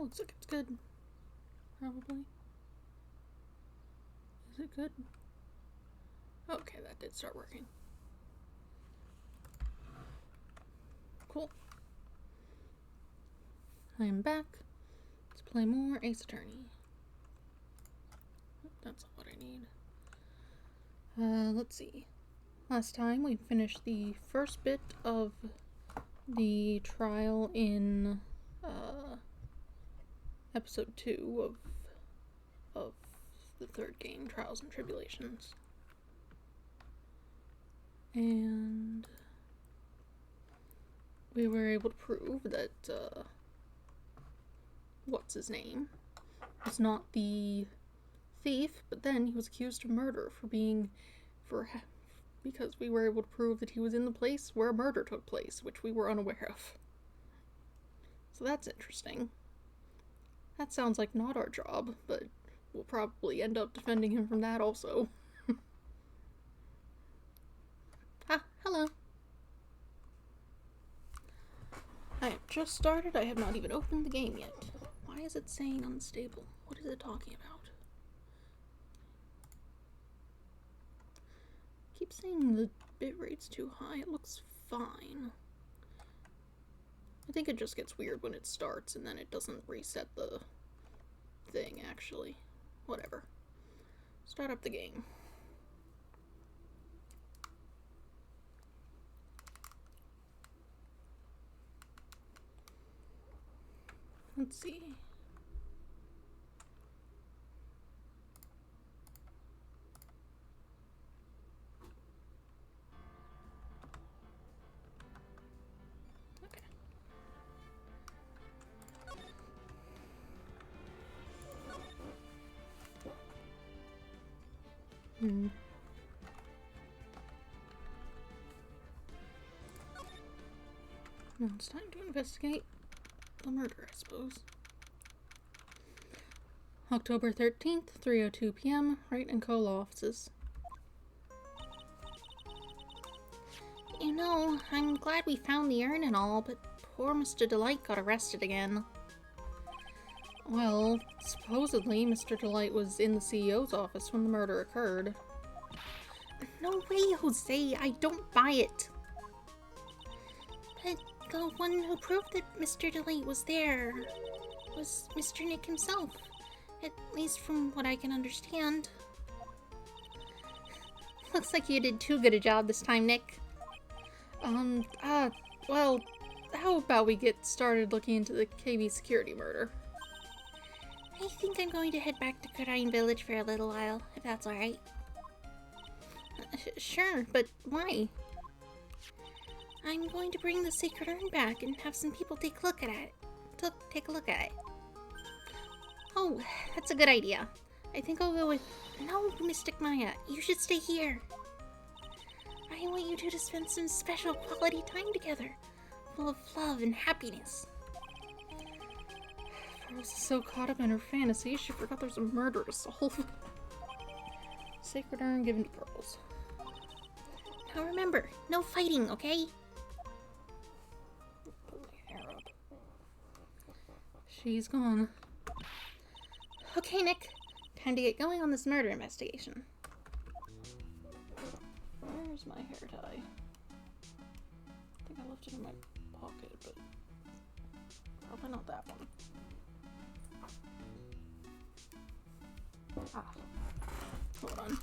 looks like it's good. Probably. Is it good? Okay, that did start working. Cool. I am back. Let's play more Ace Attorney. That's not what I need. Let's see. Last time we finished the first bit of the trial in episode 2 of the third game, Trials and Tribulations. And we were able to prove that what's his name was not the thief, but then he was accused of murder because we were able to prove that he was in the place where a murder took place, which we were unaware of. So that's interesting. That sounds like not our job, but we'll probably end up defending him from that also. Ah, hello. I have just started. I have not even opened the game yet. Why is it saying unstable? What is it talking about? I keep saying the bitrate's too high. It looks fine. I think it just gets weird when it starts and then it doesn't reset the thing, actually. Whatever. Start up the game. Let's see. Okay. Now it's time to investigate the murder, I suppose. October 13th, 3:02 p.m., Wright & Co. law offices. You know, I'm glad we found the urn and all, but poor Mr. Delight got arrested again. Well, supposedly Mr. Delight was in the CEO's office when the murder occurred. No way, Jose, I don't buy it. But the one who proved that Mr. Delight was there was Mr. Nick himself. At least from what I can understand. Looks like you did too good a job this time, Nick. Well, how about we get started looking into the KB security murder? I think I'm going to head back to Crime Village for a little while, if that's alright. Sure, but why? I'm going to bring the sacred urn back and have some people take a look at it. Oh, that's a good idea. I think I'll go with... No, Mystic Maya, you should stay here. I want you two to spend some special quality time together, full of love and happiness. Rose is so caught up in her fantasy, she forgot there's a murder to solve. Sacred urn given to pearls. Now remember, no fighting, okay? Pull my hair up. She's gone. Okay, Nick. Time to get going on this murder investigation. Where's my hair tie? I think I left it in my pocket, but probably not that one. Ah. Hold on.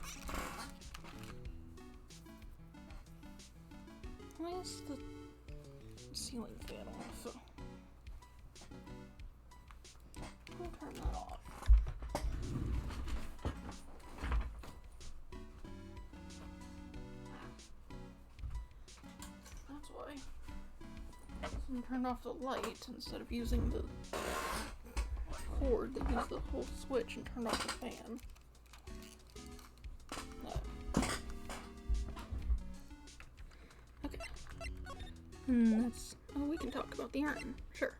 Why is the ceiling fan off? I'll turn that off. That's why. So I turned off the light instead of using the cord that used the whole switch and turned off the fan. Okay. Oh, we can talk about the urn. Sure.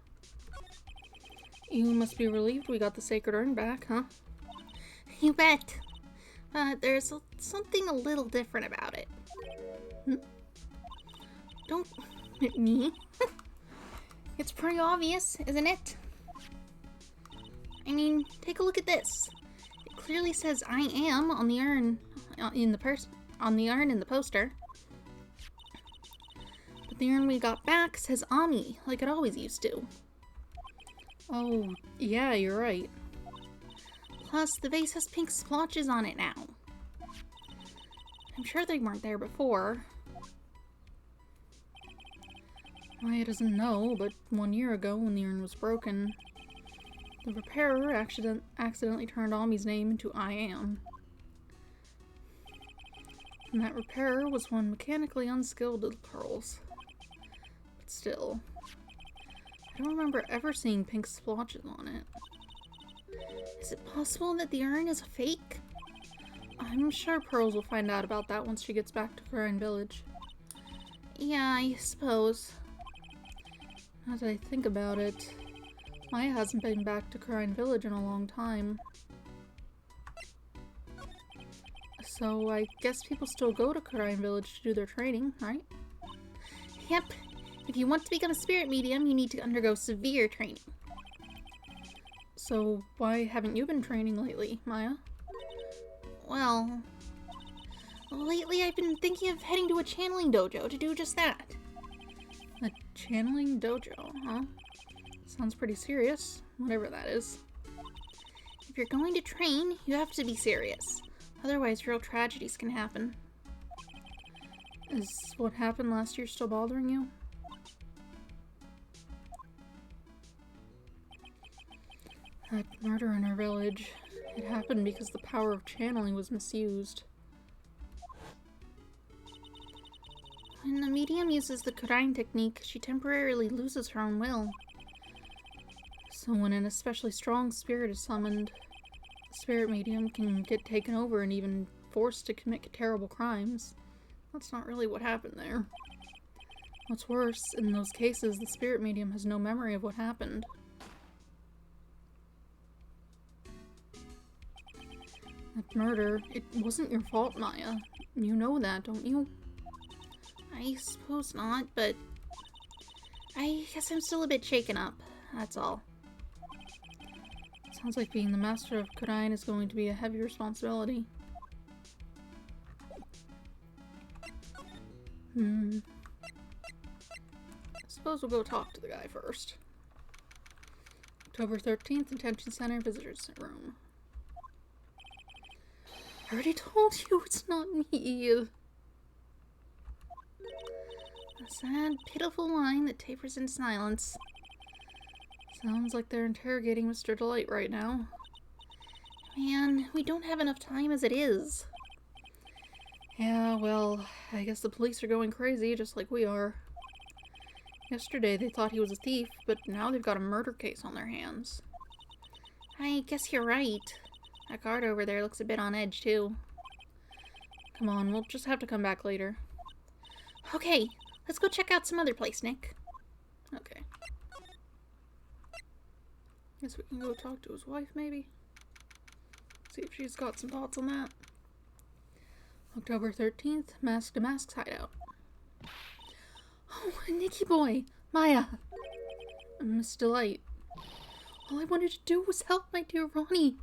You must be relieved we got the sacred urn back, huh? You bet. There's something a little different about it. Don't hit me. It's pretty obvious, isn't it? mean, take a look at this. It clearly says I am on the urn in the poster. But the urn we got back says Ami, like it always used to. Oh, yeah, you're right. Plus, the vase has pink splotches on it now. I'm sure they weren't there before. Maya doesn't know, but 1 year ago when the urn was broken, the repairer accidentally turned Ami's name into I am. And that repairer was one mechanically unskilled little pearls. But still, I don't remember ever seeing pink splotches on it. Is it possible that the urn is a fake? I'm sure Pearls will find out about that once she gets back to Crane Village. Yeah, I suppose. Now that I think about it, Maya hasn't been back to Crane Village in a long time. So I guess people still go to Crane Village to do their training, right? Yep. If you want to become a spirit medium, you need to undergo severe training. So why haven't you been training lately, Maya? Well, lately I've been thinking of heading to a channeling dojo to do just that. A channeling dojo, huh? Sounds pretty serious, whatever that is. If you're going to train, you have to be serious. Otherwise, real tragedies can happen. Is what happened last year still bothering you? That murder in our village, it happened because the power of channeling was misused. When the medium uses the Kurain technique, she temporarily loses her own will. So when an especially strong spirit is summoned, the spirit medium can get taken over and even forced to commit terrible crimes. That's not really what happened there. What's worse, in those cases, the spirit medium has no memory of what happened. That murder, it wasn't your fault, Maya. You know that, don't you? I suppose not, but I guess I'm still a bit shaken up, that's all. Sounds like being the master of Kurain is going to be a heavy responsibility. I suppose we'll go talk to the guy first. October 13th, Detention Center, Visitors Room. I already told you it's not me. A sad, pitiful line that tapers in silence. Sounds like they're interrogating Mr. Delight right now. Man, we don't have enough time as it is. Yeah, well, I guess the police are going crazy just like we are. Yesterday they thought he was a thief, but now they've got a murder case on their hands. I guess you're right. That guard over there looks a bit on edge, too. Come on, we'll just have to come back later. Okay, let's go check out some other place, Nick. Okay. Guess we can go talk to his wife, maybe? See if she's got some thoughts on that. October 13th, Mask to Mask's hideout. Oh, Nicky boy! Maya! Miss Delight. All I wanted to do was help my dear Ronnie.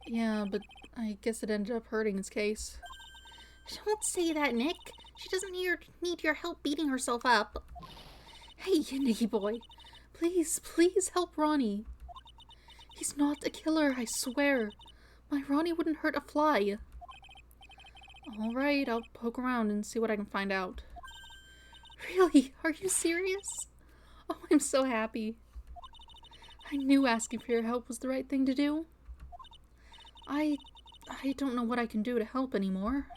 Yeah, but I guess it ended up hurting his case. Don't say that, Nick. She doesn't need your help beating herself up. Hey, Nicky boy. Please, please help Ronnie. He's not a killer, I swear. My Ronnie wouldn't hurt a fly. Alright, I'll poke around and see what I can find out. Really? Are you serious? Oh, I'm so happy. I knew asking for your help was the right thing to do. I don't know what I can do to help anymore.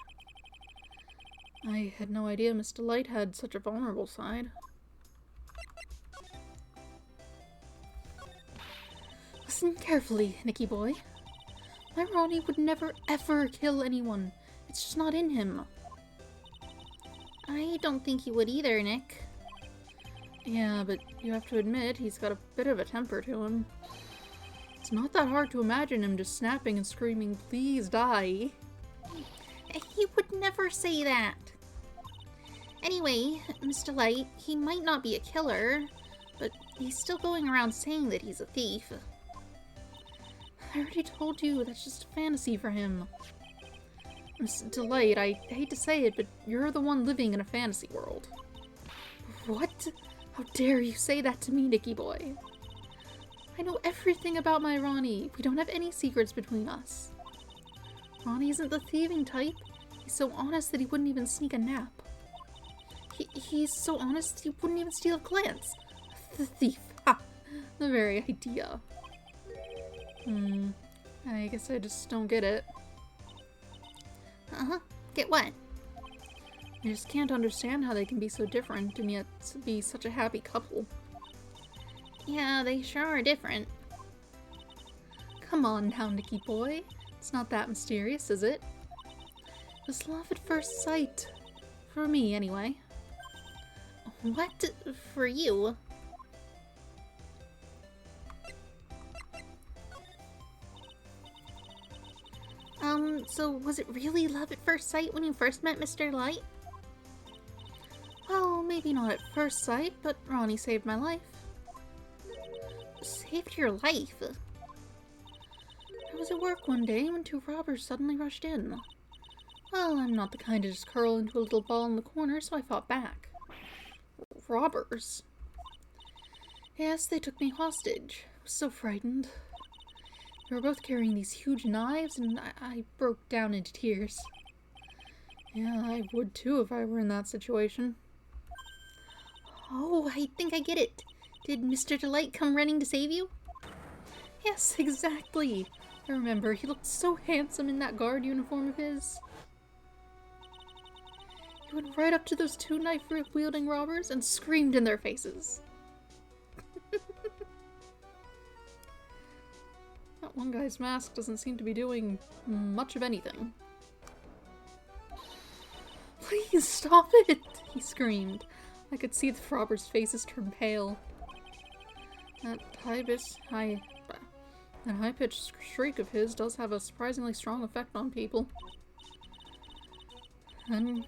I had no idea Miss Delight had such a vulnerable side. Listen carefully, Nicky boy. My Ronnie would never ever kill anyone. It's just not in him. I don't think he would either, Nick. Yeah, but you have to admit he's got a bit of a temper to him. It's not that hard to imagine him just snapping and screaming, "Please die." He would never say that. Anyway, Miss Delight, he might not be a killer, but he's still going around saying that he's a thief. I already told you that's just a fantasy for him. Miss Delight, I hate to say it, but you're the one living in a fantasy world. What? How dare you say that to me, Nicky boy? I know everything about my Ronnie. We don't have any secrets between us. Ronnie isn't the thieving type. He's so honest that he wouldn't even sneak a nap. He's so honest he wouldn't even steal a glance. The thief. Ha! The very idea. I guess I just don't get it. Get what? I just can't understand how they can be so different and yet be such a happy couple. Yeah, they sure are different. Come on now, Nicky boy. It's not that mysterious, is it? It was love at first sight. For me, anyway. What? For you? So was it really love at first sight when you first met Mr. Light? Well, maybe not at first sight, but Ronnie saved my life. Saved your life? I was at work one day when 2 robbers suddenly rushed in. Well, I'm not the kind to just curl into a little ball in the corner, so I fought back. Robbers? Yes, they took me hostage. I was so frightened. They were both carrying these huge knives, and I broke down into tears. Yeah, I would too if I were in that situation. Oh, I think I get it. Did Mr. Delight come running to save you? Yes, exactly. I remember, he looked so handsome in that guard uniform of his. He went right up to those 2 knife-wielding robbers and screamed in their faces. That one guy's mask doesn't seem to be doing much of anything. Please stop it! He screamed. I could see the robbers' faces turn pale. That high-pitched shriek of his does have a surprisingly strong effect on people. And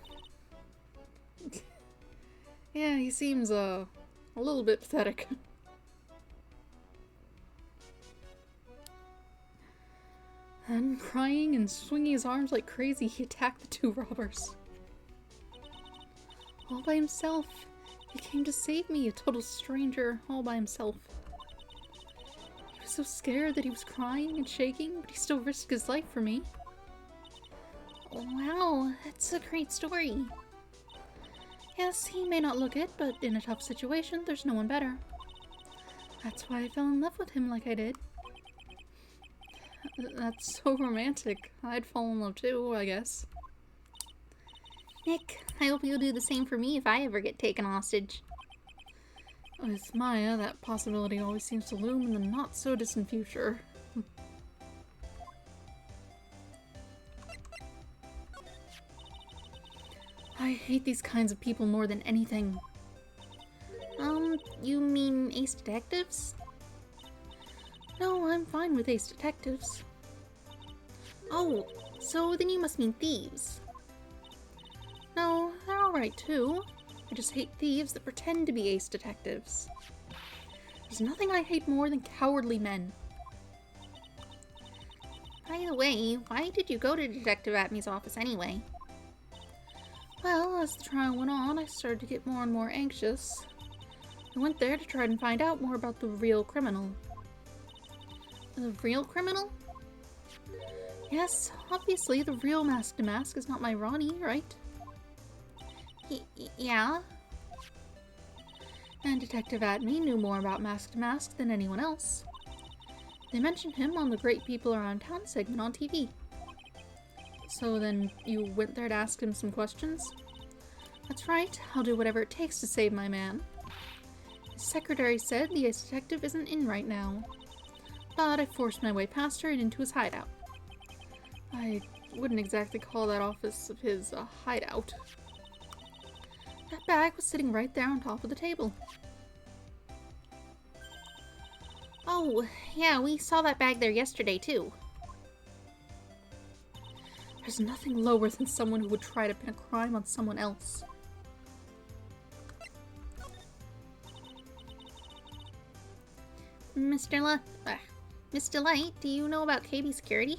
yeah, he seems a little bit pathetic. And crying and swinging his arms like crazy, he attacked the 2 robbers. All by himself. He came to save me, a total stranger, all by himself. He was so scared that he was crying and shaking, but he still risked his life for me. Wow, that's a great story. Yes, he may not look it, but in a tough situation, there's no one better. That's why I fell in love with him like I did. That's so romantic. I'd fall in love too, I guess. Nick, I hope you'll do the same for me if I ever get taken hostage. With Maya, that possibility always seems to loom in the not-so-distant future. I hate these kinds of people more than anything. You mean ace detectives? No, I'm fine with ace detectives. Oh, so then you must mean thieves. No, they're alright too. I just hate thieves that pretend to be ace detectives. There's nothing I hate more than cowardly men. By the way, why did you go to Detective Atmy's office anyway? Well, as the trial went on, I started to get more and more anxious. I went there to try and find out more about the real criminal. The real criminal? Yes, obviously the real Mask to Mask is not my Ronnie, right? Yeah. And Detective Atmy knew more about Mask to Mask than anyone else. They mentioned him on the Great People Around Town segment on TV. So then you went there to ask him some questions? That's right, I'll do whatever it takes to save my man. His secretary said the ace detective isn't in right now. But I forced my way past her and into his hideout. I wouldn't exactly call that office of his a hideout. That bag was sitting right there on top of the table. Oh, yeah, we saw that bag there yesterday too. There's nothing lower than someone who would try to pin a crime on someone else. Miss Delight, do you know about KB Security?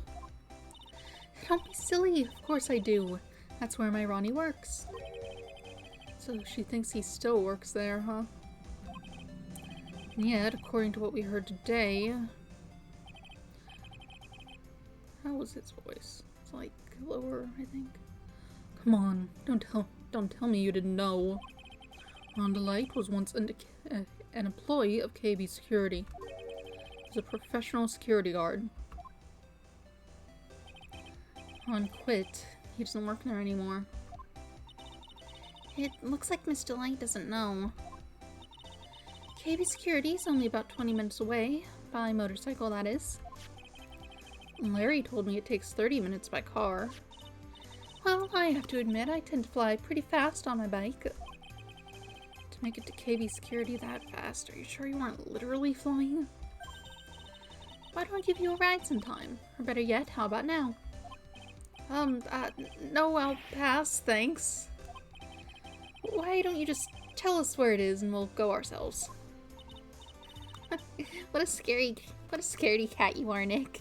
Don't be silly. Of course I do. That's where my Ronnie works. So she thinks he still works there, huh? And yet, according to what we heard today... How was his voice? It's like lower, I think. Come on, don't tell me you didn't know. Ron Delight was once an employee of KB Security. He was a professional security guard. Ron quit. He doesn't work there anymore. It looks like Miss Delight doesn't know. KB Security is only about 20 minutes away, by motorcycle that is. Larry told me it takes 30 minutes by car. Well, I have to admit I tend to fly pretty fast on my bike. To make it to KB Security that fast, are you sure you aren't literally flying? Why don't I give you a ride sometime? Or better yet, how about now? No, I'll pass, thanks. Why don't you just tell us where it is and we'll go ourselves? What a scaredy cat you are, Nick.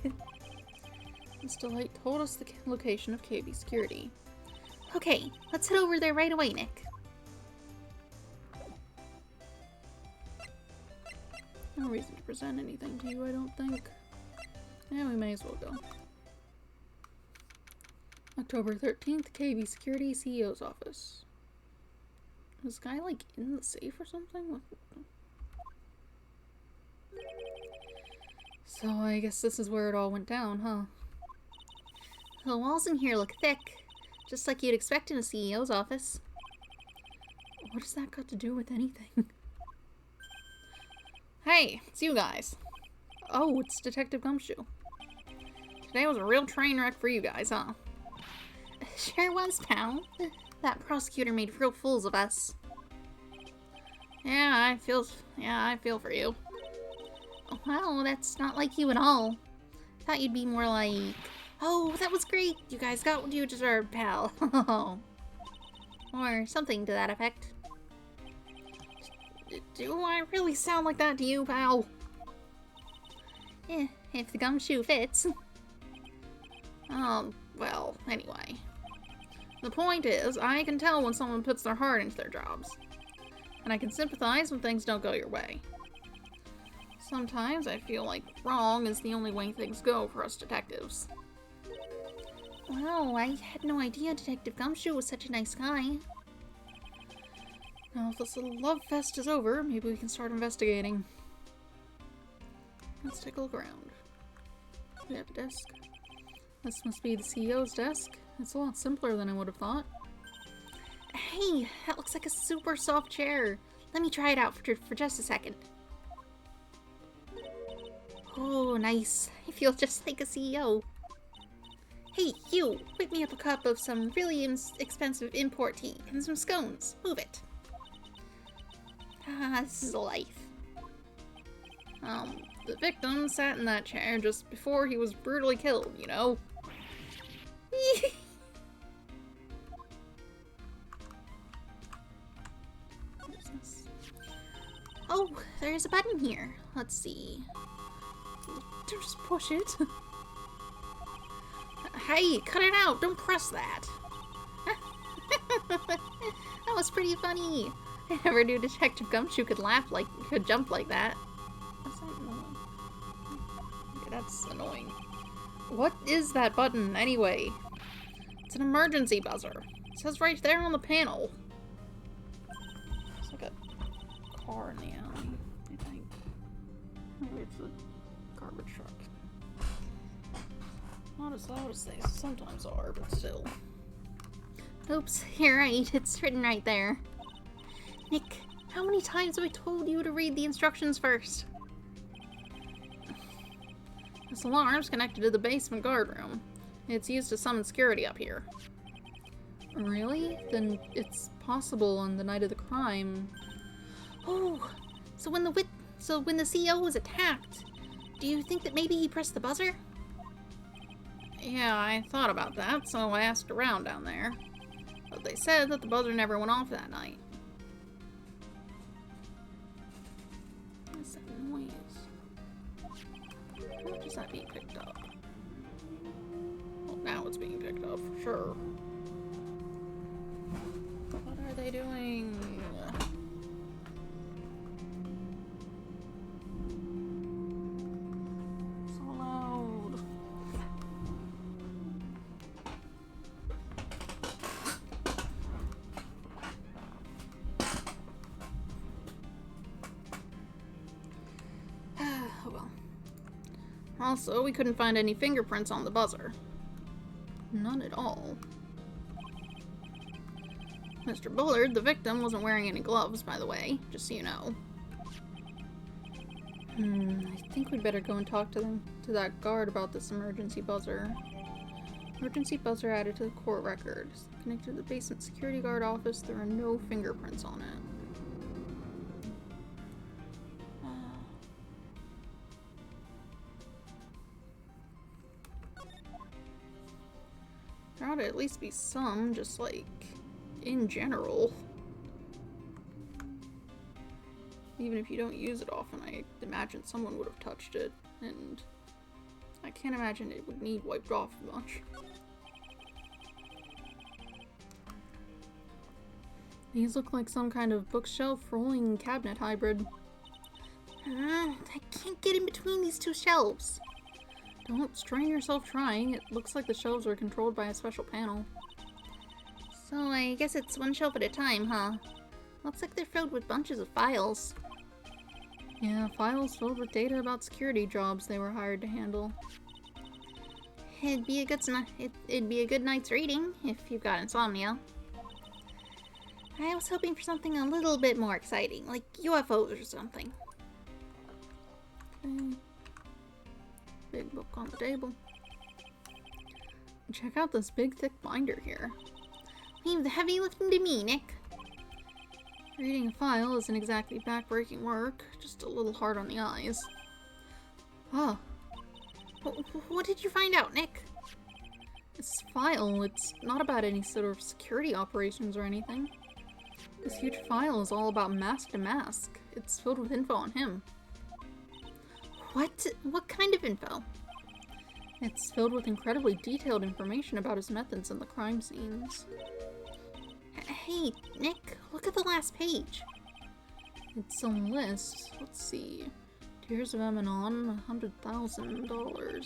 Miss Delight told us the location of KB Security. Okay, let's head over there right away, Nick. No reason to present anything to you, I don't think. Yeah, we may as well go. October 13th, KB Security CEO's office. Is this guy, like, in the safe or something? So I guess this is where it all went down, huh? The walls in here look thick, just like you'd expect in a CEO's office. What does that got to do with anything? Hey, it's you guys. Oh, it's Detective Gumshoe. Today was a real train wreck for you guys, huh? Sure was, pal. That prosecutor made real fools of us. Yeah, I feel for you. Well, that's not like you at all. Thought you'd be more like, oh, that was great. You guys got what you deserved, pal. Or something to that effect. Do I really sound like that to you, pal? If the gumshoe fits. Well, anyway. The point is, I can tell when someone puts their heart into their jobs. And I can sympathize when things don't go your way. Sometimes I feel like wrong is the only way things go for us detectives. Wow, I had no idea Detective Gumshoe was such a nice guy. Now, if this little love fest is over, maybe we can start investigating. Let's take a look around. We have a desk. This must be the CEO's desk. It's a lot simpler than I would have thought. Hey, that looks like a super soft chair. Let me try it out for just a second. Oh, nice. I feel just like a CEO. Hey, you! Whip me up a cup of some really expensive import tea and some scones. Move it. Ah, this is a life. The victim sat in that chair just before he was brutally killed, you know? What is this? Oh, there's a button here. Let's see. Just push it. Hey, cut it out! Don't press that! That was pretty funny! I never knew Detective Gumshoe could jump like that. That's not annoying. Okay, that's annoying. What is that button, anyway? It's an emergency buzzer. It says right there on the panel. It's like a car in the alley, I think. Maybe it's a garbage truck. Not as loud as they sometimes are, but still. Oops, you're right. It's written right there. Nick, how many times have I told you to read the instructions first? This alarm's connected to the basement guard room. It's used to summon security up here. Really? Then it's possible on the night of the crime. Oh, so when the CEO was attacked, do you think that maybe he pressed the buzzer? Yeah, I thought about that, so I asked around down there. But they said that the buzzer never went off that night. What's that noise? Is that being picked up? Well, now it's being picked up for sure. What are they doing? So loud. Oh well. Also, we couldn't find any fingerprints on the buzzer. None at all. Mr. Bullard, the victim, wasn't wearing any gloves, by the way, just so you know. I think we'd better go and talk to that guard about this emergency buzzer. Emergency buzzer added to the court records. Connected to the basement security guard office, there are no fingerprints on it. There ought to at least be some, just like, in general. Even if you don't use it often, I imagine someone would have touched it, and I can't imagine it would need wiped off much. These look like some kind of bookshelf rolling cabinet hybrid. I can't get in between these two shelves. Don't strain yourself trying. It looks like the shelves are controlled by a special panel. So I guess it's one shelf at a time, huh? Looks like they're filled with bunches of files. Yeah, files filled with data about security jobs they were hired to handle. It'd be a good night's reading if you've got insomnia. I was hoping for something a little bit more exciting, like UFOs or something. Okay. Big book on the table. Check out this big thick binder here. Leave the heavy lifting to me, Nick. Reading a file isn't exactly backbreaking work, just a little hard on the eyes. Oh. What did you find out, Nick? This file, it's not about any sort of security operations or anything. This huge file is all about Mask to Mask. It's filled with info on him. What? What kind of info? It's filled with incredibly detailed information about his methods in the crime scenes. Hey, Nick, look at the last page. It's a list. Let's see. Tears of Emanon, $100,000.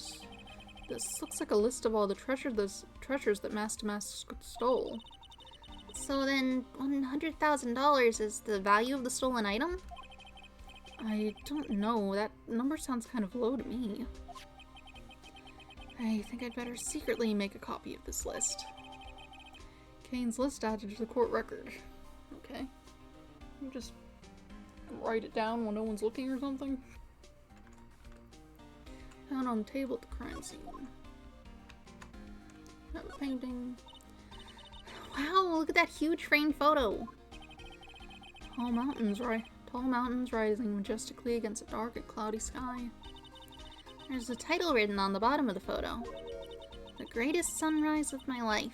This looks like a list of all the treasures that Mask to Mask stole. So then, $100,000 is the value of the stolen item? I don't know. That number sounds kind of low to me. I think I'd better secretly make a copy of this list. Kane's list added to the court record. Okay. You just write it down when no one's looking or something. Found on the table at the crime scene. Have a painting. Wow, look at that huge framed photo. Tall mountains rising majestically against a dark and cloudy sky. There's a title written on the bottom of the photo. The greatest sunrise of my life.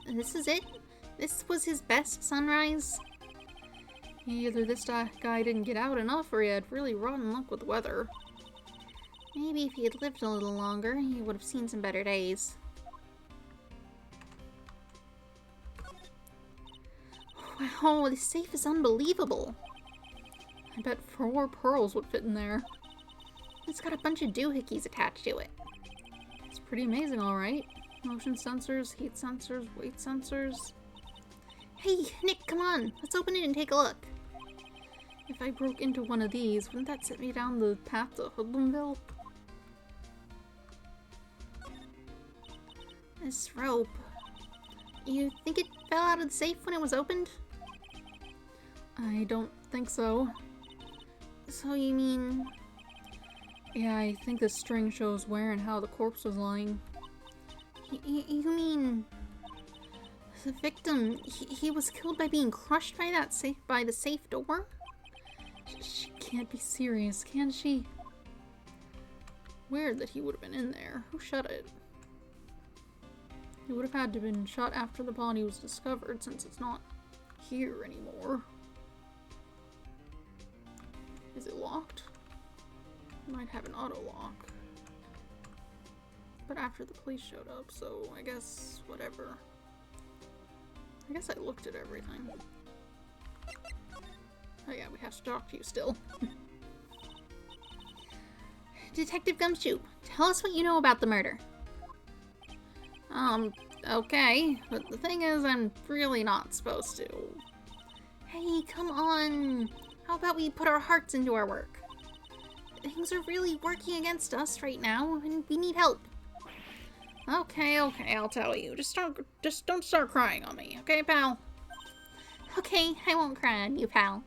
This is it? This was his best sunrise? Either this guy didn't get out enough or he had really rotten luck with the weather. Maybe if he had lived a little longer, he would have seen some better days. Wow, this safe is unbelievable. I bet 4 pearls would fit in there. It's got a bunch of doohickeys attached to it. It's pretty amazing, alright. Motion sensors, heat sensors, weight sensors. Hey, Nick, come on. Let's open it and take a look. If I broke into one of these, wouldn't that set me down the path to Hoodlumville? This rope. You think it fell out of the safe when it was opened? I don't think so. So you mean... Yeah, I think the string shows where and how the corpse was lying. You mean... The victim, he was killed by being crushed by the safe door? She can't be serious, can she? Weird that he would have been in there. Who shut it? He would have had to have been shut after the body was discovered, since it's not here anymore. Is it locked? It might have an auto lock. after the police showed up, so I guess whatever. I guess I looked at everything. Oh yeah, we have to talk to you still. Detective Gumshoe, tell us what you know about the murder. Okay, but the thing is, I'm really not supposed to. Hey, come on! How about we put our hearts into our work? Things are really working against us right now, and we need help. Okay, I'll tell you. Just don't start crying on me, okay, pal? Okay, I won't cry on you, pal.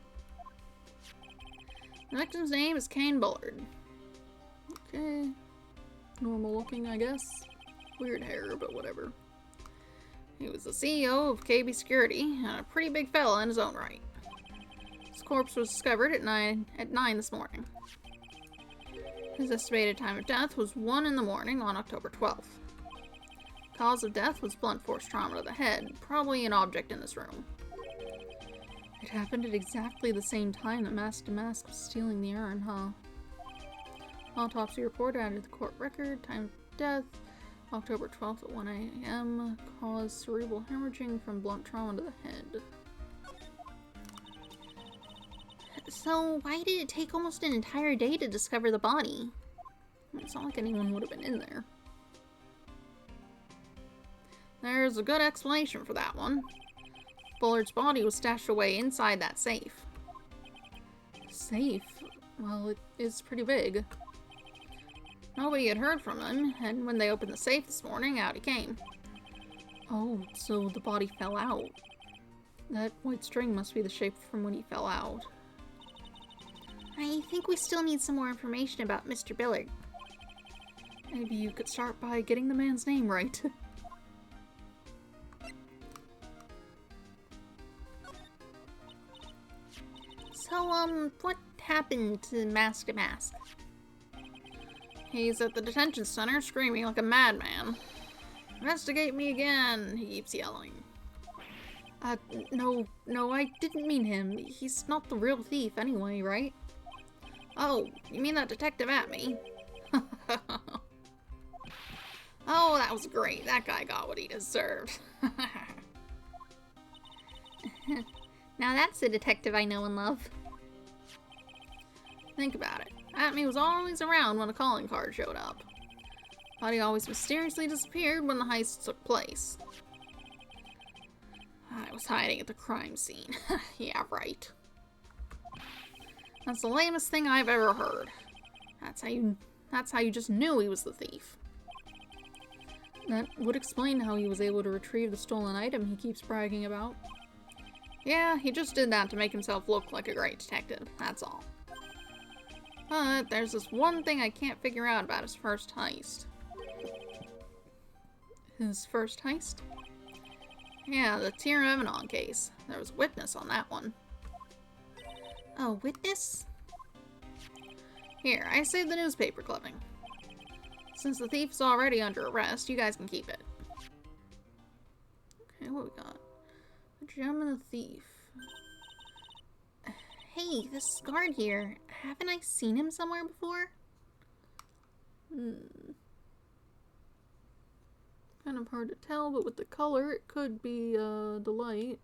The victim's name is Kane Bullard. Okay. Normal looking, I guess. Weird hair, but whatever. He was the CEO of KB Security, and a pretty big fella in his own right. His corpse was discovered at 9 this morning. His estimated time of death was 1 in the morning on October 12th. Cause of death was blunt force trauma to the head, probably an object in this room. It happened at exactly the same time that Mask to Mask was stealing the urn, huh? Autopsy report added to the court record. Time of death, October 12th at 1 a.m. Caused cerebral hemorrhaging from blunt trauma to the head. So, why did it take almost an entire day to discover the body? It's not like anyone would have been in there. There's a good explanation for that one. Bullard's body was stashed away inside that safe. Safe? Well, it is pretty big. Nobody had heard from him, and when they opened the safe this morning, out he came. Oh, so the body fell out. That white string must be the shape from when he fell out. I think we still need some more information about Mr. Bullard. Maybe you could start by getting the man's name right. So, what happened to Mask to Mask? He's at the detention center screaming like a madman. Investigate me again, he keeps yelling. No, I didn't mean him. He's not the real thief anyway, right? Oh, you mean that detective at me? Oh, that was great. That guy got what he deserved. Now that's the detective I know and love. Think about it. Atme was always around when a calling card showed up. But he always mysteriously disappeared when the heist took place. I was hiding at the crime scene. Yeah, right. That's the lamest thing I've ever heard. That's how you just knew he was the thief. That would explain how he was able to retrieve the stolen item he keeps bragging about. Yeah, he just did that to make himself look like a great detective, that's all. But there's this one thing I can't figure out about his first heist. His first heist? Yeah, the Tir Evanon case. There was a witness on that one. A witness? Here, I saved the newspaper clipping. Since the thief's already under arrest, you guys can keep it. Okay, what we got? The gem and the thief. Hey, this guard here. Haven't I seen him somewhere before? Kind of hard to tell, but with the color, it could be the light.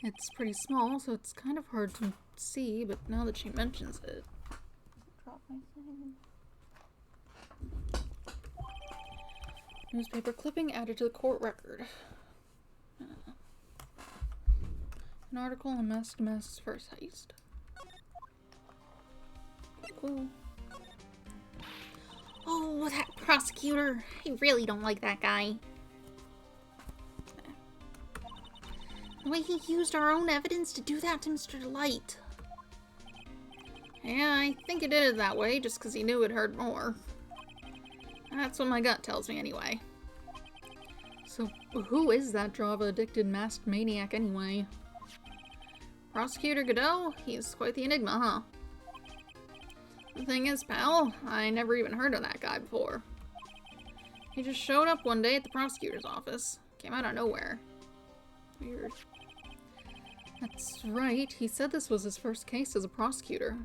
It's pretty small, so it's kind of hard to see, but now that she mentions it. Drop my thing. Newspaper clipping added to the court record. An article on Mask to Mask's first heist. Cool. Oh, that prosecutor. I really don't like that guy. The way he used our own evidence to do that to Mr. Delight. Yeah, I think he did it that way just because he knew it hurt more. That's what my gut tells me anyway. So, who is that Java-addicted masked maniac anyway? Prosecutor Godot? He's quite the enigma, huh? The thing is, pal, I never even heard of that guy before. He just showed up one day at the prosecutor's office. Came out of nowhere. Weird. That's right, he said this was his first case as a prosecutor.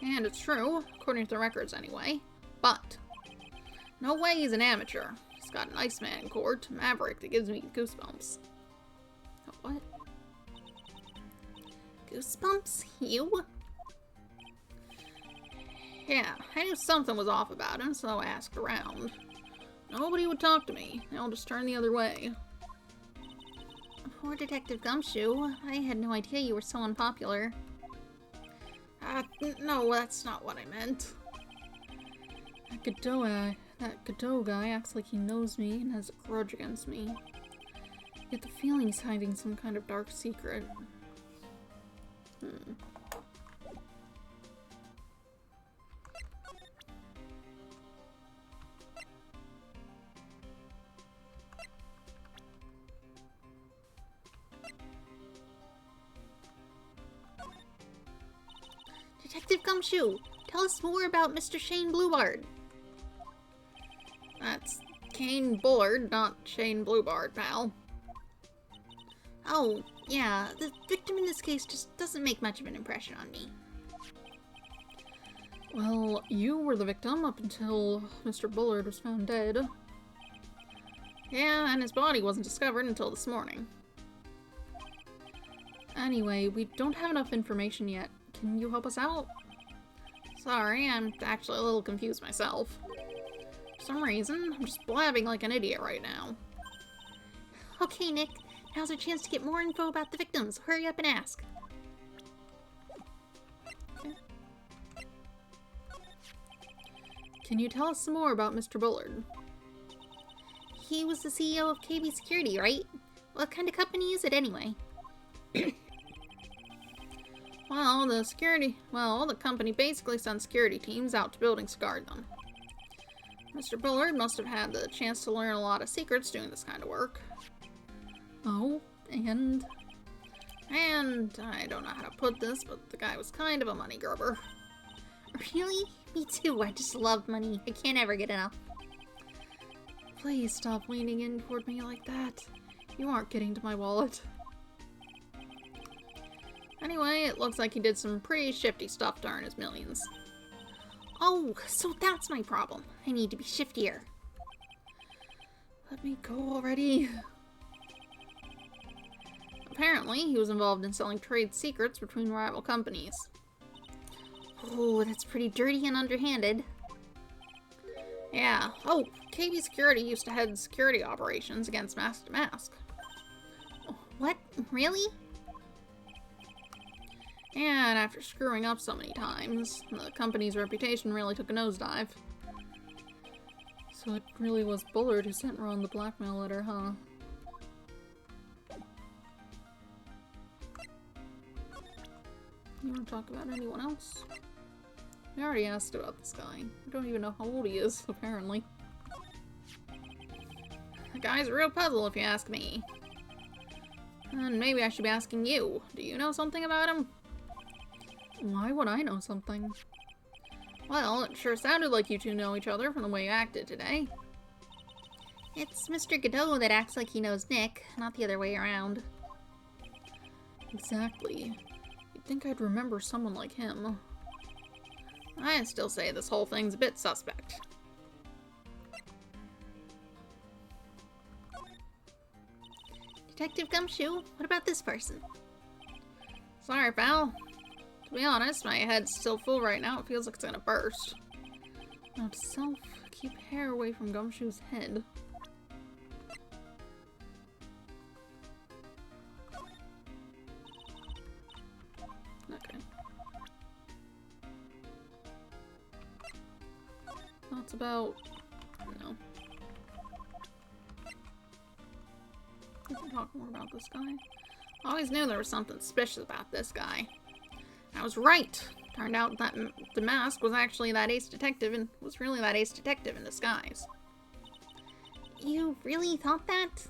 And it's true, according to the records anyway. But no way he's an amateur. He's got an Iceman cord, Maverick, that gives me goosebumps. Oh, what? Goosebumps? You? Yeah, I knew something was off about him, so I asked around. Nobody would talk to me. They all just turned the other way. Poor Detective Gumshoe. I had no idea you were so unpopular. No, that's not what I meant. That Godot guy acts like he knows me and has a grudge against me. I get the feeling he's hiding some kind of dark secret. Detective Gumshoe, tell us more about Mr. Shane Bluebard. That's Kane Bullard, not Shane Bluebard, pal. Oh, yeah, the victim in this case just doesn't make much of an impression on me. Well, you were the victim up until Mr. Bullard was found dead. Yeah, and his body wasn't discovered until this morning. Anyway, we don't have enough information yet. Can you help us out? Sorry, I'm actually a little confused myself. For some reason, I'm just blabbing like an idiot right now. Okay, Nick. Now's our chance to get more info about the victims. Hurry up and ask. Okay. Can you tell us some more about Mr. Bullard? He was the CEO of KB Security, right? What kind of company is it anyway? Well, the company basically sends security teams out to buildings to guard them. Mr. Bullard must have had the chance to learn a lot of secrets doing this kind of work. Oh, and I don't know how to put this, but the guy was kind of a money grubber. Really? Me too. I just love money. I can't ever get enough. Please stop leaning in toward me like that. You aren't getting to my wallet. Anyway, it looks like he did some pretty shifty stuff to earn his millions. Oh, so that's my problem. I need to be shiftier. Let me go already. Apparently, he was involved in selling trade secrets between rival companies. Oh, that's pretty dirty and underhanded. Yeah. Oh, KB Security used to head security operations against Mask to Mask. What? Really? And after screwing up so many times, the company's reputation really took a nosedive. So it really was Bullard who sent Ron the blackmail letter, huh? You want to talk about anyone else? We already asked about this guy. I don't even know how old he is, apparently. The guy's a real puzzle, if you ask me. And maybe I should be asking you. Do you know something about him? Why would I know something? Well, it sure sounded like you two know each other from the way you acted today. It's Mr. Godot that acts like he knows Nick, not the other way around. Exactly. You'd think I'd remember someone like him. I still say this whole thing's a bit suspect. Detective Gumshoe, what about this person? Sorry, pal. To be honest, my head's still full right now. It feels like it's gonna burst. Note to self, keep hair away from Gumshoe's head. Okay. That's about... no. We can talk more about this guy. I always knew there was something suspicious about this guy. I was right. Turned out that the mask was actually that ace detective and was really that ace detective in disguise. You really thought that?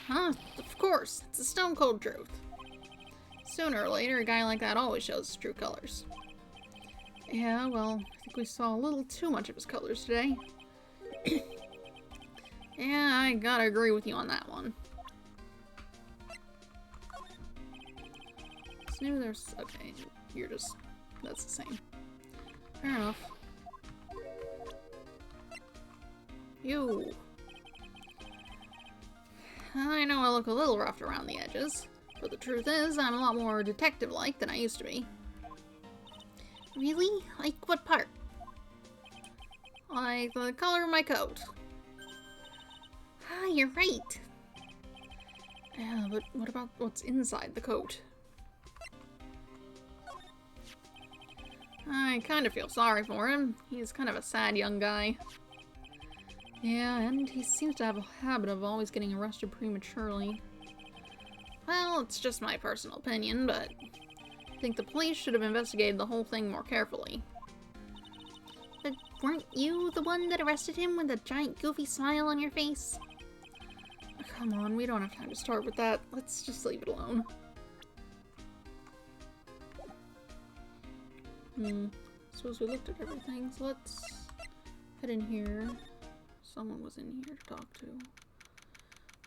Huh? Of course. It's a stone cold truth. Sooner or later, a guy like that always shows his true colors. Yeah, well, I think we saw a little too much of his colors today. Yeah, I gotta agree with you on that one. Knew there's... okay, you're just that's the same. Fair enough. You. I know I look a little rough around the edges, but the truth is I'm a lot more detective-like than I used to be. Really? Like what part? Like the color of my coat. Ah, you're right. Yeah, but what about what's inside the coat? I kind of feel sorry for him. He's kind of a sad young guy. Yeah, and he seems to have a habit of always getting arrested prematurely. Well, it's just my personal opinion, but I think the police should have investigated the whole thing more carefully. But weren't you the one that arrested him with a giant goofy smile on your face? Oh, come on, we don't have time to start with that. Let's just leave it alone. Suppose we looked at everything, so let's head in here. Someone was in here to talk to.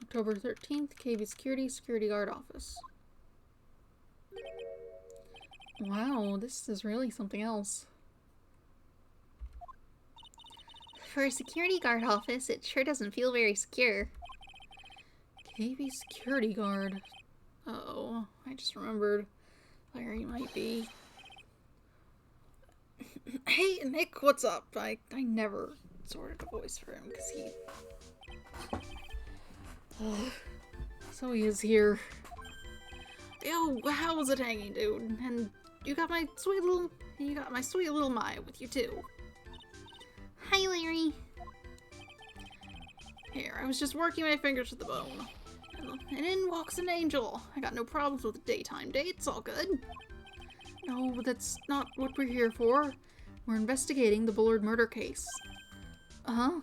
October 13th, KV Security Guard Office. Wow, this is really something else. For a security guard office, it sure doesn't feel very secure. KV Security Guard. Uh-oh, I just remembered where he might be. Hey, Nick, what's up? I never sorted a voice for him because he... So he is here. Yo, how was it hanging, dude? And you got my sweet little Maya with you too. Hi, Larry. Here, I was just working my fingers to the bone. And in walks an angel. I got no problems with the daytime date, it's all good. No, but that's not what we're here for. We're investigating the Bullard murder case. Uh-huh.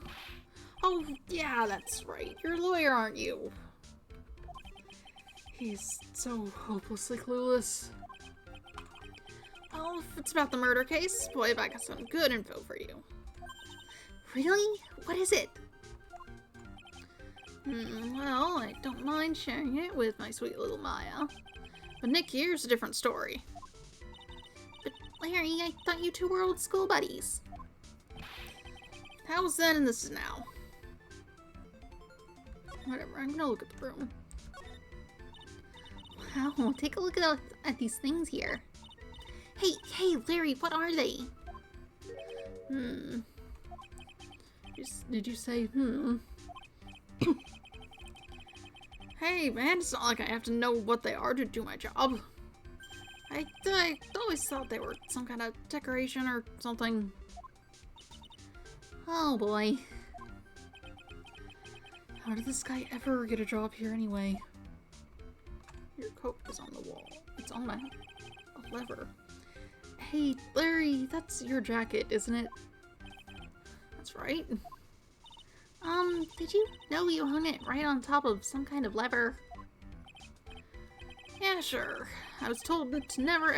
Oh, yeah, that's right. You're a lawyer, aren't you? He's so hopelessly clueless. Well, if it's about the murder case, boy, have I got some good info for you. Really? What is it? Well, I don't mind sharing it with my sweet little Maya. But Nick here's a different story. But Larry, I thought you two were old school buddies. That was then and this is now. Whatever, I'm gonna look at the room. Wow, take a look at these things here. Hey, Larry, what are they? Did you say, Hey, man, it's not like I have to know what they are to do my job. I always thought they were some kind of decoration or something. Oh, boy. How did this guy ever get a job here anyway? Your coat is on the wall. It's on a lever. Hey, Larry, that's your jacket, isn't it? That's right. Did you know you hung it right on top of some kind of lever? Yeah, sure. I was told to never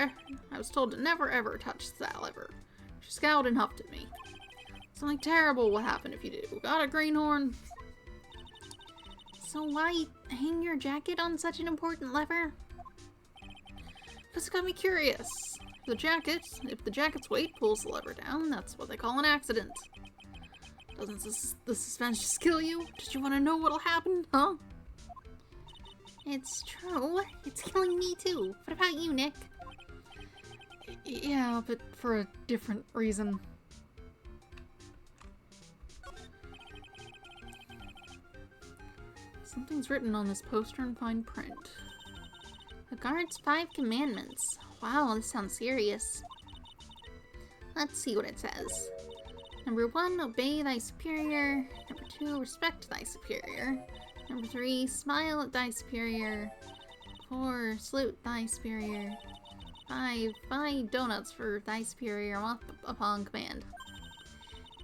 ever touch that lever. She scowled and huffed at me. Something terrible will happen if you do. Got a greenhorn? So why hang your jacket on such an important lever? Because it got me curious. If the jacket's weight pulls the lever down, that's what they call an accident. Doesn't the suspense just kill you? Did you want to know what'll happen, huh? It's true. It's killing me too. What about you, Nick? Yeah, but for a different reason. Something's written on this poster in fine print. The guard's 5 commandments. Wow, this sounds serious. Let's see what it says. Number 1, obey thy superior. Number 2, respect thy superior. Number 3, smile at thy superior. 4, salute thy superior. 5, buy donuts for thy superior upon command.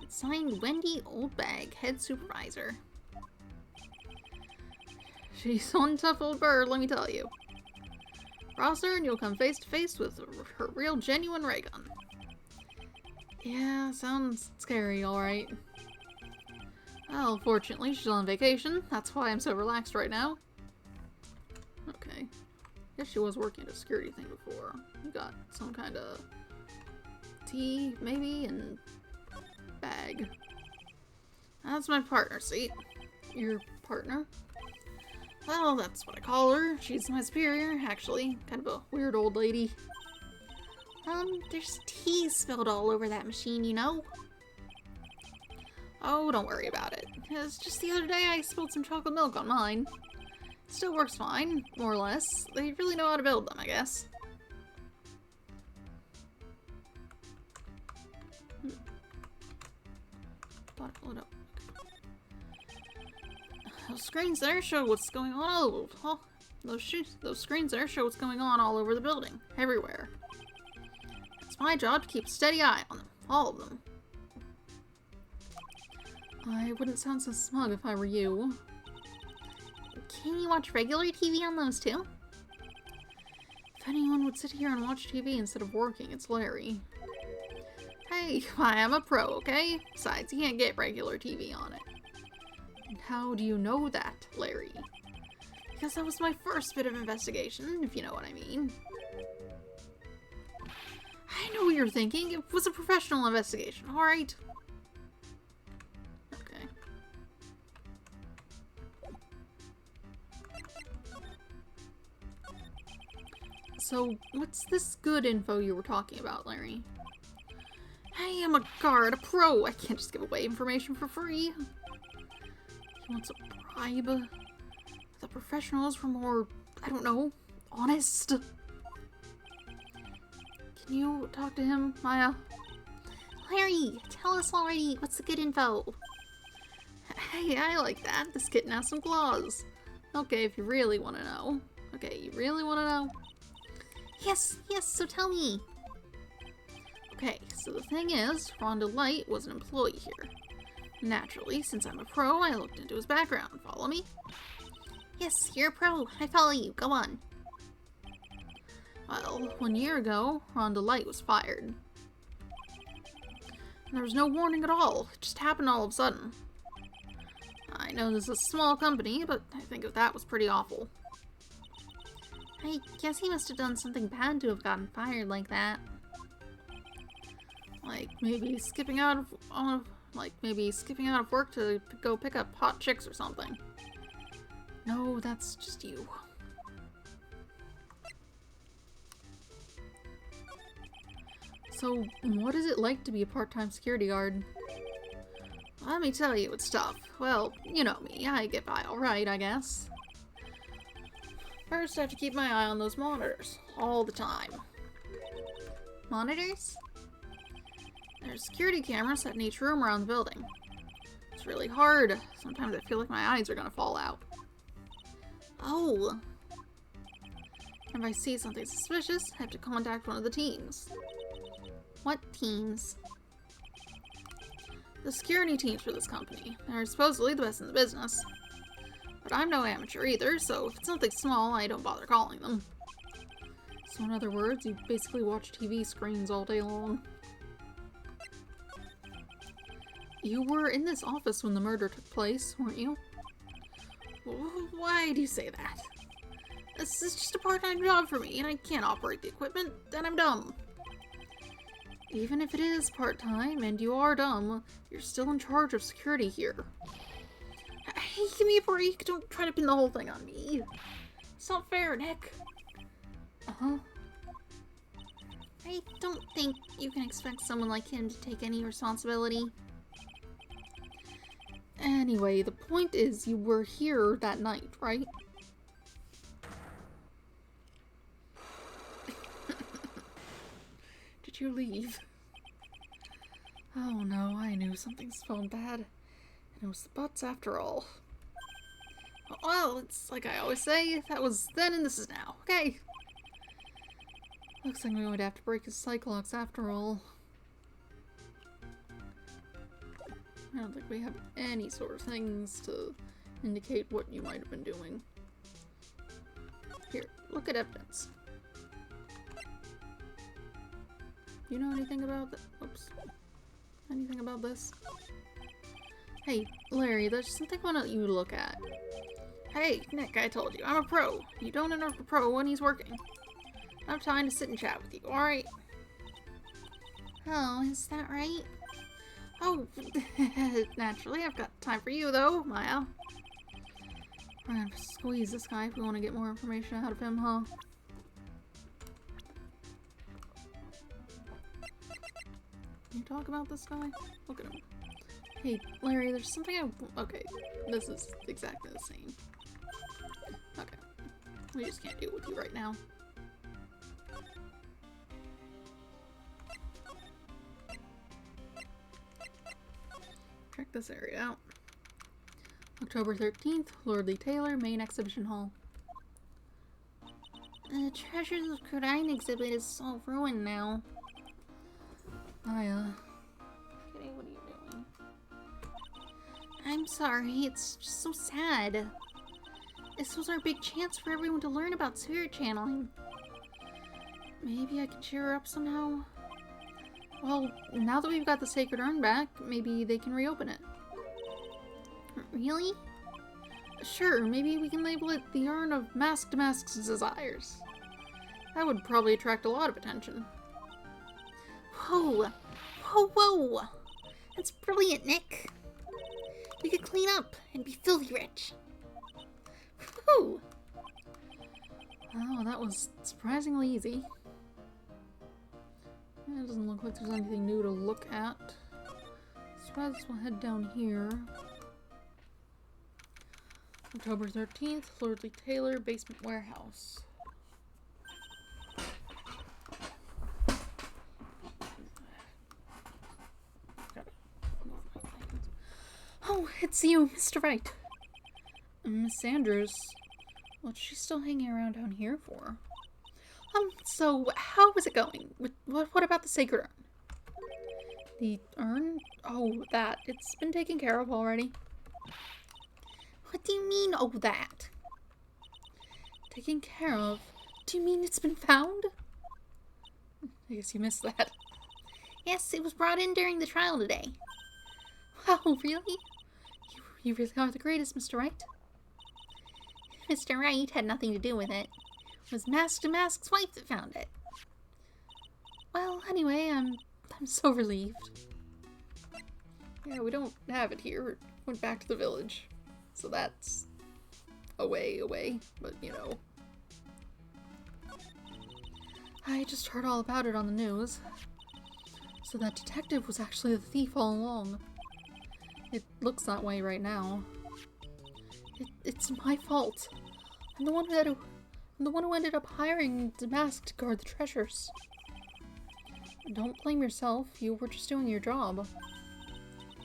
It's signed Wendy Oldbag, head supervisor. She's one tough old bird, let me tell you. Cross her and you'll come face to face with her real genuine ray gun. Yeah, sounds scary, alright. Well, fortunately, she's on vacation. That's why I'm so relaxed right now. Okay. Guess she was working at a security thing before. You got some kind of tea, maybe, and bag. That's my partner seat. Your partner? Well, that's what I call her. She's my superior, actually. Kind of a weird old lady. There's tea spilled all over that machine, you know? Oh, don't worry about it. It's just the other day I spilled some chocolate milk on mine. It still works fine, more or less. They really know how to build them, I guess. Pull it up. Those screens there show what's going on those screens there show what's going on all over the building, everywhere. It's my job to keep a steady eye on them, all of them. I wouldn't sound so smug if I were you. Can you watch regular TV on those too? If anyone would sit here and watch TV instead of working, it's Larry. Hey, I am a pro, okay? Besides, you can't get regular TV on it. And how do you know that, Larry? Because that was my first bit of investigation, if you know what I mean. I know what you're thinking. It was a professional investigation, alright? Okay. So, what's this good info you were talking about, Larry? Hey, I'm a guard, a pro. I can't just give away information for free. He wants a bribe. The professionals were more, I don't know, honest. Can you talk to him, Maya? Larry, tell us already. What's the good info? Hey, I like that. This kitten has some claws. Okay, if you really want to know. Okay, you really want to know? Yes, so tell me. Okay, so the thing is, Rhonda Light was an employee here. Naturally, since I'm a pro, I looked into his background. Follow me? Yes, you're a pro. I follow you. Go on. Well, 1 year ago, Rhonda Light was fired. And there was no warning at all. It just happened all of a sudden. I know this is a small company, but I think that was pretty awful. I guess he must have done something bad to have gotten fired like that. Like maybe skipping out of work to go pick up hot chicks or something. No, that's just you. So, what is it like to be a part-time security guard? Let me tell you, it's tough. Well, you know me, I get by alright, I guess. First, I have to keep my eye on those monitors, all the time. Monitors? There's security cameras set in each room around the building. It's really hard. Sometimes I feel like my eyes are gonna fall out. Oh. If I see something suspicious, I have to contact one of the teams. What teams? The security teams for this company. They're supposedly the best in the business. But I'm no amateur either, so if it's something small, I don't bother calling them. So in other words, you basically watch TV screens all day long. You were in this office when the murder took place, weren't you? Why do you say that? This is just a part-time job for me, and I can't operate the equipment, then I'm dumb. Even if it is part-time and you are dumb, you're still in charge of security here. Hey, give me a break. Don't try to pin the whole thing on me. It's not fair, Nick. Uh-huh. I don't think you can expect someone like him to take any responsibility. Anyway, the point is you were here that night, right? Did you leave? Oh no, I knew something smelled bad. And it was the butts after all. Well, it's like I always say, that was then and this is now, okay? Looks like we're going to have to break his cyclops after all. I don't think we have any sort of things to indicate what you might have been doing. Here, look at evidence. You know anything about that? Oops. Anything about this? Hey, Larry, there's something I want you to look at. Hey, Nick, I told you, I'm a pro. You don't interrupt a pro when he's working. I have time to sit and chat with you, alright? Oh, is that right? Oh, naturally, I've got time for you, though, Maya. We're gonna squeeze this guy if we want to get more information out of him, huh? Can you talk about this guy? Look at him. Hey, Larry, there's something okay, this is exactly the same. Okay. We just can't deal with you right now. Check this area out. October 13th, Lordly Taylor, Main Exhibition Hall. The Treasures of Kurain exhibit is all ruined now. Maya. Kitty, what are you doing? I'm sorry, it's just so sad. This was our big chance for everyone to learn about spirit channeling. Maybe I can cheer her up somehow? Well, now that we've got the Sacred Urn back, maybe they can reopen it. Really? Sure, maybe we can label it the Urn of Masked Mask's Desires. That would probably attract a lot of attention. Whoa! Whoa, whoa! That's brilliant, Nick! We could clean up and be filthy rich. Woohoo! Oh, that was surprisingly easy. It doesn't look like there's anything new to look at. So I guess we'll head down here. October 13th, Lordly Taylor, Basement Warehouse. Oh, it's you, Mr. Wright. Miss Sanders. What's she still hanging around down here for? So how is it going? What about the Sacred Urn? The urn? Oh, that. It's been taken care of already. What do you mean, oh, that? Taken care of? Do you mean it's been found? I guess you missed that. Yes, it was brought in during the trial today. Wow, really? You really are the greatest, Mr. Wright. Mr. Wright had nothing to do with it. It was Mask to Mask's wife that found it. Well, anyway, I'm so relieved. Yeah, we don't have it here. It went back to the village. So that's away, but you know. I just heard all about it on the news. So that detective was actually the thief all along. It looks that way right now. It's my fault. I'm the one who ended up hiring the mask to guard the treasures. Don't blame yourself. You were just doing your job.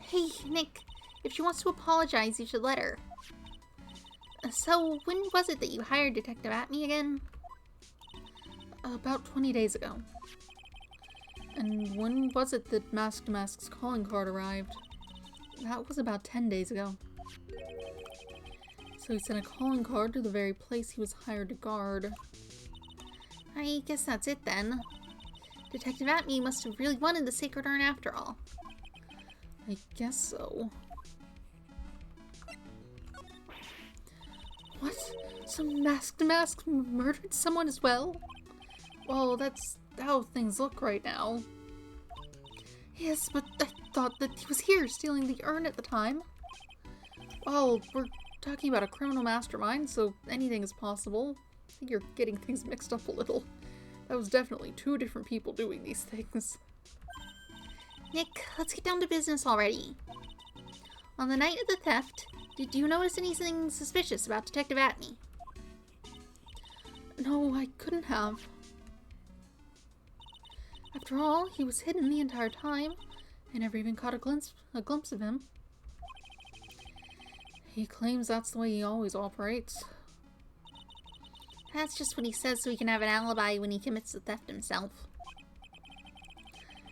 Hey, Nick. If she wants to apologize, you should let her. So, when was it that you hired Detective Atme again? About 20 days ago. And when was it that Mask to Mask's calling card arrived? That was about 10 days ago. So he sent a calling card to the very place he was hired to guard. I guess that's it then. Detective Atme must have really wanted the Sacred Urn after all. I guess so. What? Some Mask to Mask murdered someone as well? Well, that's how things look right now. Yes, but I thought that he was here stealing the urn at the time. Well, we're talking about a criminal mastermind, so anything is possible. I think you're getting things mixed up a little. That was definitely two different people doing these things. Nick, let's get down to business already. On the night of the theft, did you notice anything suspicious about Detective Atme? No, I couldn't have. After all, he was hidden the entire time. I never even caught a glimpse of him. He claims that's the way he always operates. That's just what he says so he can have an alibi when he commits the theft himself.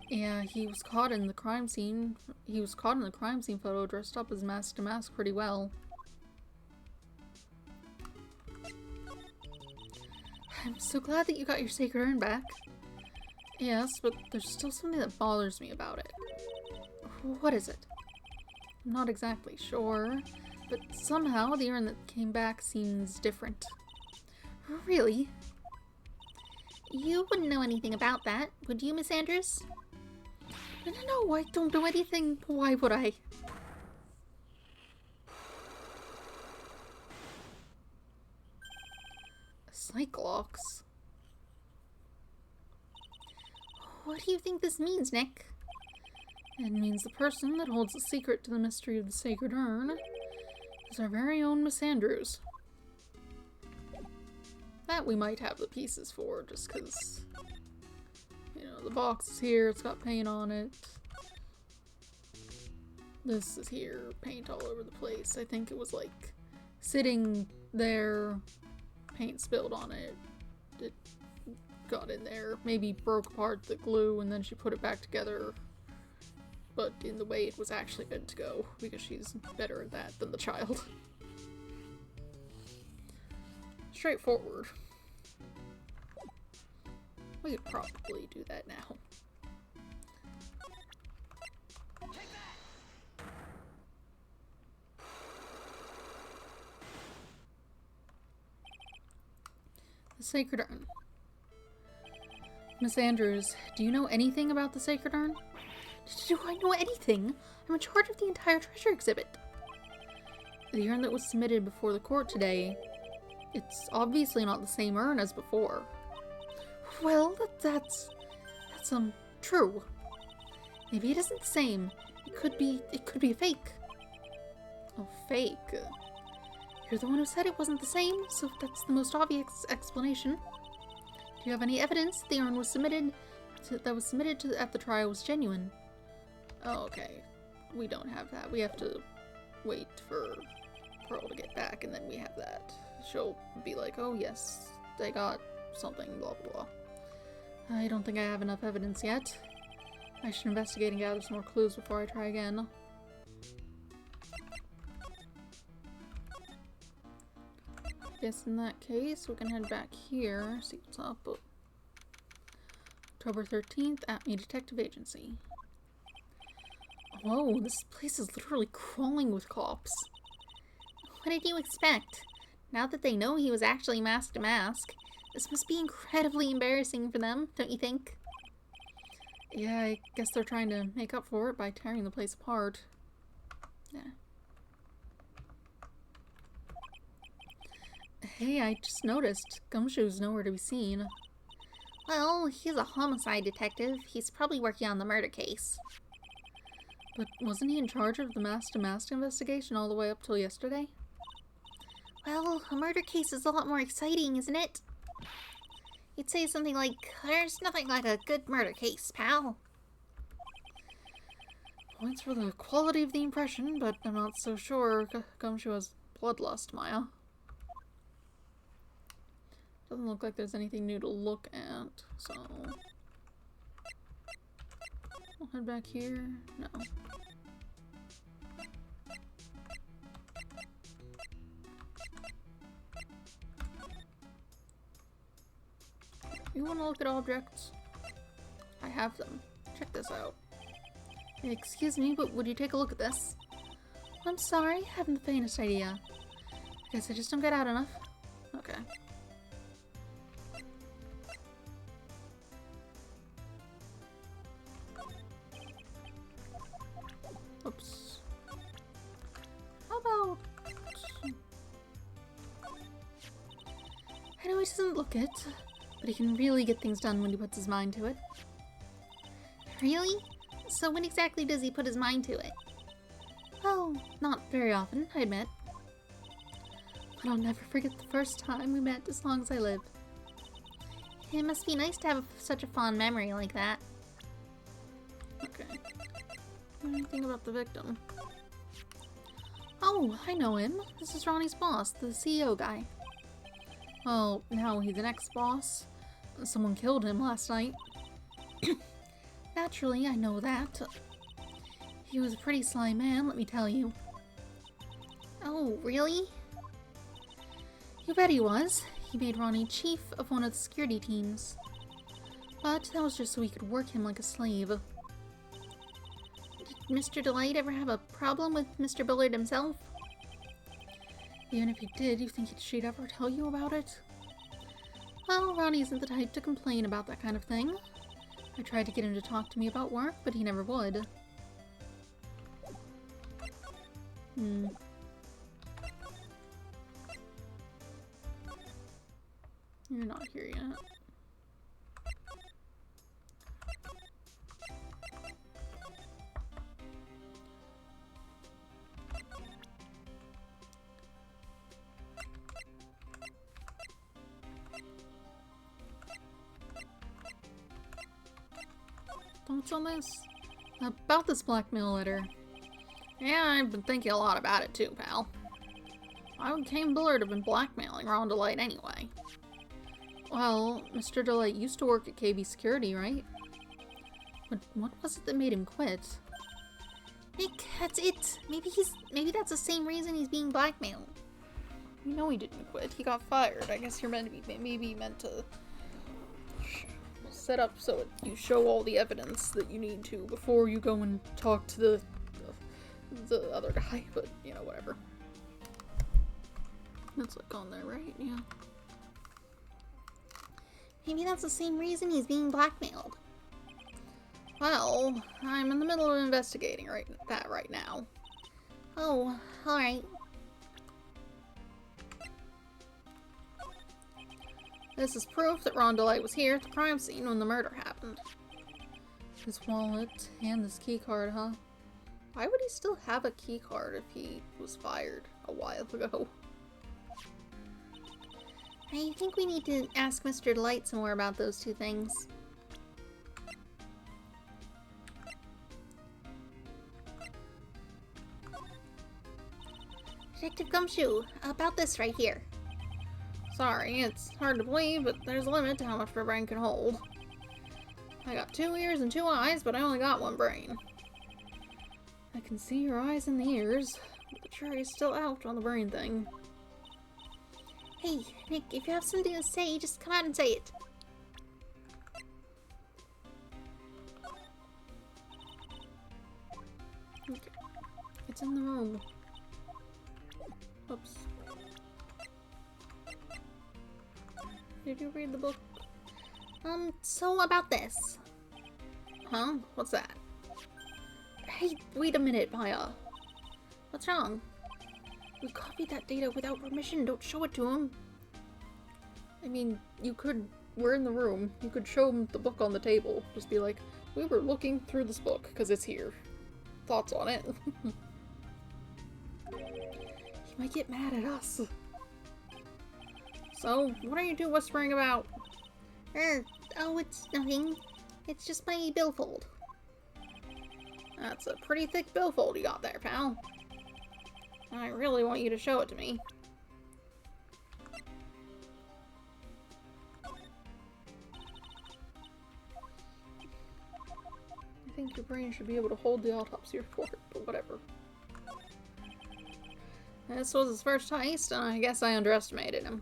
Yeah, he was caught in the crime scene. He was caught in the crime scene photo dressed up as Mask to Mask pretty well. I'm so glad that you got your Sacred Urn back. Yes, but there's still something that bothers me about it. What is it? I'm not exactly sure, but somehow the urn that came back seems different. Really? You wouldn't know anything about that, would you, Miss Andrews? No, I don't know anything. Why would I? A Cyclops? What do you think this means, Nick? It means the person that holds the secret to the mystery of the sacred urn is our very own Miss Andrews. That we might have the pieces for, just because, you know, the box is here, it's got paint on it. This is here, paint all over the place. I think it was like sitting there, paint spilled on it. It got in there, maybe broke apart the glue, and then she put it back together. But in the way it was actually meant to go, because she's better at that than the child. Straightforward. We could probably do that now. The Sacred Urn. Miss Andrews, do you know anything about the Sacred Urn? Do I know anything? I'm in charge of the entire treasure exhibit. The urn that was submitted before the court today, it's obviously not the same urn as before. Well, that's true. Maybe it isn't the same. It could be a fake. Oh, fake. You're the one who said it wasn't the same, so that's the most obvious explanation. Do you have any evidence the urn was submitted at the trial was genuine? Oh, okay. We don't have that. We have to wait for Pearl to get back, and then we have that. She'll be like, oh yes, I got something, blah blah blah. I don't think I have enough evidence yet. I should investigate and gather some more clues before I try again. Guess in that case, we can head back here, see what's up. October 13th, at me Detective Agency. Whoa, this place is literally crawling with cops. What did you expect? Now that they know he was actually masked to mask, this must be incredibly embarrassing for them, don't you think? Yeah, I guess they're trying to make up for it by tearing the place apart. Yeah. Hey, I just noticed. Gumshoe's nowhere to be seen. Well, he's a homicide detective. He's probably working on the murder case. But wasn't he in charge of the mask-to-mask investigation all the way up till yesterday? Well, a murder case is a lot more exciting, isn't it? You'd say something like, there's nothing like a good murder case, pal. Points for the quality of the impression, but I'm not so sure Gumshoe has bloodlust, Maya. Doesn't look like there's anything new to look at, so... We'll head back here. No. You want to look at objects? I have them. Check this out. Excuse me, but would you take a look at this? I'm sorry, I haven't the faintest idea. Guess I just don't get out enough. Okay. Oops. How about... I know he doesn't look it, but he can really get things done when he puts his mind to it. Really? So when exactly does he put his mind to it? Oh, not very often, I admit. But I'll never forget the first time we met as long as I live. It must be nice to have such a fond memory like that. Okay. Anything about the victim? Oh, I know him. This is Ronnie's boss, the CEO guy. Well, now he's an ex-boss. Someone killed him last night. Naturally, I know that. He was a pretty sly man, let me tell you. Oh, really? You bet he was. He made Ronnie chief of one of the security teams. But that was just so he could work him like a slave. Did Mr. Delight ever have a problem with Mr. Bullard himself? Even if he did, you think she'd ever tell you about it? Well, Ronnie isn't the type to complain about that kind of thing. I tried to get him to talk to me about work, but he never would. You're not here yet. Thoughts on this? About this blackmail letter. Yeah, I've been thinking a lot about it too, pal. Why would Kane Bullard have been blackmailing Ron Delight anyway? Well, Mr. Delight used to work at KB Security, right? But what was it that made him quit? Nick, that's it. Maybe that's the same reason he's being blackmailed. You know he didn't quit. He got fired. I guess you're meant to be maybe to set up so you show all the evidence that you need to before you go and talk to the other guy. But you know, whatever. That's like on there, right? Yeah. Maybe that's the same reason he's being blackmailed. Well, I'm in the middle of investigating that right now. Oh, alright. This is proof that Ron Delight was here at the crime scene when the murder happened. His wallet and this key card, huh? Why would he still have a key card if he was fired a while ago? I think we need to ask Mr. Delight some more about those two things. Detective Gumshoe, about this right here. Sorry, it's hard to believe, but there's a limit to how much my brain can hold. I got 2 ears and 2 eyes, but I only got 1 brain. I can see your eyes and the ears, but the jury's still out on the brain thing. Hey, Nick, if you have something to say, just come out and say it. Okay. It's in the room. Oops. Did you read the book? So about this. Huh? What's that? Hey, wait a minute, Maya. What's wrong? We copied that data without permission. Don't show it to him. I mean, you could... We're in the room. You could show him the book on the table. Just be like, we were looking through this book, because it's here. Thoughts on it? He might get mad at us. So, what are you two whispering about? Oh, it's nothing. It's just my billfold. That's a pretty thick billfold you got there, pal. I really want you to show it to me. I think your brain should be able to hold the autopsy report, but whatever. This was his first heist, and I guess I underestimated him.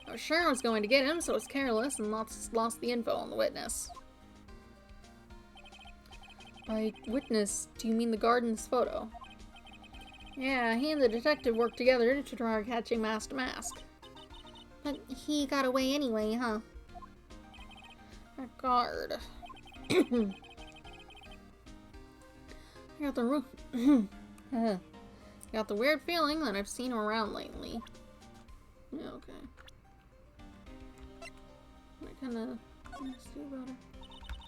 I was sure I was going to get him, so I was careless and lost the info on the witness. By witness, do you mean the guard in this photo? Yeah, he and the detective worked together to try catching Mask to Mask. But he got away anyway, huh? That guard. I got the weird feeling that I've seen him around lately. Yeah, okay. I kinda... Let's do about it.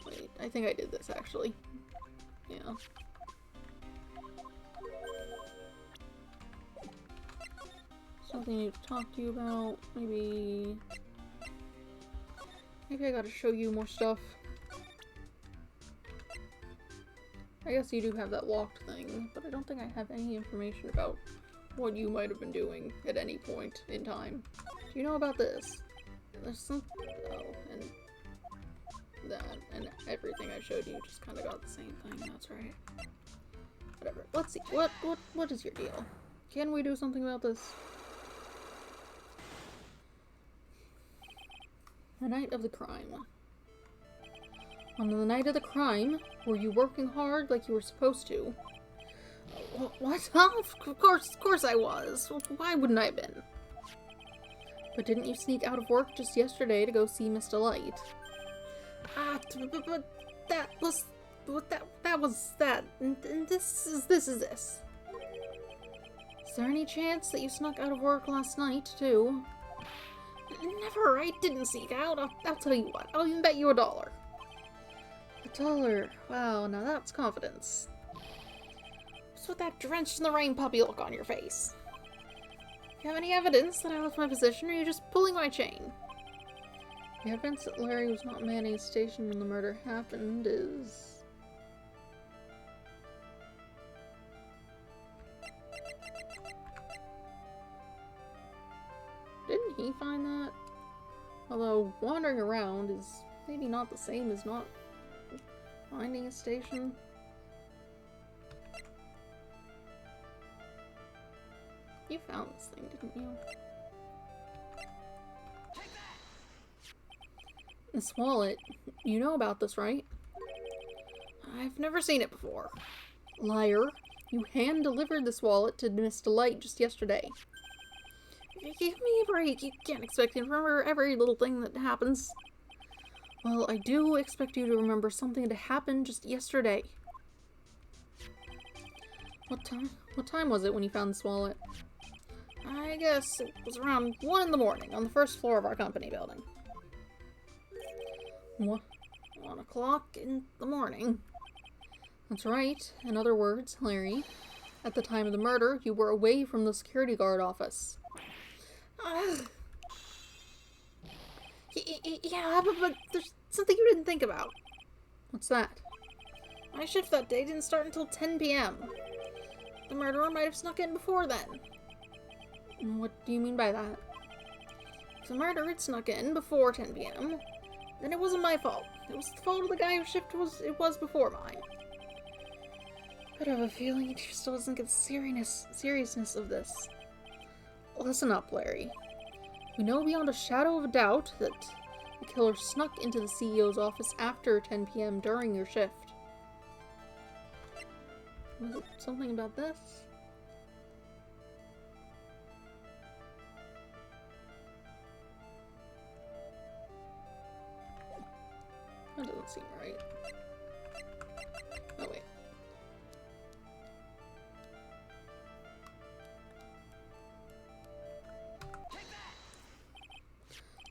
Wait, I think I did this actually. Yeah. Something I need to talk to you about. Maybe I gotta show you more stuff. I guess you do have that locked thing, but I don't think I have any information about what you might have been doing at any point in time. Do you know about this? There's some... Oh, and that, and everything I showed you just kind of got the same thing, that's right. Whatever. Let's see. What is your deal? Can we do something about this? The night of the crime. On the night of the crime, were you working hard like you were supposed to? What? Oh, of course I was. Why wouldn't I have been? But didn't you sneak out of work just yesterday to go see Miss Delight? But that was that was that, and this is this. Is there any chance that you snuck out of work last night too? Never. I didn't sneak out. I'll tell you what. I'll even bet you $1. $1? Wow, now that's confidence. What's with that drenched in the rain puppy look on your face? Do you have any evidence that I left my position, or are you just pulling my chain? The evidence that Larry was not manning his station when the murder happened is... Didn't he find that? Although, wandering around is maybe not the same as not finding a station. You found this thing, didn't you? This wallet. You know about this, right? I've never seen it before. Liar. You hand-delivered this wallet to Miss Delight just yesterday. Give me a break. You can't expect me to remember every little thing that happens. Well, I do expect you to remember something that happened just yesterday. What time was it when you found this wallet? I guess it was around 1 in the morning on the first floor of our company building. 1 o'clock in the morning. That's right. In other words, Larry, at the time of the murder, you were away from the security guard office. Yeah, but there's something you didn't think about. What's that? My shift that day didn't start until 10 p.m. The murderer might have snuck in before then. What do you mean by that? If the murderer had snuck in before 10 p.m., then it wasn't my fault. It was the fault of the guy whose shift was before mine. But I have a feeling he still doesn't get the seriousness of this. Listen up, Larry. We know beyond a shadow of a doubt that the killer snuck into the CEO's office after 10 p.m. during your shift. Was it something about this? That doesn't seem right. Oh, wait.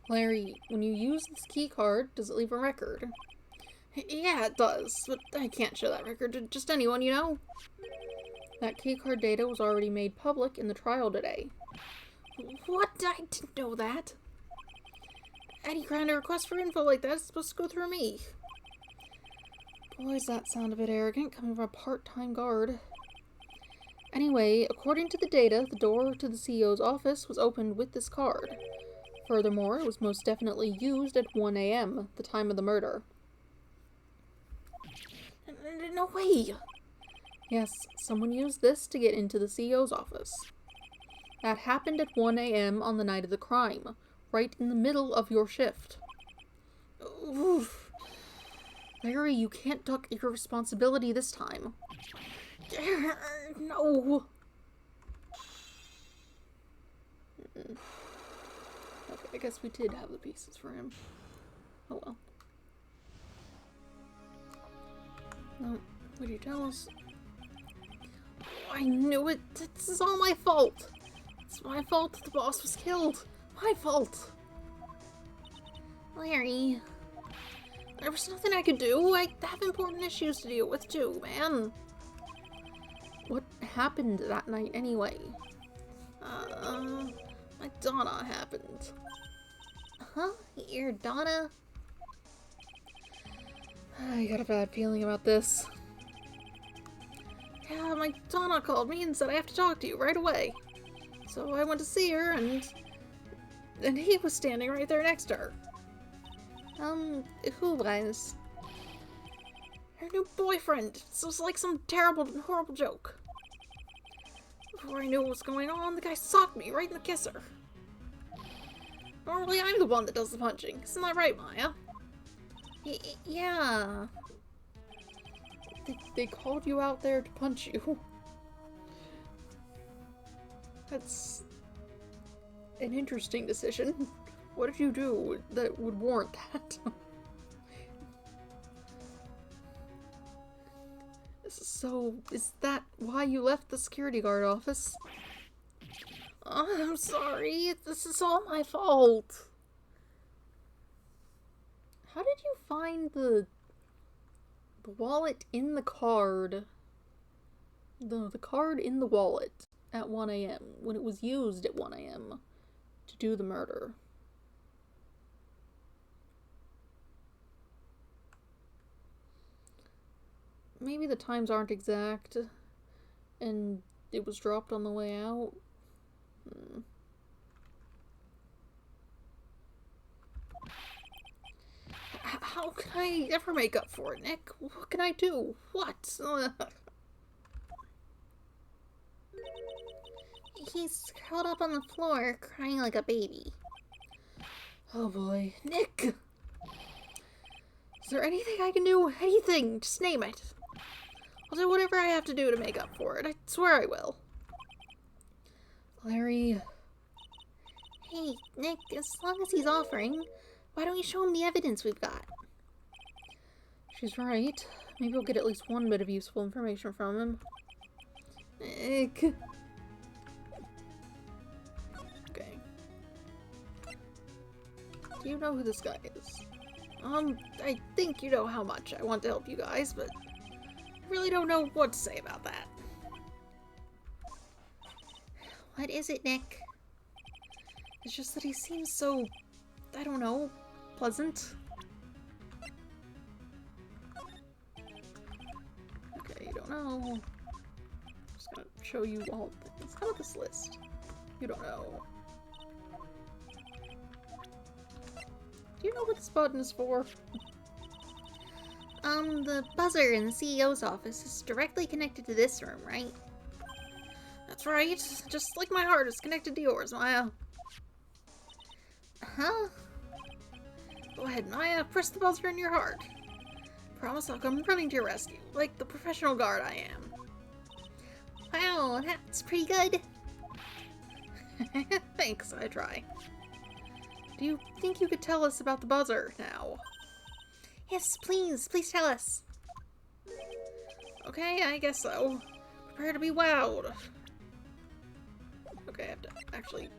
Larry, when you use this key card, does it leave a record? Yeah, it does, but I can't show that record to just anyone, you know? That key card data was already made public in the trial today. What? I didn't know that. Any kind of request for info like that is supposed to go through me. Boy, does that sound a bit arrogant coming from a part-time guard. Anyway, according to the data, the door to the CEO's office was opened with this card. Furthermore, it was most definitely used at 1 a.m., the time of the murder. No way! Yes, someone used this to get into the CEO's office. That happened at 1 a.m. on the night of the crime, right in the middle of your shift. Oof. Larry, you can't duck your responsibility this time. No! Okay, I guess we did have the pieces for him. Oh well. No, what did you tell us? Oh, I knew it! This is all my fault! It's my fault that the boss was killed! My fault! Larry. There was nothing I could do. I have important issues to deal with too, man. What happened that night anyway? My Donna happened. Huh? Your Donna? I got a bad feeling about this. Yeah, my Donna called me and said I have to talk to you right away. So I went to see her, and he was standing right there next to her. Who was? Her new boyfriend. This was like some terrible, horrible joke. Before I knew what was going on, the guy socked me right in the kisser. Normally I'm the one that does the punching. Isn't that right, Maya? Yeah. They called you out there to punch you. That's an interesting decision. What did you do that would warrant that? So, is that why you left the security guard office? Oh, I'm sorry. This is all my fault. How did you find the wallet in the card? The card in the wallet at 1 a.m. when it was used at 1 a.m. to do the murder. Maybe the times aren't exact and it was dropped on the way out. How can I ever make up for it, Nick? What can I do? What? He's curled up on the floor, crying like a baby. Oh boy. Nick! Is there anything I can do? Anything! Just name it. I'll do whatever I have to do to make up for it. I swear I will. Larry... Hey, Nick, as long as he's offering, why don't you show him the evidence we've got? She's right. Maybe we'll get at least one bit of useful information from him. Nick... Okay. Do you know who this guy is? I think you know how much I want to help you guys, but I really don't know what to say about that. What is it, Nick? It's just that he seems so, I don't know, pleasant. Okay, you don't know. I'm just gonna show you all things. How about this list? You don't know. Do you know what this button is for? The buzzer in the CEO's office is directly connected to this room, right? That's right. Just like my heart is connected to yours, Maya. Huh? Go ahead, Maya. Press the buzzer in your heart. Promise I'll come running to your rescue, like the professional guard I am. Wow, that's pretty good. Thanks, I try. Do you think you could tell us about the buzzer now? Yes, please. Please tell us. Okay, I guess so. Prepare to be wowed. Okay, I have to actually...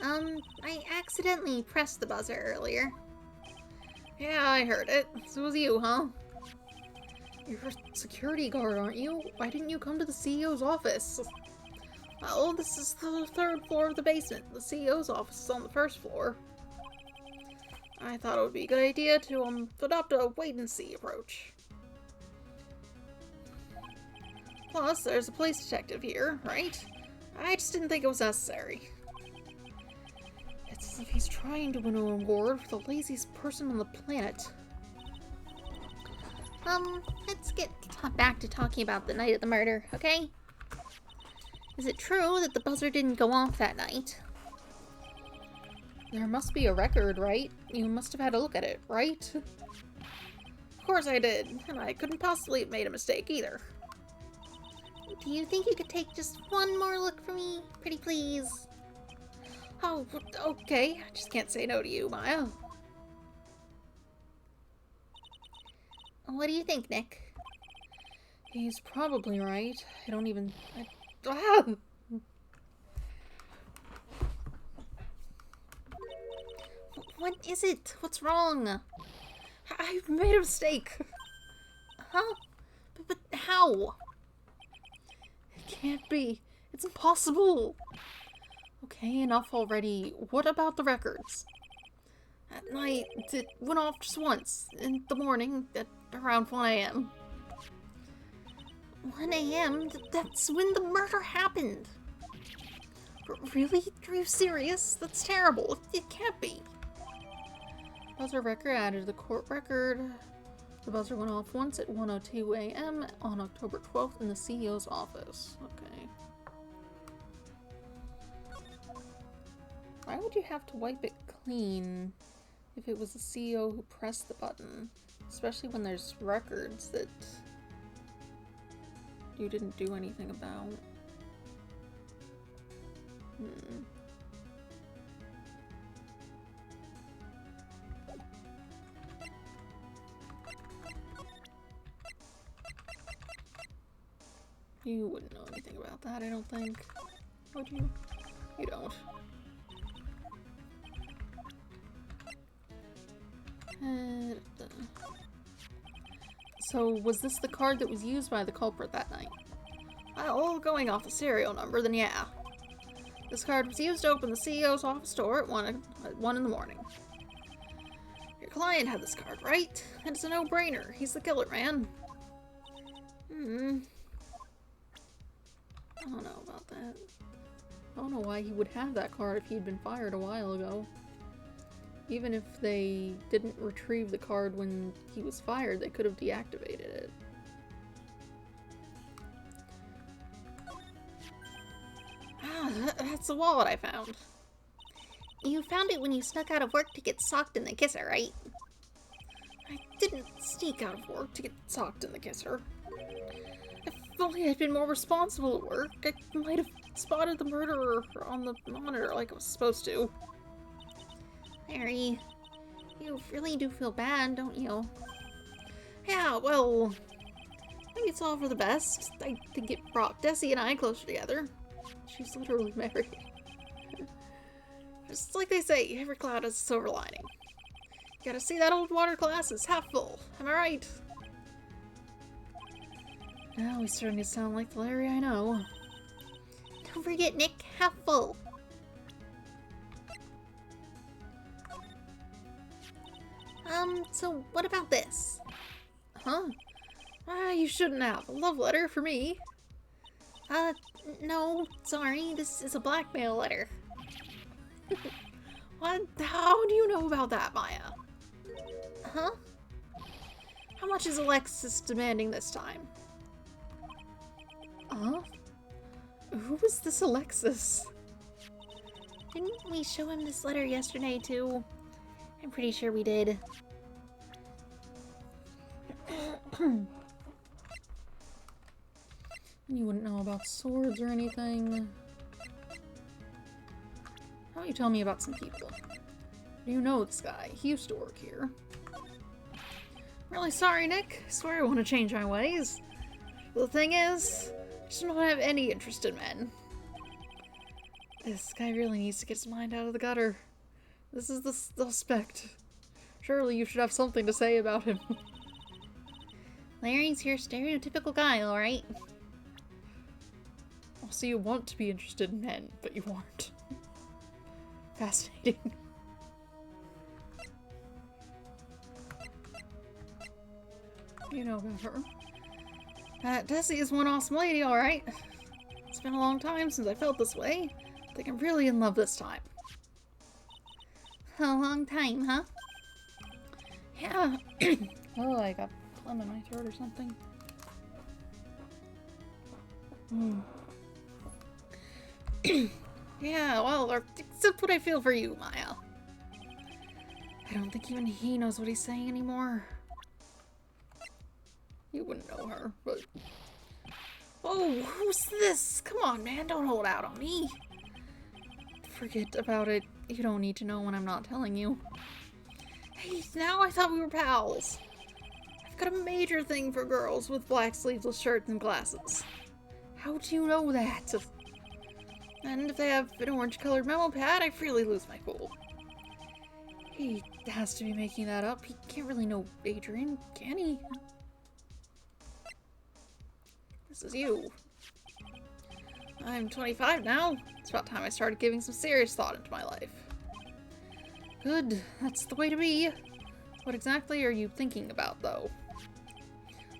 I accidentally pressed the buzzer earlier. Yeah, I heard it. So it was you, huh? You're a security guard, aren't you? Why didn't you come to the CEO's office? Well, this is the 3rd floor of the basement. The CEO's office is on the 1st floor. I thought it would be a good idea to adopt a wait-and-see approach. Plus, there's a police detective here, right? I just didn't think it was necessary. It's as if he's trying to win a reward for the laziest person on the planet. Let's get back to talking about the night of the murder, okay? Is it true that the buzzer didn't go off that night? There must be a record, right? You must have had a look at it, right? Of course I did, and I couldn't possibly have made a mistake either. Do you think you could take just one more look for me? Pretty please. Oh, okay. I just can't say no to you, Maya. What do you think, Nick? He's probably right. I don't even... Ah! What is it? What's wrong? I've made a mistake. Huh? But how? It can't be. It's impossible. Okay, enough already. What about the records? At night, it went off just once. In the morning, at around 1 a.m. 1 a.m.? That's when the murder happened. Really? Are you serious? That's terrible. It can't be. Buzzer record added to the court record. The buzzer went off once at 1:02 a.m. on October 12th in the CEO's office. Okay. Why would you have to wipe it clean if it was the CEO who pressed the button? Especially when there's records that you didn't do anything about. You wouldn't know anything about that, I don't think. Would you? You don't. So, was this the card that was used by the culprit that night? Well, going off the serial number, then yeah. This card was used to open the CEO's office door at 1 in the morning. Your client had this card, right? And it's a no-brainer. He's the killer, man. I don't know about that. I don't know why he would have that card if he'd been fired a while ago. Even if they didn't retrieve the card when he was fired, they could have deactivated it. Ah, that's the wallet I found. You found it when you snuck out of work to get socked in the kisser, right? I didn't sneak out of work to get socked in the kisser. If only I'd been more responsible at work, I might have spotted the murderer on the monitor like I was supposed to. Larry, you really do feel bad, don't you? Yeah, well, I think it's all for the best. I think it brought Desi and I closer together. She's literally married. Just like they say, every cloud has a silver lining. You gotta see that old water glass is half full. Am I right? Now he's starting to sound like the Larry I know. Don't forget, Nick, half full. So what about this? Huh? You shouldn't have. A love letter for me. No, sorry, this is a blackmail letter. What? How do you know about that, Maya? Huh? How much is Alexis demanding this time? Who is this Alexis? Didn't we show him this letter yesterday, too? I'm pretty sure we did. You wouldn't know about swords or anything. How about you tell me about some people? Do you know this guy? He used to work here. Really sorry, Nick. I swear I want to change my ways. But the thing is, I just don't have any interest in men. This guy really needs to get his mind out of the gutter. This is the suspect. Surely you should have something to say about him. Larry's your stereotypical guy, alright? So you want to be interested in men, but you aren't. Fascinating. You know about her. Desi is one awesome lady, alright. It's been a long time since I felt this way. I think I'm really in love this time. A long time, huh? Yeah. Oh, I got phlegm in my throat or something. Yeah, well, except what I feel for you, Maya. I don't think even he knows what he's saying anymore. You wouldn't know her, but... Oh, who's this? Come on, man, don't hold out on me. Forget about it. You don't need to know when I'm not telling you. Hey, now I thought we were pals. I've got a major thing for girls with black sleeveless shirts and glasses. How do you know that? And if they have an orange-colored memo pad, I freely lose my cool. He has to be making that up. He can't really know Adrian, can he? This is you. I'm 25 now. It's about time I started giving some serious thought into my life. Good. That's the way to be. What exactly are you thinking about, though?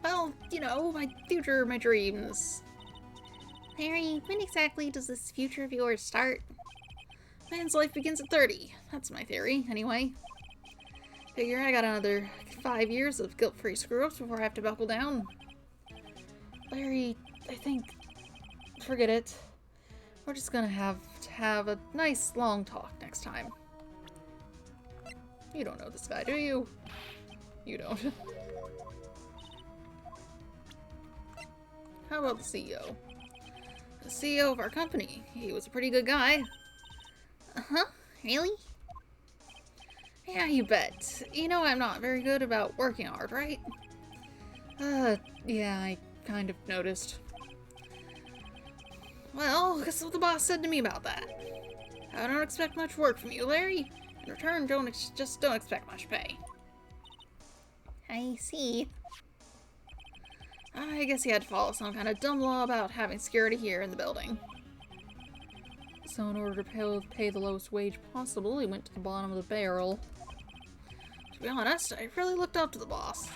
Well, you know, my future, my dreams. Larry, when exactly does this future of yours start? Man's life begins at 30. That's my theory, anyway. Figure I got another 5 years of guilt-free screw-ups before I have to buckle down. Larry, I think... Forget it. We're just gonna have to have a nice long talk next time. You don't know this guy, do you? You don't. How about the CEO? The CEO of our company. He was a pretty good guy. Uh-huh? Really? Yeah, you bet. You know I'm not very good about working hard, right? Yeah, I kind of noticed. Well, guess what the boss said to me about that. I don't expect much work from you, Larry. In return, just don't expect much pay. I see. I guess he had to follow some kind of dumb law about having security here in the building. So in order to pay the lowest wage possible, he went to the bottom of the barrel. To be honest, I really looked up to the boss.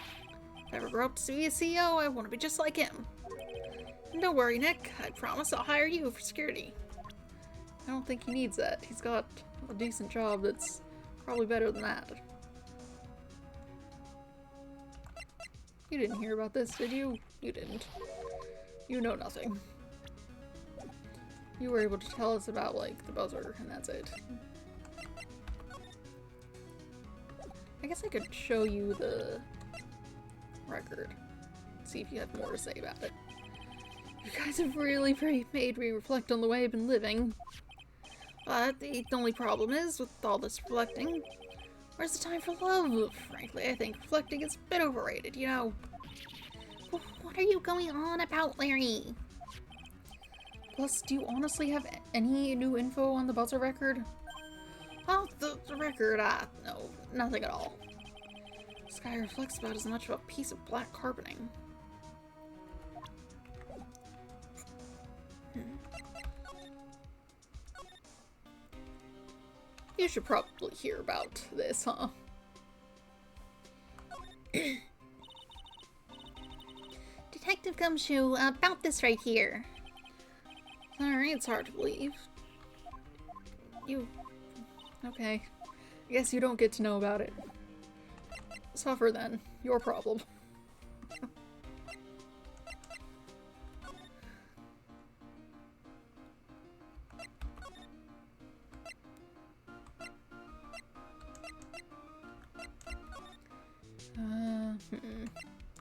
If I ever grow up to be a CEO, I want to be just like him. And don't worry, Nick. I promise I'll hire you for security. I don't think he needs that. He's got a decent job that's probably better than that. You didn't hear about this, did you? You didn't. You know nothing. You were able to tell us about, like, the buzzer, and that's it. I guess I could show you the record. See if you have more to say about it. You guys have really made me reflect on the way I've been living. But the only problem is, with all this reflecting, where's the time for love? Frankly, I think reflecting is a bit overrated, you know? What are you going on about, Larry? Plus, do you honestly have any new info on the buzzer record? Oh, the record, no, nothing at all. This guy reflects about as much of a piece of black carpeting. You should probably hear about this, huh? Detective Gumshoe, about this right here. Sorry, it's hard to believe. Okay. I guess you don't get to know about it. Suffer then. Your problem.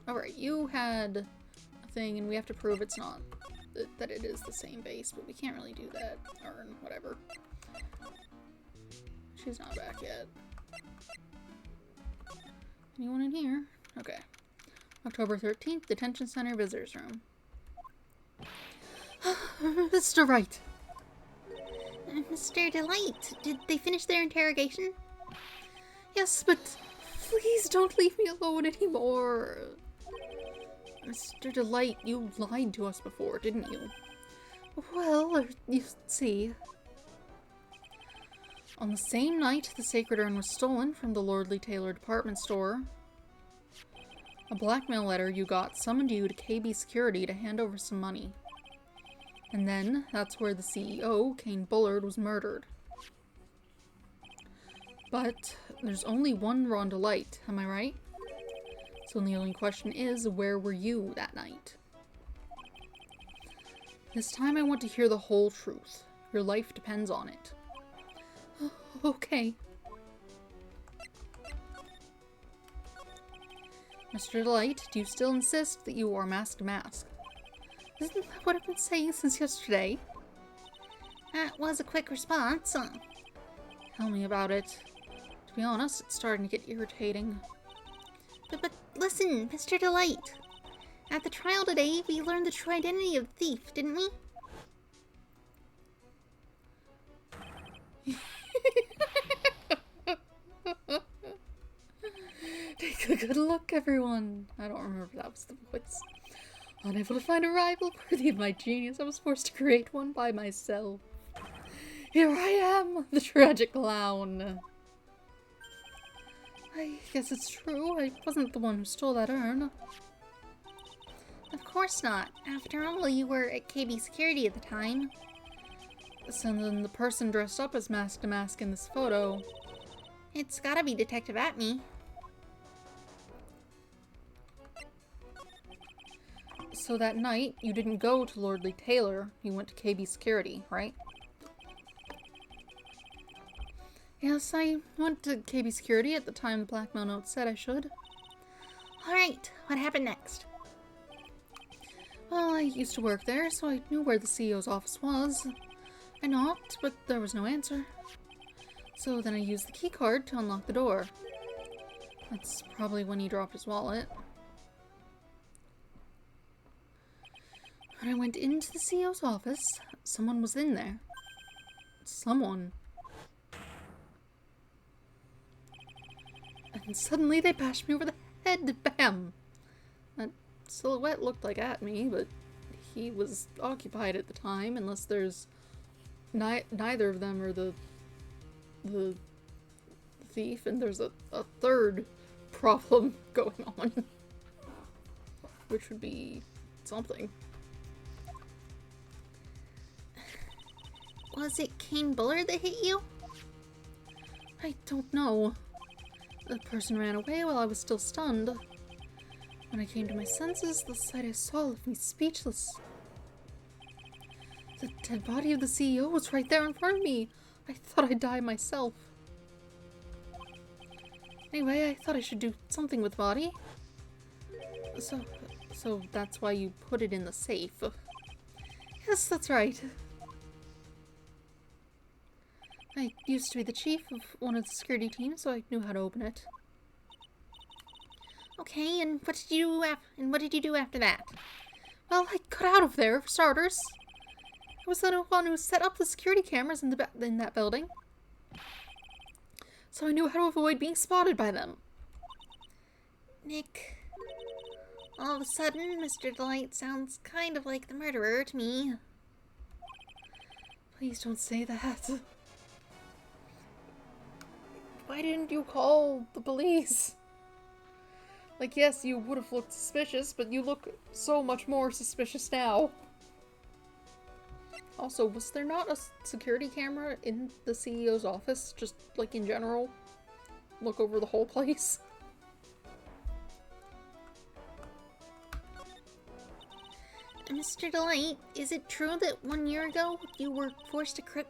Alright, you had a thing and we have to prove it's not, that it is the same base, but we can't really do that, or whatever. She's not back yet. Anyone in here? Okay. October 13th, Detention Center Visitors Room. Mr. Wright! Mr. Delight, did they finish their interrogation? Yes, but please don't leave me alone anymore. Mr. Delight, you lied to us before, didn't you? Well, you see. On the same night the sacred urn was stolen from the Lordly Taylor department store, a blackmail letter you got summoned you to KB Security to hand over some money. And then, that's where the CEO, Kane Bullard, was murdered. But there's only one Ron Delight, am I right? So the only question is, where were you that night? This time I want to hear the whole truth. Your life depends on it. Okay. Mr. Delight, do you still insist that you are Mask to Mask? Isn't that what I've been saying since yesterday? That was a quick response. Tell me about it. To be honest, it's starting to get irritating. But listen, Mr. Delight. At the trial today, we learned the true identity of the thief, didn't we? Take a good look, everyone. I don't remember if that was the voice. Unable to find a rival worthy of my genius, I was forced to create one by myself. Here I am, the tragic clown. I guess it's true. I wasn't the one who stole that urn. Of course not. After all, you were at KB Security at the time. So then the person dressed up as Mask to Mask in this photo. It's gotta be Detective Atme. So that night, you didn't go to Lordly Taylor, you went to KB Security, right? Yes, I went to KB Security at the time the blackmail note said I should. Alright, what happened next? Well, I used to work there, so I knew where the CEO's office was. I knocked, but there was no answer. So then I used the keycard to unlock the door. That's probably when he dropped his wallet. When I went into the CEO's office, someone was in there. Someone. And suddenly they bashed me over the head. Bam! That silhouette looked like at me, but he was occupied at the time, unless there's neither of them are the thief, and there's a third problem going on. Which would be something. Was it Kane Bullard that hit you? I don't know. The person ran away while I was still stunned. When I came to my senses, the sight I saw left me speechless. The dead body of the CEO was right there in front of me. I thought I'd die myself. Anyway, I thought I should do something with the body. So that's why you put it in the safe. Yes, that's right. I used to be the chief of one of the security teams, so I knew how to open it. Okay, and what did you do after that? Well, I got out of there, for starters. I was the one who set up the security cameras in that building. So I knew how to avoid being spotted by them. Nick, all of a sudden, Mr. Delight sounds kind of like the murderer to me. Please don't say that. Why didn't you call the police? Like, yes, you would have looked suspicious, but you look so much more suspicious now. Also, was there not a security camera in the CEO's office? Just, like, in general? Look over the whole place? Mr. Delight, is it true that 1 year ago you were forced to quit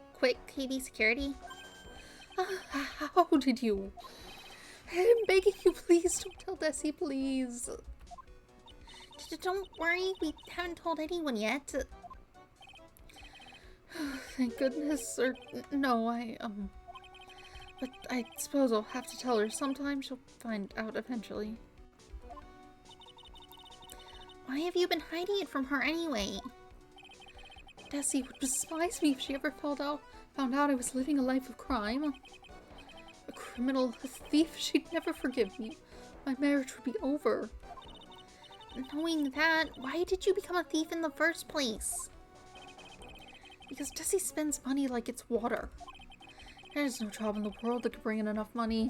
KB Security? How did you? I'm begging you, please don't tell Desi, please. Don't worry, we haven't told anyone yet. Thank goodness, or no, but I suppose I'll have to tell her sometime. She'll find out eventually. Why have you been hiding it from her anyway? Desi would despise me if she ever found out I was living a life of crime. A criminal, a thief, she'd never forgive me. My marriage would be over. Knowing that, why did you become a thief in the first place? Because Desi spends money like it's water. There's no job in the world that could bring in enough money.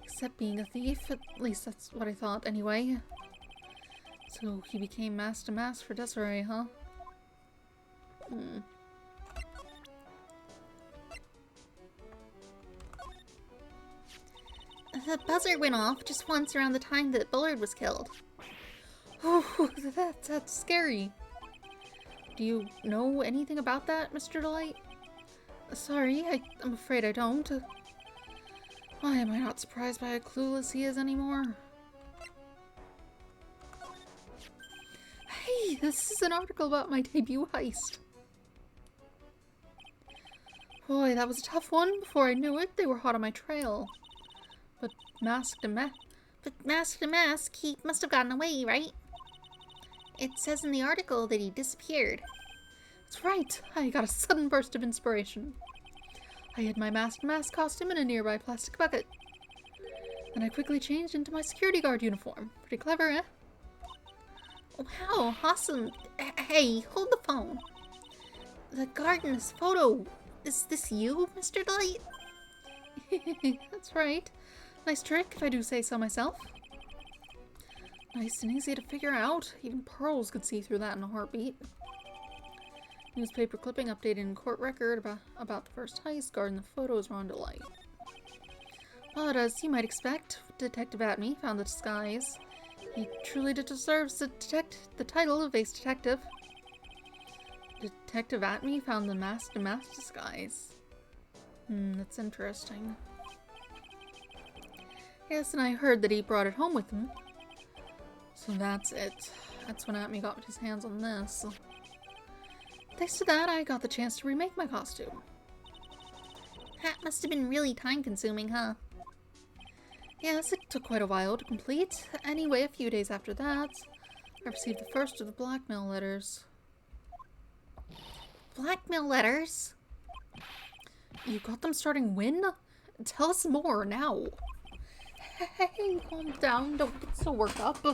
Except being a thief, at least that's what I thought anyway. So he became mask to mask for Desiree, huh? The buzzer went off just once around the time that Bullard was killed. Oh, that's scary. Do you know anything about that, Mr. Delight? Sorry, I'm afraid I don't. Why am I not surprised by how clueless he is anymore? Hey, this is an article about my debut heist. Boy, that was a tough one. Before I knew it, they were hot on my trail. But mask to mask, He must have gotten away, right? It says in the article that he disappeared. That's right. I got a sudden burst of inspiration. I hid my mask to mask costume in a nearby plastic bucket. Then I quickly changed into my security guard uniform. Pretty clever, eh? Wow, awesome. Hey, hold the phone. The guard in this photo. Is this you, Mr. Delight? That's right. Nice trick, if I do say so myself. Nice and easy to figure out. Even pearls could see through that in a heartbeat. Newspaper clipping updated in court record about the first heist. Guard in the photos were on to light. But as you might expect, Detective Atme found the disguise. He truly deserves to the title of ace detective. Detective Atme found the mask-to-mask disguise. That's interesting. Yes, and I heard that he brought it home with him. So that's it. That's when Atme got his hands on this. Thanks to that, I got the chance to remake my costume. That must have been really time-consuming, huh? Yes, it took quite a while to complete. Anyway, a few days after that, I received the first of the blackmail letters. Blackmail letters? You got them starting when? Tell us more now. Hey, calm down. Don't get so worked up.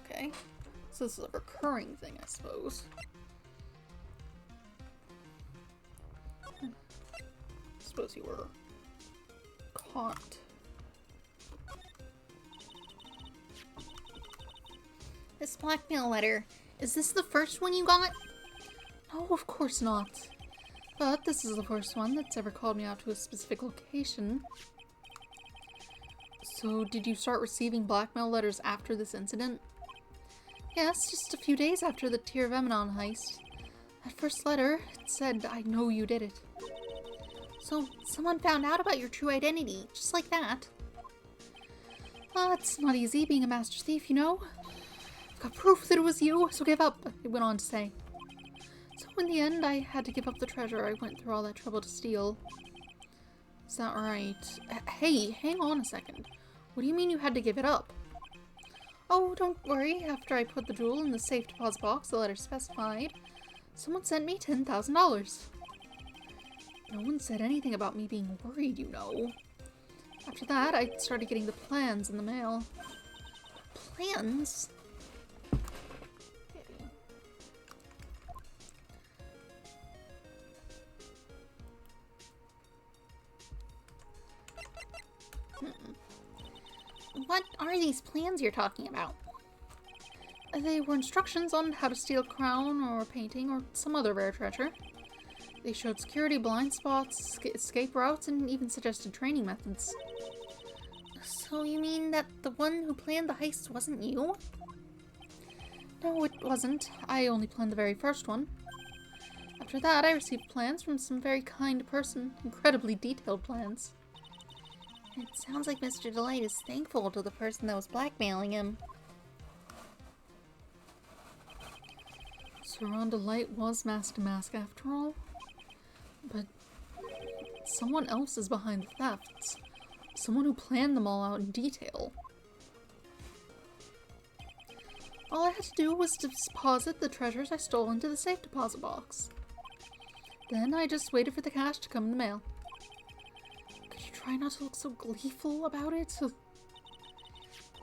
Okay. So this is a recurring thing, I suppose. I suppose you were caught. This blackmail letter, is this the first one you got? No, of course not. But this is the first one that's ever called me out to a specific location. So, did you start receiving blackmail letters after this incident? Yes, just a few days after the Tear of Emanon heist. That first letter, it said, I know you did it. So, someone found out about your true identity, just like that. It's not easy being a master thief, you know. I've got proof that it was you, so give up, it went on to say. So in the end, I had to give up the treasure I went through all that trouble to steal. Is that right? Hey, hang on a second. What do you mean you had to give it up? Oh, don't worry. After I put the jewel in the safe deposit box the letter specified, someone sent me $10,000. No one said anything about me being worried, you know. After that, I started getting the plans in the mail. Plans? What are these plans you're talking about? They were instructions on how to steal a crown or a painting or some other rare treasure. They showed security blind spots, escape routes, and even suggested training methods. So you mean that the one who planned the heist wasn't you? No, it wasn't. I only planned the very first one. After that, I received plans from some very kind person. Incredibly detailed plans. It sounds like Mr. Delight is thankful to the person that was blackmailing him. So Ron Delight was mask to mask after all? But someone else is behind the thefts. Someone who planned them all out in detail. All I had to do was deposit the treasures I stole into the safe deposit box. Then I just waited for the cash to come in the mail. Could you try not to look so gleeful about it?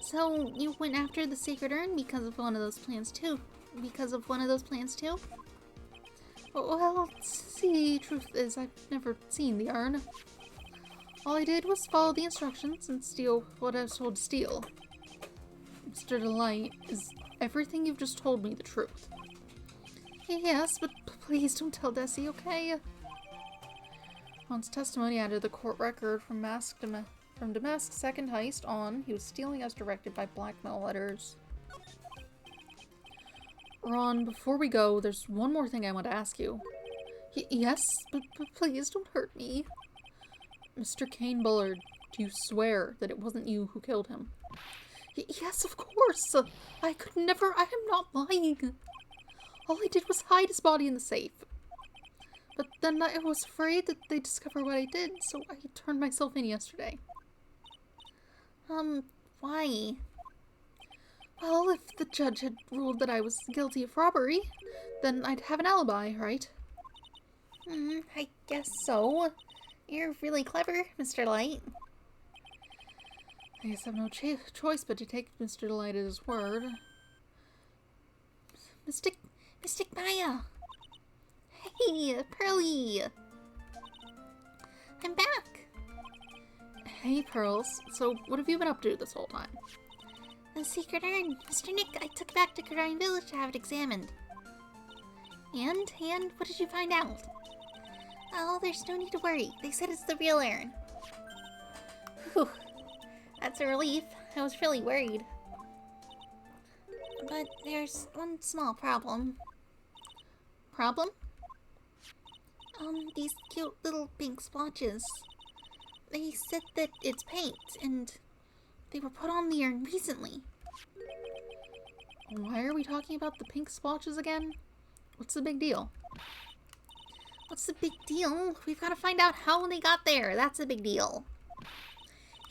So you went after the sacred urn because of one of those plans too? Well, see, truth is, I've never seen the urn. All I did was follow the instructions and steal what I was told to steal. Mr. Delight, is everything you've just told me the truth? Yes, but please don't tell Desi, okay? Ron's testimony added the court record from Damask's second heist on. He was stealing as directed by blackmail letters. Ron, before we go, there's one more thing I want to ask you. Yes, but please don't hurt me. Mr. Kane Bullard, do you swear that it wasn't you who killed him? Yes, of course. I could never. I am not lying. All I did was hide his body in the safe. But then I was afraid that they'd discover what I did, so I turned myself in yesterday. Why? Well, if the judge had ruled that I was guilty of robbery, then I'd have an alibi, right? I guess so. You're really clever, Mr. Light. I guess I have no choice but to take Mr. Delight at his word. Mystic Maya! Hey, Pearly! I'm back! Hey, Pearls. So, what have you been up to this whole time? The secret urn. Mr. Nick, I took it back to Karine Village to have it examined. And what did you find out? Oh, there's no need to worry. They said it's the real urn. Whew. That's a relief. I was really worried. But there's one small problem. Problem? These cute little pink splotches. They said that it's paint, and they were put on the urn recently. Why are we talking about the pink splotches again? What's the big deal? What's the big deal? We've got to find out how they got there. That's the big deal.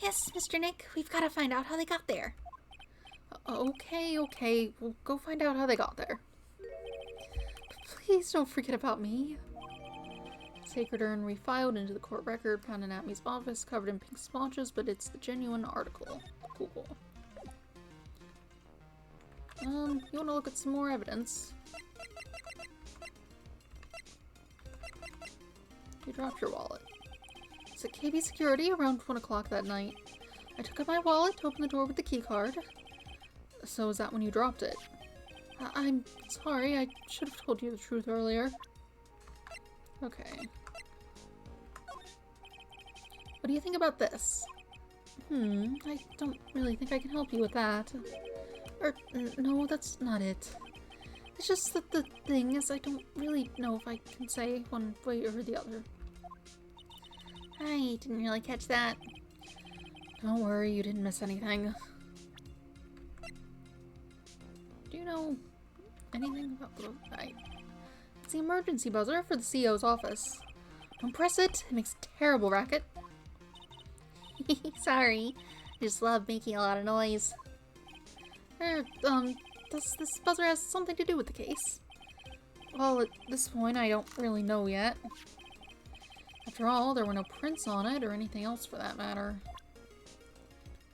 Yes, Mr. Nick, we've got to find out how they got there. Okay. We'll go find out how they got there. Please don't forget about me. Sacred urn refiled into the court record, found in Atmy's office, covered in pink splotches, but it's the genuine article. Cool. You want to look at some more evidence? You dropped your wallet. It's at KB Security around 1 o'clock that night. I took out my wallet to open the door with the key card. So is that when you dropped it? I'm sorry, I should have told you the truth earlier. Okay. What do you think about this? I don't really think I can help you with that. No, that's not it. It's just that the thing is I don't really know if I can say one way or the other. I didn't really catch that. Don't worry, you didn't miss anything. Do you know anything about the Wright? It's the emergency buzzer for the CEO's office. Don't press it. It makes a terrible racket. Sorry. I just love making a lot of noise. Does this buzzer has something to do with the case? Well, at this point, I don't really know yet. After all, there were no prints on it, or anything else for that matter.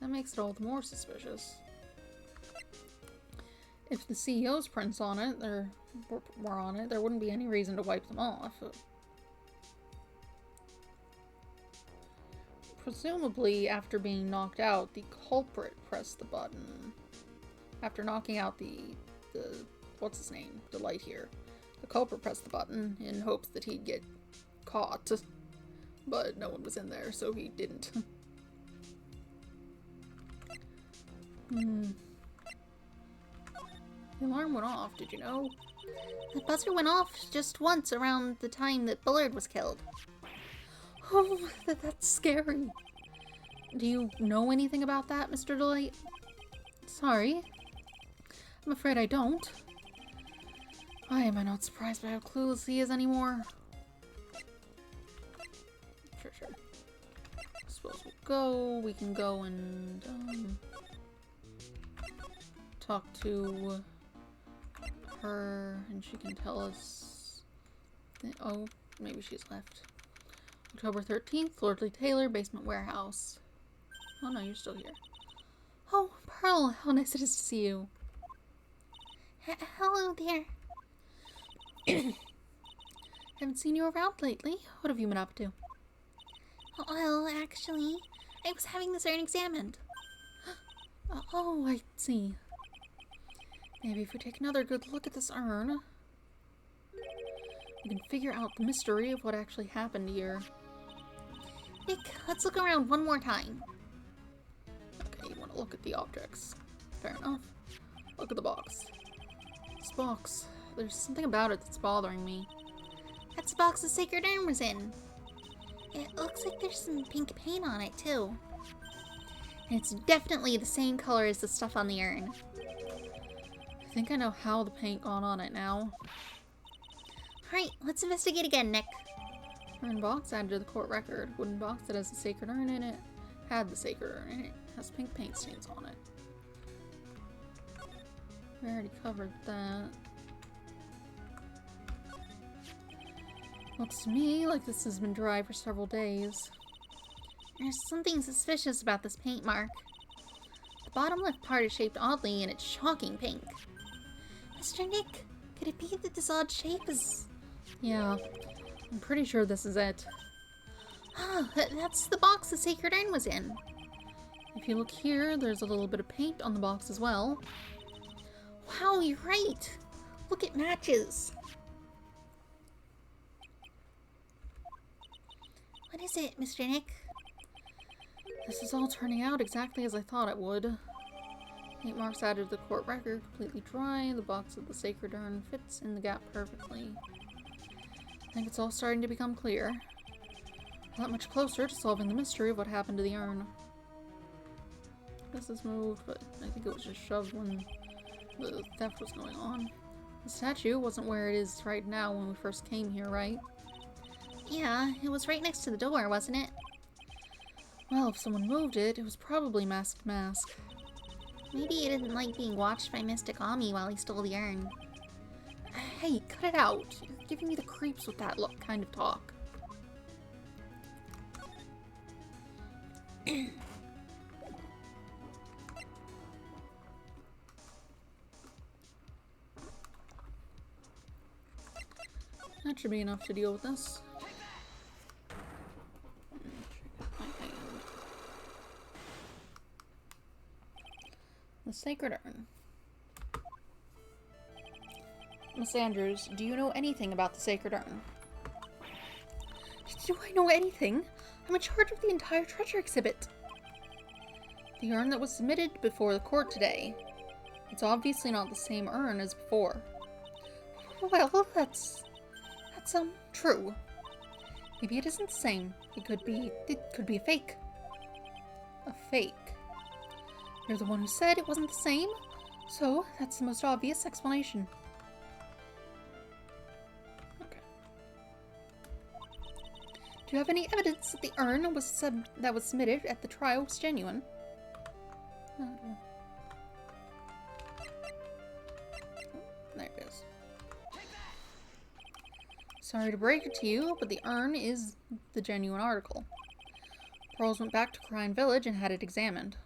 That makes it all the more suspicious. If the CEO's prints on it, were on it, there wouldn't be any reason to wipe them off. Presumably, after being knocked out, the culprit pressed the button. After knocking out the what's his name? The light here. The culprit pressed the button in hopes that he'd get caught. But no one was in there, so he didn't. The alarm went off, did you know? The buzzer went off just once around the time that Bullard was killed. Oh, that's scary. Do you know anything about that, Mr. Delight? Sorry. I'm afraid I don't. Why am I not surprised by how clueless he is anymore? Sure. I suppose we'll go. We can go and, talk to her, and she can tell us... Oh, maybe she's left. October 13th, Lordly Taylor, basement warehouse. Oh no, you're still here. Oh, Pearl, how nice it is to see you. Hello there. Haven't seen you around lately. What have you been up to? Well, actually, I was having this urn examined. Oh, I see. Maybe if we take another good look at this urn, we can figure out the mystery of what actually happened here. Nick, let's look around one more time. Okay, you want to look at the objects. Fair enough. Look at the box. This box, there's something about it that's bothering me. That's the box the sacred urn was in. It looks like there's some pink paint on it, too. And it's definitely the same color as the stuff on the urn. I think I know how the paint got on it now. Alright, let's investigate again, Nick. Urn box added to the court record. Wooden box that has the sacred urn in it. Had the sacred urn in it. Has pink paint stains on it. We already covered that. Looks to me like this has been dry for several days. There's something suspicious about this paint mark. The bottom left part is shaped oddly and it's shocking pink. Mr. Nick, could it be that this odd shape is... Yeah, I'm pretty sure this is it. Ah, that's the box the sacred urn was in. If you look here, there's a little bit of paint on the box as well. Wow, you're right. Look, it matches. What is it, Mr. Nick? This is all turning out exactly as I thought it would. Paint marks added to the court record, completely dry. The box of the sacred urn fits in the gap perfectly. I think it's all starting to become clear. Not much closer to solving the mystery of what happened to the urn. This is moved, but I think it was just shoved when the theft was going on. The statue wasn't where it is right now when we first came here, right? Yeah, it was right next to the door, wasn't it? Well, if someone moved it, it was probably Mask. Maybe he didn't like being watched by Mystic Ami while he stole the urn. Hey, cut it out. You're giving me the creeps with that kind of talk. That should be enough to deal with this. The Sacred Urn. Miss Andrews, do you know anything about the Sacred Urn? Do I know anything? I'm in charge of the entire treasure exhibit. The urn that was submitted before the court today. It's obviously not the same urn as before. Well, that's true. Maybe it isn't the same. It could be a fake. A fake. You're the one who said it wasn't the same, so that's the most obvious explanation. Okay. Do you have any evidence that the urn that was submitted at the trial was genuine? There it is. Sorry to break it to you, but the urn is the genuine article. Pearls went back to Crine Village and had it examined.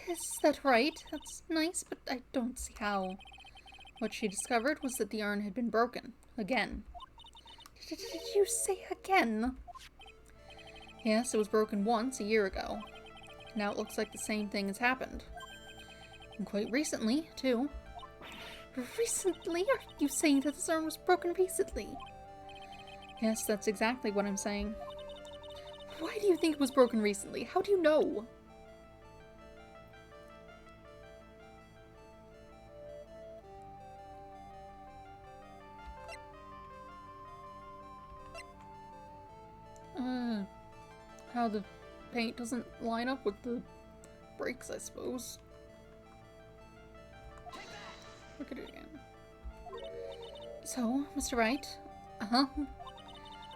Is that right? That's nice, but I don't see how. What she discovered was that the urn had been broken. Again. Did you say again? Yes, it was broken once a year ago. Now it looks like the same thing has happened. And quite recently, too. Recently? Are you saying that this urn was broken recently? Yes, that's exactly what I'm saying. Why do you think it was broken recently? How do you know? How the paint doesn't line up with the breaks, I suppose. Look at it again. So, Mr. Wright? Uh-huh.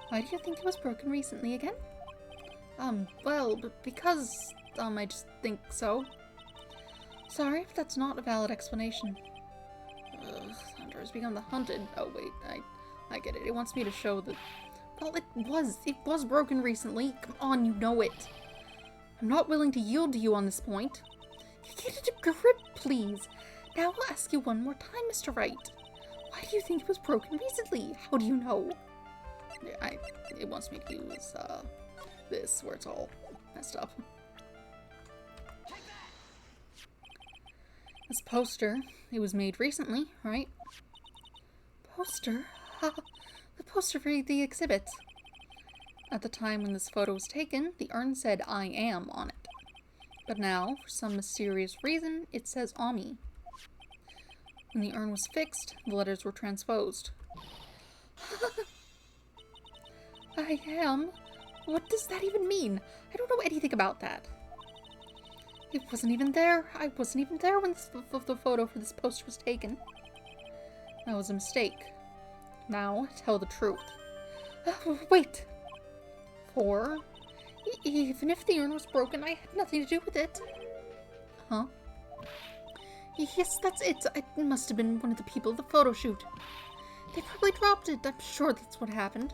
Why do you think it was broken recently again? Well, because, I just think so. Sorry, but that's not a valid explanation. Hunter has become the hunted. Oh, wait, I get it. It wants me to show that... Well, it was broken recently. Come on, you know it. I'm not willing to yield to you on this point. Get it a grip, please. Now I'll ask you one more time, Mr. Wright. Why do you think it was broken recently? How do you know? It wants me to use, this, where it's all messed up. This poster, it was made recently, right? Poster? The poster for the exhibit. At the time when this photo was taken, the urn said "I am" on it. But now, for some mysterious reason, it says Ami. When the urn was fixed, the letters were transposed. I am? What does that even mean? I don't know anything about that. It wasn't even there. I wasn't even there when the photo for this poster was taken. That was a mistake. Now, tell the truth. Wait. Even if the urn was broken, I had nothing to do with it. Huh? Yes, that's it. It must have been one of the people at the photo shoot. They probably dropped it. I'm sure that's what happened.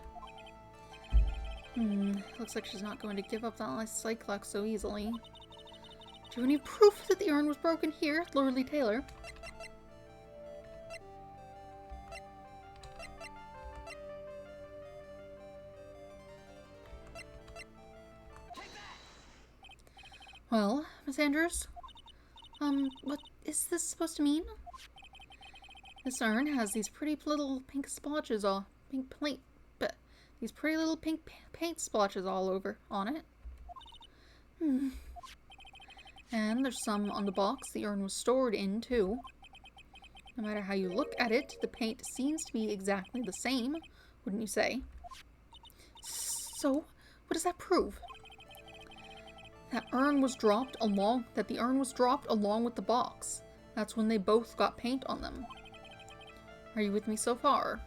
Looks like she's not going to give up that last Cyclox so easily. Do you have any proof that the urn was broken here, Lordly Taylor? Well, Miss Andrews? What is this supposed to mean? This urn has these pretty little pink splotches these pretty little pink paint splotches all over on it. And there's some on the box the urn was stored in, too. No matter how you look at it, the paint seems to be exactly the same, wouldn't you say? So, what does that prove? That the urn was dropped along with the box. That's when they both got paint on them. Are you with me so far?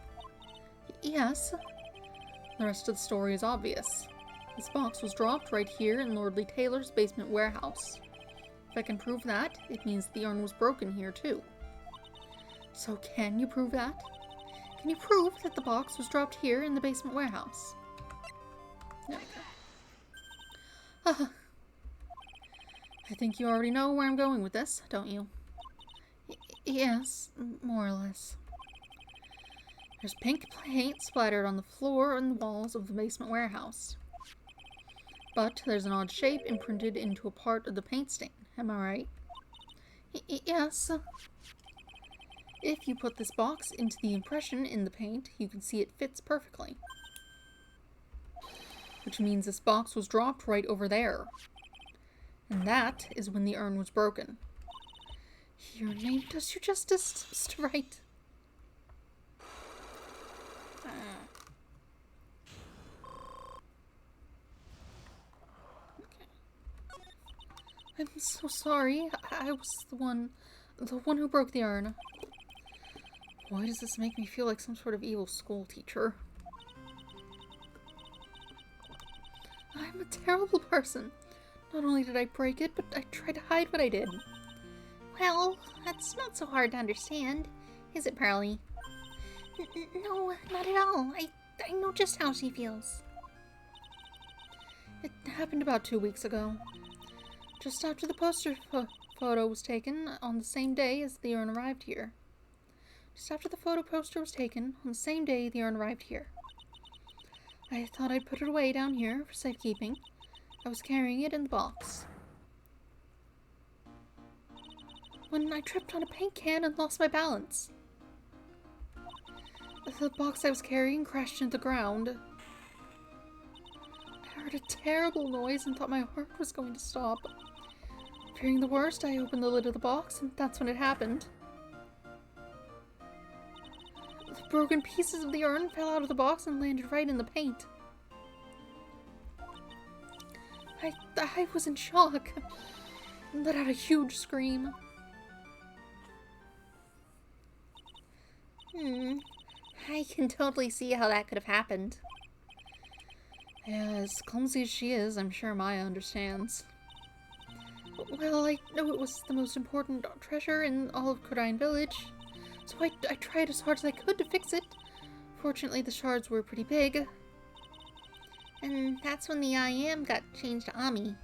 Yes. The rest of the story is obvious. This box was dropped right here in Lordly Taylor's basement warehouse. If I can prove that, it means the urn was broken here too. So can you prove that? Can you prove that the box was dropped here in the basement warehouse? There we go. Ah, I think you already know where I'm going with this, don't you? Yes, more or less. There's pink paint splattered on the floor and the walls of the basement warehouse. But there's an odd shape imprinted into a part of the paint stain. Am I right? Yes. If you put this box into the impression in the paint, you can see it fits perfectly. Which means this box was dropped right over there. And that is when the urn was broken. Your name does you justice, Mr. Wright. I'm so sorry. I was the one who broke the urn. Why does this make me feel like some sort of evil school teacher? I'm a terrible person. Not only did I break it, but I tried to hide what I did. Well, that's not so hard to understand, is it, Pearly? No, not at all. I know just how she feels. It happened about 2 weeks ago. Just after the poster photo was taken on the same day as the urn arrived here. Just after the photo poster was taken on the same day the urn arrived here. I thought I'd put it away down here for safekeeping. I was carrying it in the box. When I tripped on a paint can and lost my balance. The box I was carrying crashed into the ground. I heard a terrible noise and thought my heart was going to stop. Fearing the worst, I opened the lid of the box, and that's when it happened. The broken pieces of the urn fell out of the box and landed right in the paint. I was in shock and let out a huge scream. I can totally see how that could have happened. Yeah, as clumsy as she is, I'm sure Maya understands. Well, I know it was the most important treasure in all of Kodine Village, so I tried as hard as I could to fix it. Fortunately, the shards were pretty big. And that's when the I am got changed to Ami.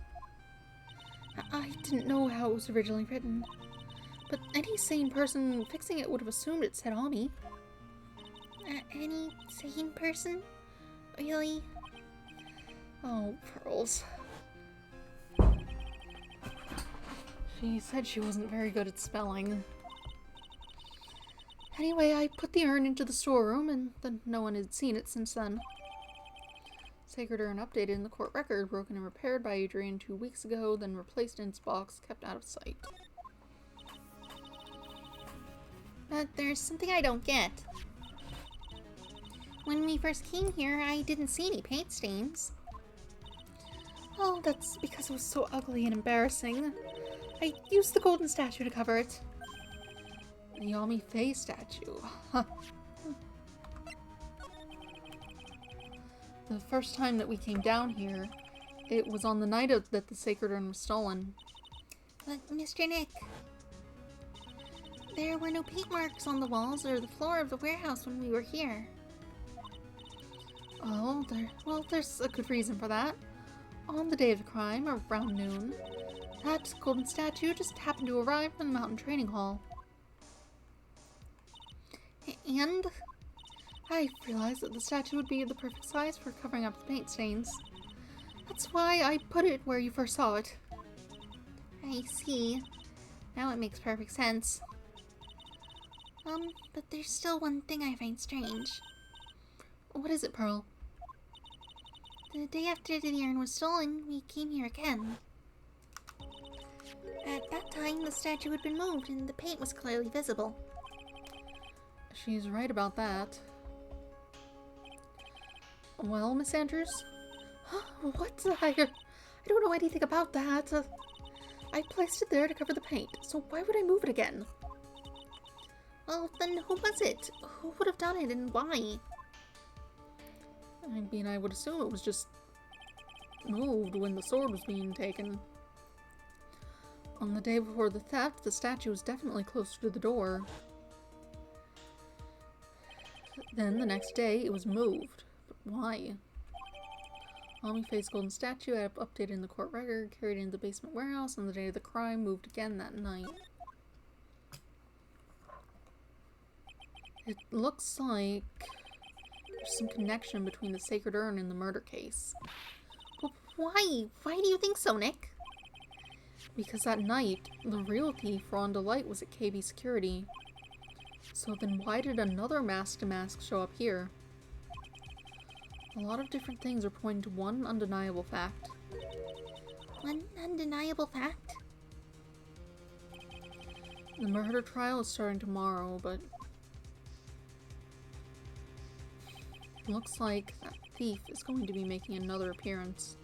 I didn't know how it was originally written, but any sane person fixing it would have assumed it said Ami. Any sane person? Really? Oh, Pearls. She said she wasn't very good at spelling. Anyway, I put the urn into the storeroom, and then no one had seen it since then. Sacred urn updated in the court record, broken and repaired by Adrian 2 weeks ago, then replaced in its box, kept out of sight. But there's something I don't get. When we first came here, I didn't see any paint stains. Oh, that's because it was so ugly and embarrassing. I used the golden statue to cover it. The Yami Fae statue. Huh. The first time that we came down here, it was on the night that the sacred urn was stolen. But, Mr. Nick, there were no paint marks on the walls or the floor of the warehouse when we were here. Oh, there's a good reason for that. On the day of the crime, around noon, that golden statue just happened to arrive in the mountain training hall. And? I realized that the statue would be the perfect size for covering up the paint stains. That's why I put it where you first saw it. I see. Now it makes perfect sense. But there's still one thing I find strange. What is it, Pearl? The day after the urn was stolen, we came here again. At that time, the statue had been moved and the paint was clearly visible. She's right about that. Well, Miss Andrews? What? I don't know anything about that. I placed it there to cover the paint, so why would I move it again? Well, then who was it? Who would have done it and why? I mean, I would assume it was just moved when the sword was being taken. On the day before the theft, the statue was definitely closer to the door. Then, the next day, it was moved. But why? Ami-Faye's golden statue had updated in the court record, carried into the basement warehouse on the day of the crime, moved again that night. It looks like there's some connection between the sacred urn and the murder case. But why? Why do you think so, Nick? Because that night, the real thief, Rhonda Light, was at KB Security. So then why did another mask-to-mask show up here? A lot of different things are pointing to one undeniable fact. One undeniable fact? The murder trial is starting tomorrow, but it looks like that thief is going to be making another appearance.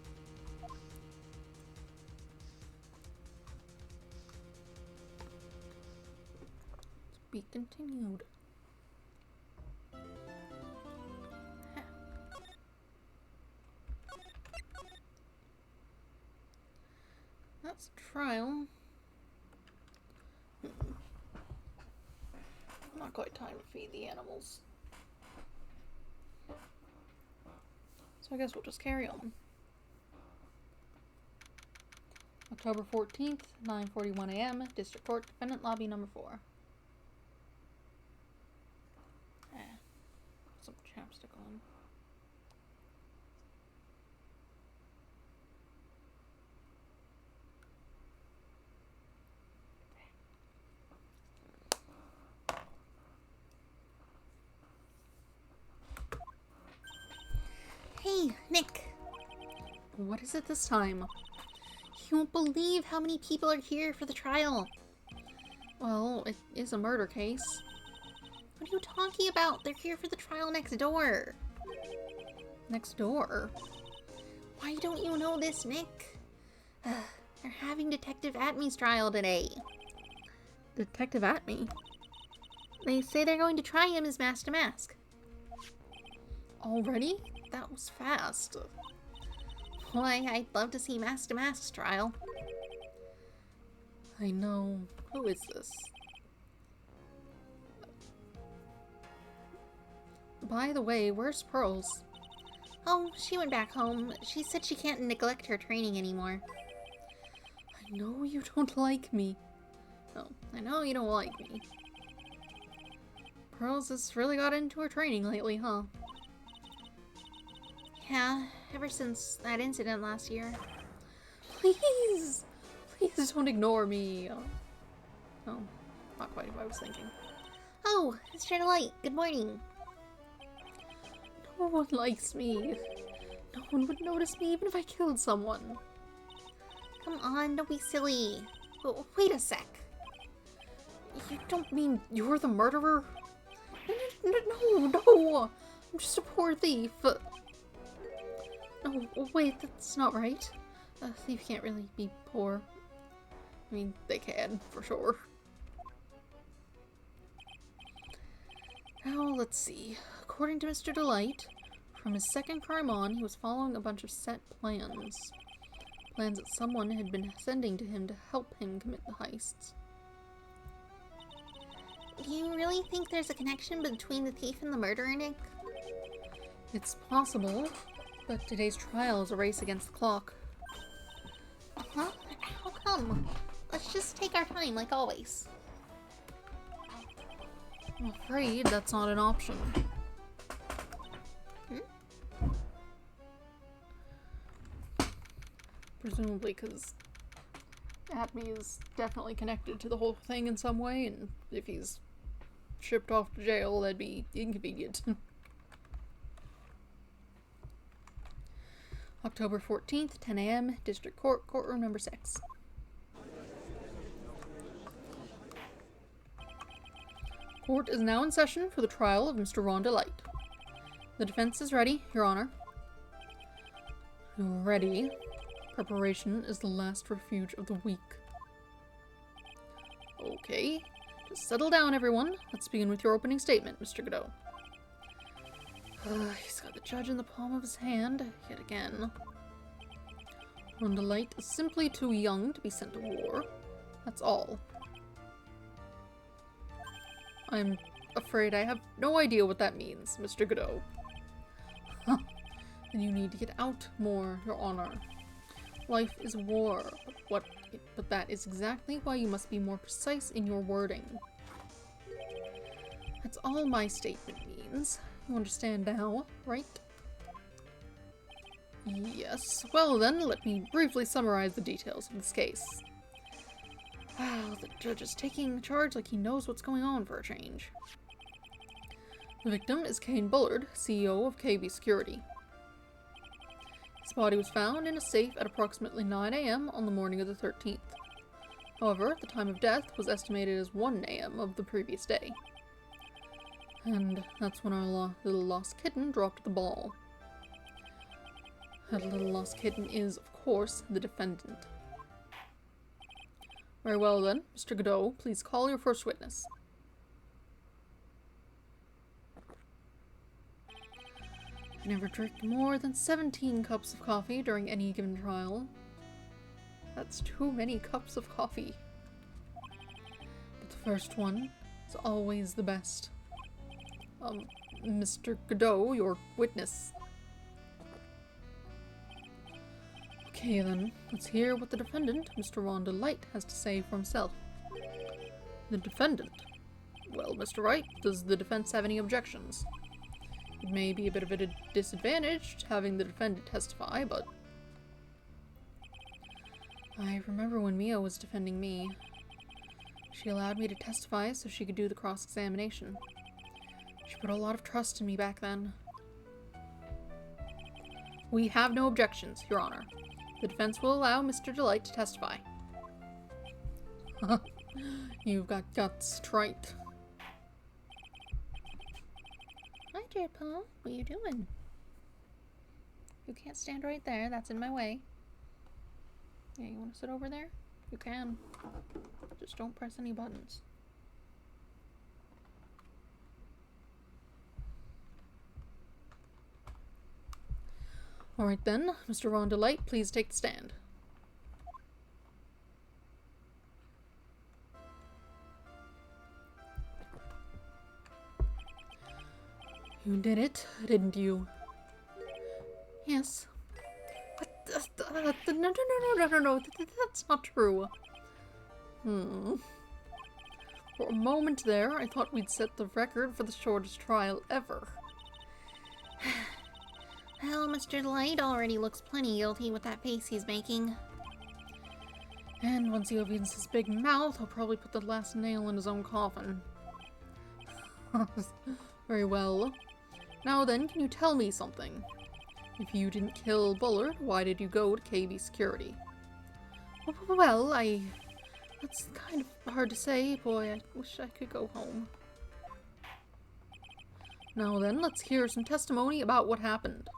To be continued. That's a trial. Not quite time to feed the animals. So I guess we'll just carry on. October 14th, 9:41 a.m., District Court, Defendant Lobby number 4. Some chapstick on. Hey, Nick. What is it this time? You won't believe how many people are here for the trial. Well, it is a murder case. What are you talking about? They're here for the trial next door. Next door? Why don't you know this, Nick? They're having Detective Atmy's trial today. Detective Atmy? They say they're going to try him as mask to mask. Already? That was fast. Why, I'd love to see mask to mask's trial. I know. Who is this? By the way, where's Pearls? Oh, she went back home. She said she can't neglect her training anymore. I know you don't like me. Oh, I know you don't like me. Pearls has really got into her training lately, huh? Yeah, ever since that incident last year. Please! Please don't ignore me. Oh, not quite what I was thinking. Oh, Mr. Delight, good morning. No one likes me. No one would notice me even if I killed someone. Come on, don't be silly. Wait a sec. You don't mean you're the murderer? No! I'm just a poor thief. No, wait, that's not right. A thief can't really be poor. I mean, they can, for sure. Now, let's see. According to Mr. Delight, from his second crime on, he was following a bunch of set plans. Plans that someone had been sending to him to help him commit the heists. Do you really think there's a connection between the thief and the murderer, Nick? It's possible, but today's trial is a race against the clock. Huh? How come? Let's just take our time, like always. I'm afraid that's not an option. Presumably because Atmy is definitely connected to the whole thing in some way, and if he's shipped off to jail, that'd be inconvenient. October 14th, 10 a.m., District Court, Courtroom number 6. Court is now in session for the trial of Mr. Ron Delight. The defense is ready, Your Honor. Ready. Preparation is the last refuge of the weak. Okay. Just settle down, everyone. Let's begin with your opening statement, Mr. Godot. He's got the judge in the palm of his hand, yet again. Ron Delight is simply too young to be sent to war. That's all. I'm afraid I have no idea what that means, Mr. Godot. Huh. Then you need to get out more, Your Honor. Life is war, but that is exactly why you must be more precise in your wording. That's all my statement means. You understand now, right? Yes. Well then, let me briefly summarize the details of this case. Wow, the judge is taking charge like he knows what's going on for a change. The victim is Kane Bullard, CEO of KB Security. His body was found in a safe at approximately 9 a.m. on the morning of the 13th. However, the time of death was estimated as 1 a.m. of the previous day. And that's when our little lost kitten dropped the ball. That little lost kitten is, of course, the defendant. Very well then, Mr. Godot, please call your first witness. I never drank more than 17 cups of coffee during any given trial. That's too many cups of coffee. But the first one is always the best. Mr. Godot, your witness. Okay then, let's hear what the defendant, Mr. Rhonda Light, has to say for himself. The defendant? Well, Mr. Wright, does the defense have any objections? It may be a bit of a disadvantage having the defendant testify, but... I remember when Mia was defending me. She allowed me to testify so she could do the cross-examination. She put a lot of trust in me back then. We have no objections, Your Honor. The defense will allow Mr. Delight to testify. You've got guts, Trite. Hi, Jade Paul. What are you doing? You can't stand right there. That's in my way. Yeah, you want to sit over there? You can. Just don't press any buttons. Alright then, Mr. Rhonda Light, please take the stand. You did it, didn't you? Yes. No, that's not true. For a moment there, I thought we'd set the record for the shortest trial ever. Well, Mr. Delight already looks plenty guilty with that face he's making. And once he opens his big mouth, he'll probably put the last nail in his own coffin. Very well. Now then, can you tell me something? If you didn't kill Bullard, why did you go to KB Security? Well, That's kind of hard to say, boy. I wish I could go home. Now then, let's hear some testimony about what happened.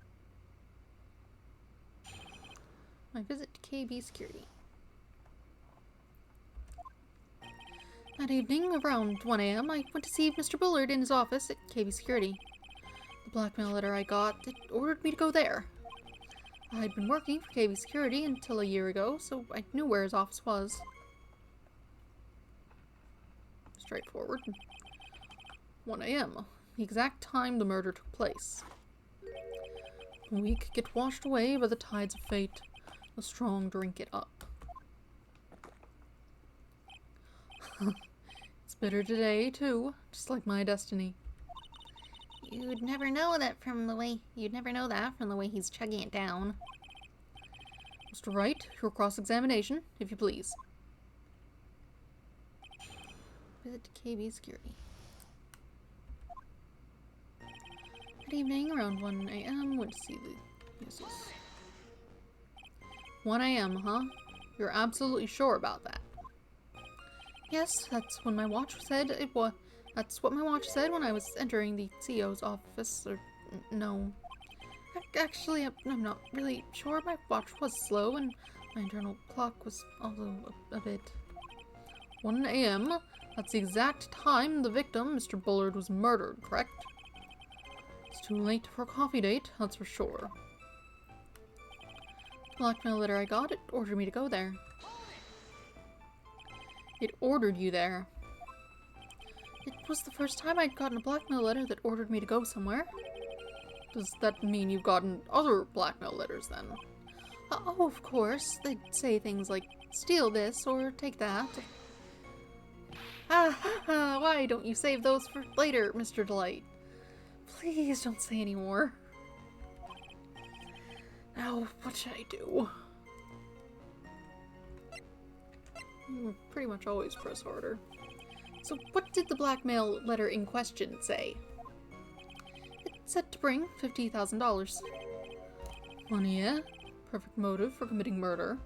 My visit to KB Security. That evening, around 1 a.m., I went to see Mr. Bullard in his office at KB Security. The blackmail letter I got, it ordered me to go there. I'd been working for KB Security until a year ago, so I knew where his office was. Straightforward. 1 a.m., the exact time the murder took place. The weak get washed away by the tides of fate. The strong drink it up. It's bitter today, too, just like my destiny. you'd never know that from the way he's chugging it down. Mr. Wright, your cross-examination, if you please. Visit to KB Security. That evening, around 1 a.m., went to see the uses. 1 a.m., huh? You're absolutely sure about that? Yes, that's when my watch said it was. That's what my watch said when I was entering the CEO's office, or no. Actually, I'm not really sure. My watch was slow, and my internal clock was also a bit. 1 a.m.? That's the exact time the victim, Mr. Bullard, was murdered, correct? It's too late for a coffee date, that's for sure. The blackmail letter I got, it ordered me to go there. It ordered you there. It was the first time I'd gotten a blackmail letter that ordered me to go somewhere. Does that mean you've gotten other blackmail letters then? Oh, of course. They'd say things like, steal this or take that. Why don't you save those for later, Mr. Delight? Please don't say any more. Now, what should I do? Pretty much always press harder. So what did the blackmail letter in question say? It said to bring $50,000. Money, eh? Perfect motive for committing murder.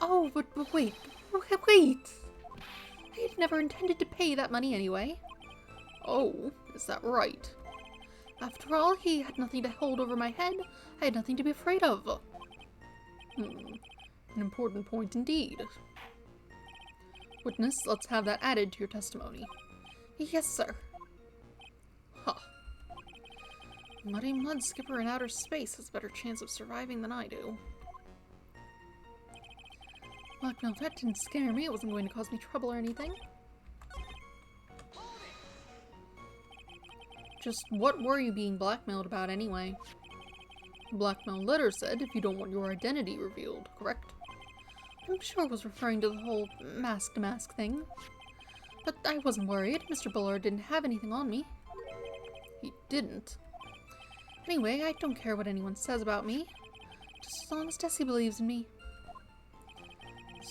Oh, but wait. Wait! I had never intended to pay that money anyway. Oh, is that right? After all, he had nothing to hold over my head. I had nothing to be afraid of. An important point indeed. Witness, let's have that added to your testimony. Yes, sir. Huh. Muddy mud skipper in outer space has a better chance of surviving than I do. Blackmail, that didn't scare me. It wasn't going to cause me trouble or anything. Just what were you being blackmailed about anyway? The blackmail letter said if you don't want your identity revealed, correct? I'm sure it was referring to the whole mask-to-mask thing. But I wasn't worried. Mr. Bullard didn't have anything on me. He didn't. Anyway, I don't care what anyone says about me. Just as long as Tessie believes in me.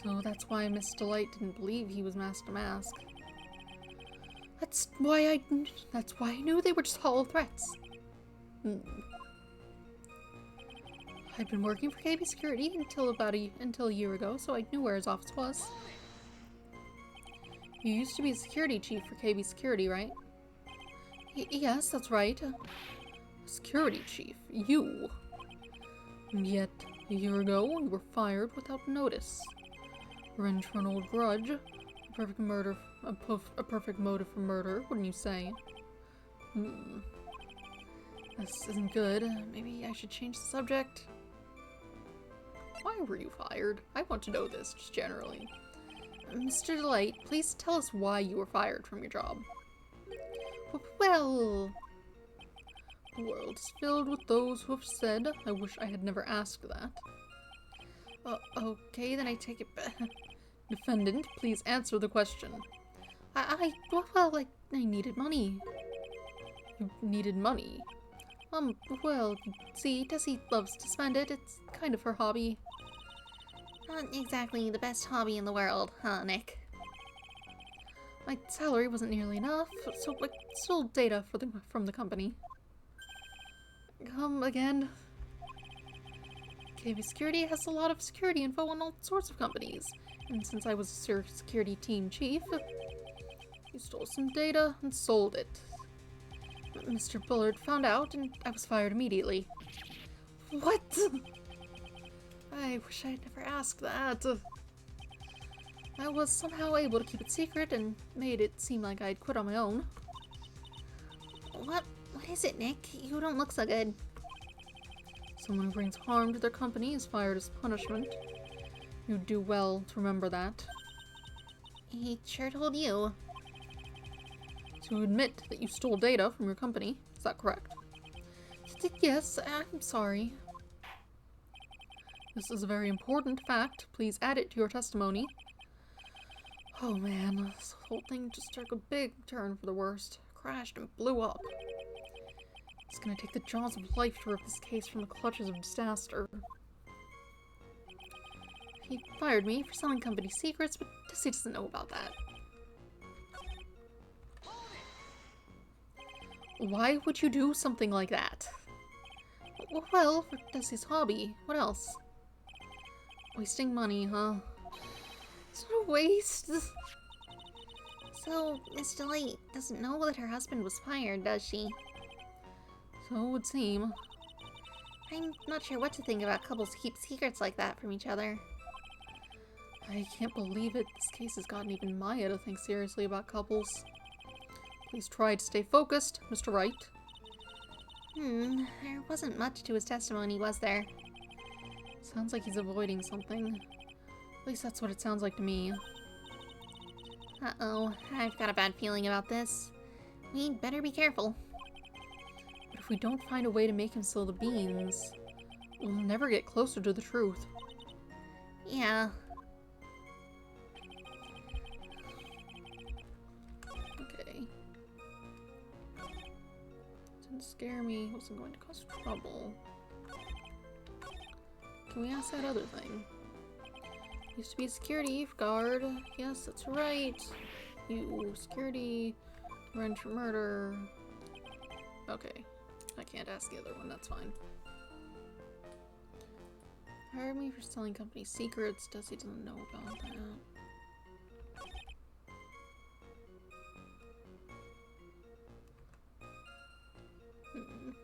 So that's why Miss Delight didn't believe he was mask-to-mask. That's why I knew they were just hollow threats. I'd been working for KB Security until a year ago, so I knew where his office was. You used to be a security chief for KB Security, right? Yes, that's right. Security chief, you. And yet, a year ago, you were fired without notice. Revenge for an old grudge. A perfect motive for murder, wouldn't you say? This isn't good. Maybe I should change the subject. Why were you fired? I want to know this, just generally. Mr. Delight, please tell us why you were fired from your job. Well... The world is filled with those who have said, I wish I had never asked that. Okay, then I take it back. Defendant, please answer the question. I needed money. You needed money? Well, see, Tessie loves to spend it. It's kind of her hobby. Not exactly the best hobby in the world, huh, Nick? My salary wasn't nearly enough, so I stole data from the company. Come again. KB Security has a lot of security info on all sorts of companies, and since I was a security team chief, you stole some data and sold it. Mr. Bullard found out, and I was fired immediately. What? I wish I had never asked that. I was somehow able to keep it secret and made it seem like I'd quit on my own. What is it, Nick? You don't look so good. Someone who brings harm to their company is fired as punishment. You'd do well to remember that. He sure told you. To admit that you stole data from your company, is that correct? Yes, I'm sorry. This is a very important fact. Please add it to your testimony. Oh man, this whole thing just took a big turn for the worst. Crashed and blew up. It's gonna take the jaws of life to rip this case from the clutches of disaster. He fired me for selling company secrets, but Tessie doesn't know about that. Why would you do something like that? Well, for Tessie's hobby. What else? Wasting money, huh? It's not a waste. So, Miss Delight doesn't know that her husband was fired, does she? So it would seem. I'm not sure what to think about couples who keep secrets like that from each other. I can't believe it. This case has gotten even Maya to think seriously about couples. Please try to stay focused, Mr. Wright. There wasn't much to his testimony, was there? Sounds like he's avoiding something. At least that's what it sounds like to me. Uh-oh, I've got a bad feeling about this. We'd better be careful. But if we don't find a way to make him spill the beans, we'll never get closer to the truth. Yeah. Okay. Didn't scare me. Wasn't going to cause trouble. Can we ask that other thing? Used to be a security guard. Yes, that's right. You security, run for murder. Okay. I can't ask the other one, that's fine. Hired me for selling company secrets. Desi doesn't know about that.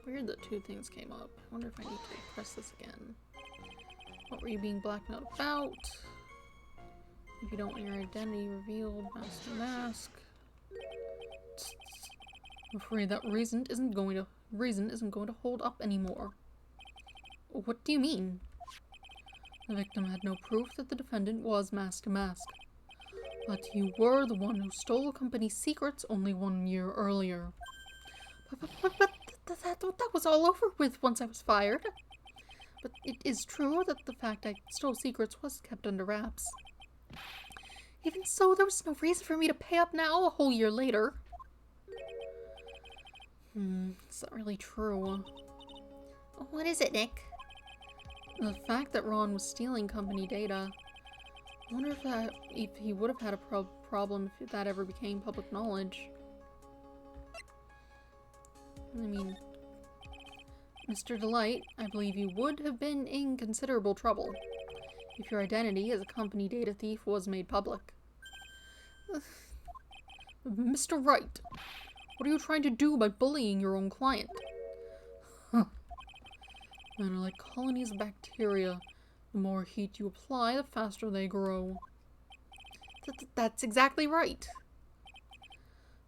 Weird that two things came up. I wonder if I need to press this again. What were you being blackmailed about? If you don't want your identity revealed, mask to mask. I'm afraid that reason isn't going to hold up anymore. What do you mean? The victim had no proof that the defendant was mask to mask. But you were the one who stole company secrets only 1 year earlier. But that was all over with once I was fired. But it is true that the fact I stole secrets was kept under wraps. Even so, there was no reason for me to pay up now, a whole year later. It's not really true. What is it, Nick? The fact that Ron was stealing company data. I wonder if he would have had a problem if that ever became public knowledge. I mean, Mr. Delight, I believe you would have been in considerable trouble if your identity as a company data thief was made public. Mr. Wright, what are you trying to do by bullying your own client? Men are like colonies of bacteria. The more heat you apply, the faster they grow. That's exactly right.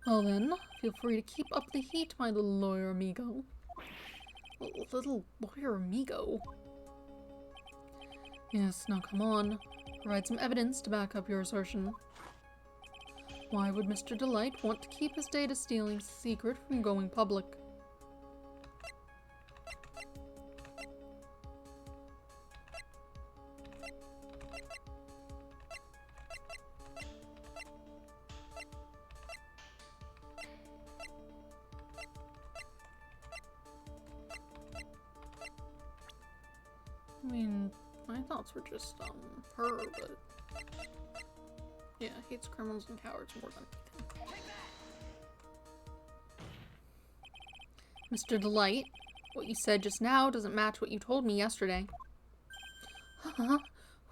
Well then, feel free to keep up the heat, my little lawyer amigo. Little lawyer amigo? Yes, now come on. Provide some evidence to back up your assertion. Why would Mr. Delight want to keep his data stealing secret from going public? I mean, my thoughts were just, her, but... yeah, hates criminals and cowards more than anything. Mr. Delight, what you said just now doesn't match what you told me yesterday. Huh?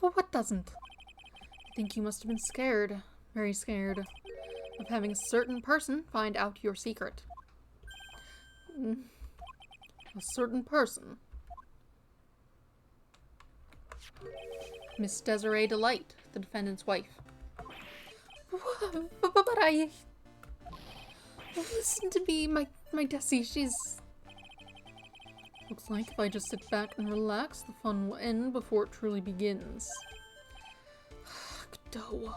What doesn't? I think you must have been scared, very scared, of having a certain person find out your secret. A certain person? Miss Desiree Delight, the defendant's wife. But I... Listen to me, my Desi, she's... Looks like if I just sit back and relax, the fun will end before it truly begins. Godot.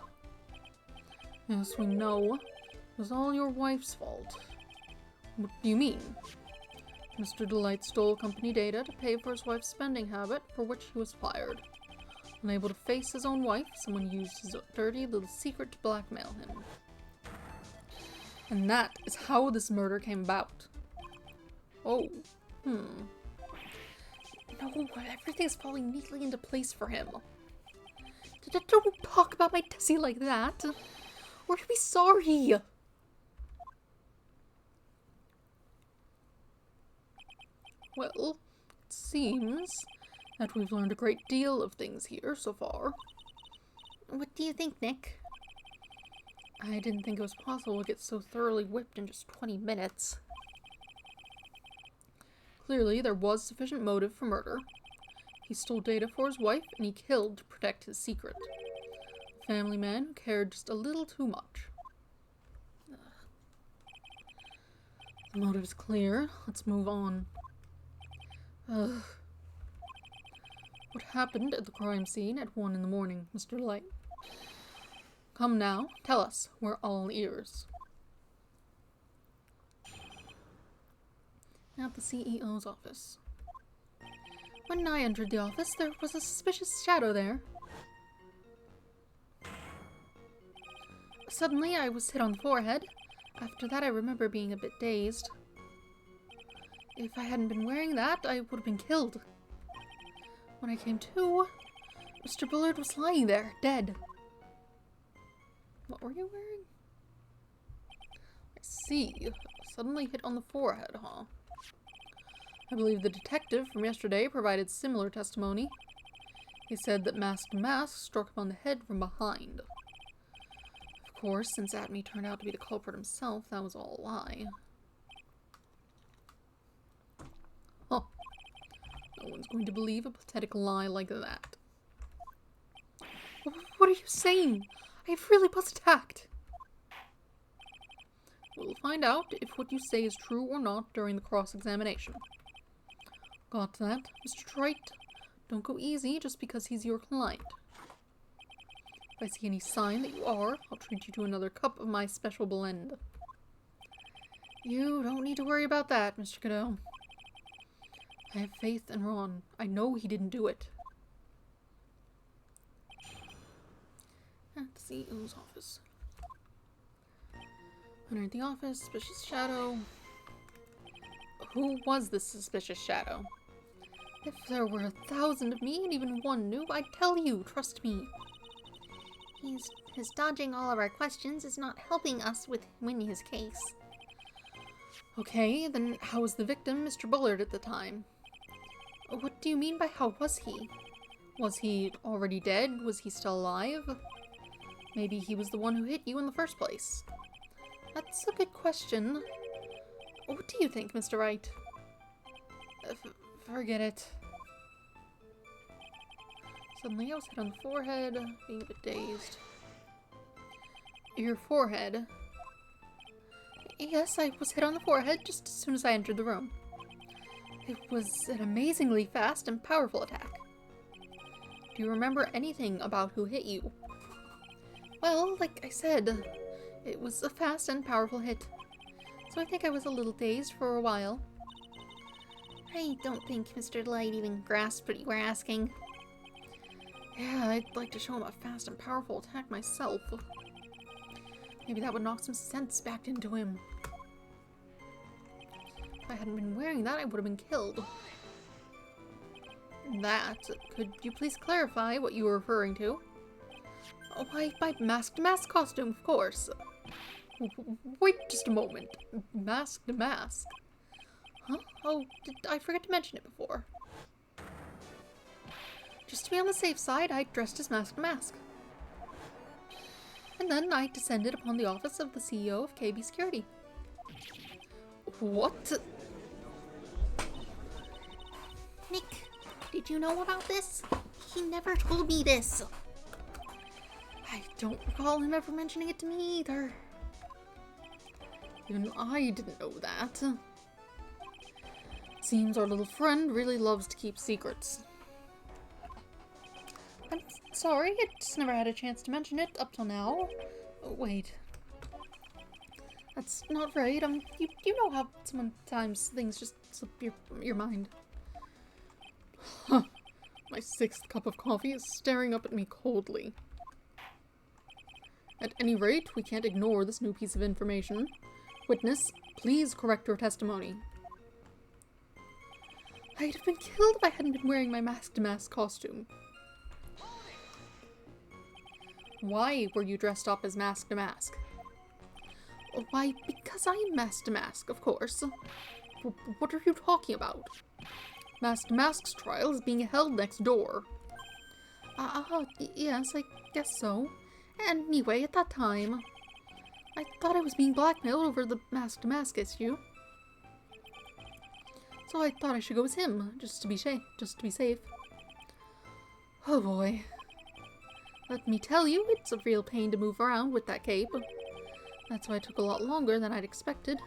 Yes, we know. It was all your wife's fault. What do you mean? Mr. Delight stole company data to pay for his wife's spending habit, for which he was fired. Unable to face his own wife, someone used his dirty little secret to blackmail him. And that is how this murder came about. Oh, No, everything's falling neatly into place for him. Don't talk about my Tessie like that. We're to be sorry. Well, it seems that we've learned a great deal of things here so far. What do you think, Nick? I didn't think it was possible to get so thoroughly whipped in just 20 minutes. Clearly, there was sufficient motive for murder. He stole data for his wife, and he killed to protect his secret. A family man who cared just a little too much. The motive's clear. Let's move on. What happened at the crime scene at 1 in the morning, Mr. Light? Come now, tell us. We're all ears. At the CEO's office. When I entered the office, there was a suspicious shadow there. Suddenly, I was hit on the forehead. After that, I remember being a bit dazed. If I hadn't been wearing that, I would have been killed. When I came to, Mr. Bullard was lying there, dead. What were you wearing? I see. Suddenly hit on the forehead, huh? I believe the detective from yesterday provided similar testimony. He said that Masked Mask struck him on the head from behind. Of course, since Atme turned out to be the culprit himself, that was all a lie. Huh. No one's going to believe a pathetic lie like that. What are you saying? I really was attacked. We'll find out if what you say is true or not during the cross-examination. Got that, Mr. Wright? Don't go easy just because he's your client. If I see any sign that you are, I'll treat you to another cup of my special blend. You don't need to worry about that, Mr. Cadeau. I have faith in Ron. I know he didn't do it. At the CEO's office. Entered the office, suspicious shadow. Who was this suspicious shadow? If there were 1,000 of me and even one noob, I'd tell you, trust me. His dodging all of our questions is not helping us win his case. Okay, then how was the victim, Mr. Bullard, at the time? What do you mean by how was he? Was he already dead? Was he still alive? Maybe he was the one who hit you in the first place. That's a good question. What do you think, Mr. Wright? Forget it. Suddenly I was hit on the forehead, being a bit dazed. Your forehead? Yes, I was hit on the forehead just as soon as I entered the room. It was an amazingly fast and powerful attack. Do you remember anything about who hit you? Well, like I said, it was a fast and powerful hit. So I think I was a little dazed for a while. I don't think Mr. Light even grasped what you were asking. Yeah, I'd like to show him a fast and powerful attack myself. Maybe that would knock some sense back into him. If I hadn't been wearing that, I would have been killed. That, could you please clarify what you were referring to? Oh, my Masked Mask costume, of course. Wait just a moment. Masked Mask? Huh? Oh, did I forget to mention it before? Just to be on the safe side, I dressed as Masked Mask. And then I descended upon the office of the CEO of KB Security. What? Nick, did you know about this? He never told me this. I don't recall him ever mentioning it to me either. Even I didn't know that. Seems our little friend really loves to keep secrets. I'm sorry, I just never had a chance to mention it up till now. Oh, wait. That's not right. You know how sometimes things just slip your mind. Huh. My 6th cup of coffee is staring up at me coldly. At any rate, we can't ignore this new piece of information. Witness, please correct your testimony. I'd have been killed if I hadn't been wearing my Masked Mask costume. Why were you dressed up as Masked Mask? Why, because I am Masked Mask, of course. What are you talking about? Masked Mask's trial is being held next door. Yes, I guess so. Anyway, at that time, I thought I was being blackmailed over the Masked Mask issue. So I thought I should go as him, just to be safe. Oh boy. Let me tell you, it's a real pain to move around with that cape. That's why it took a lot longer than I'd expected.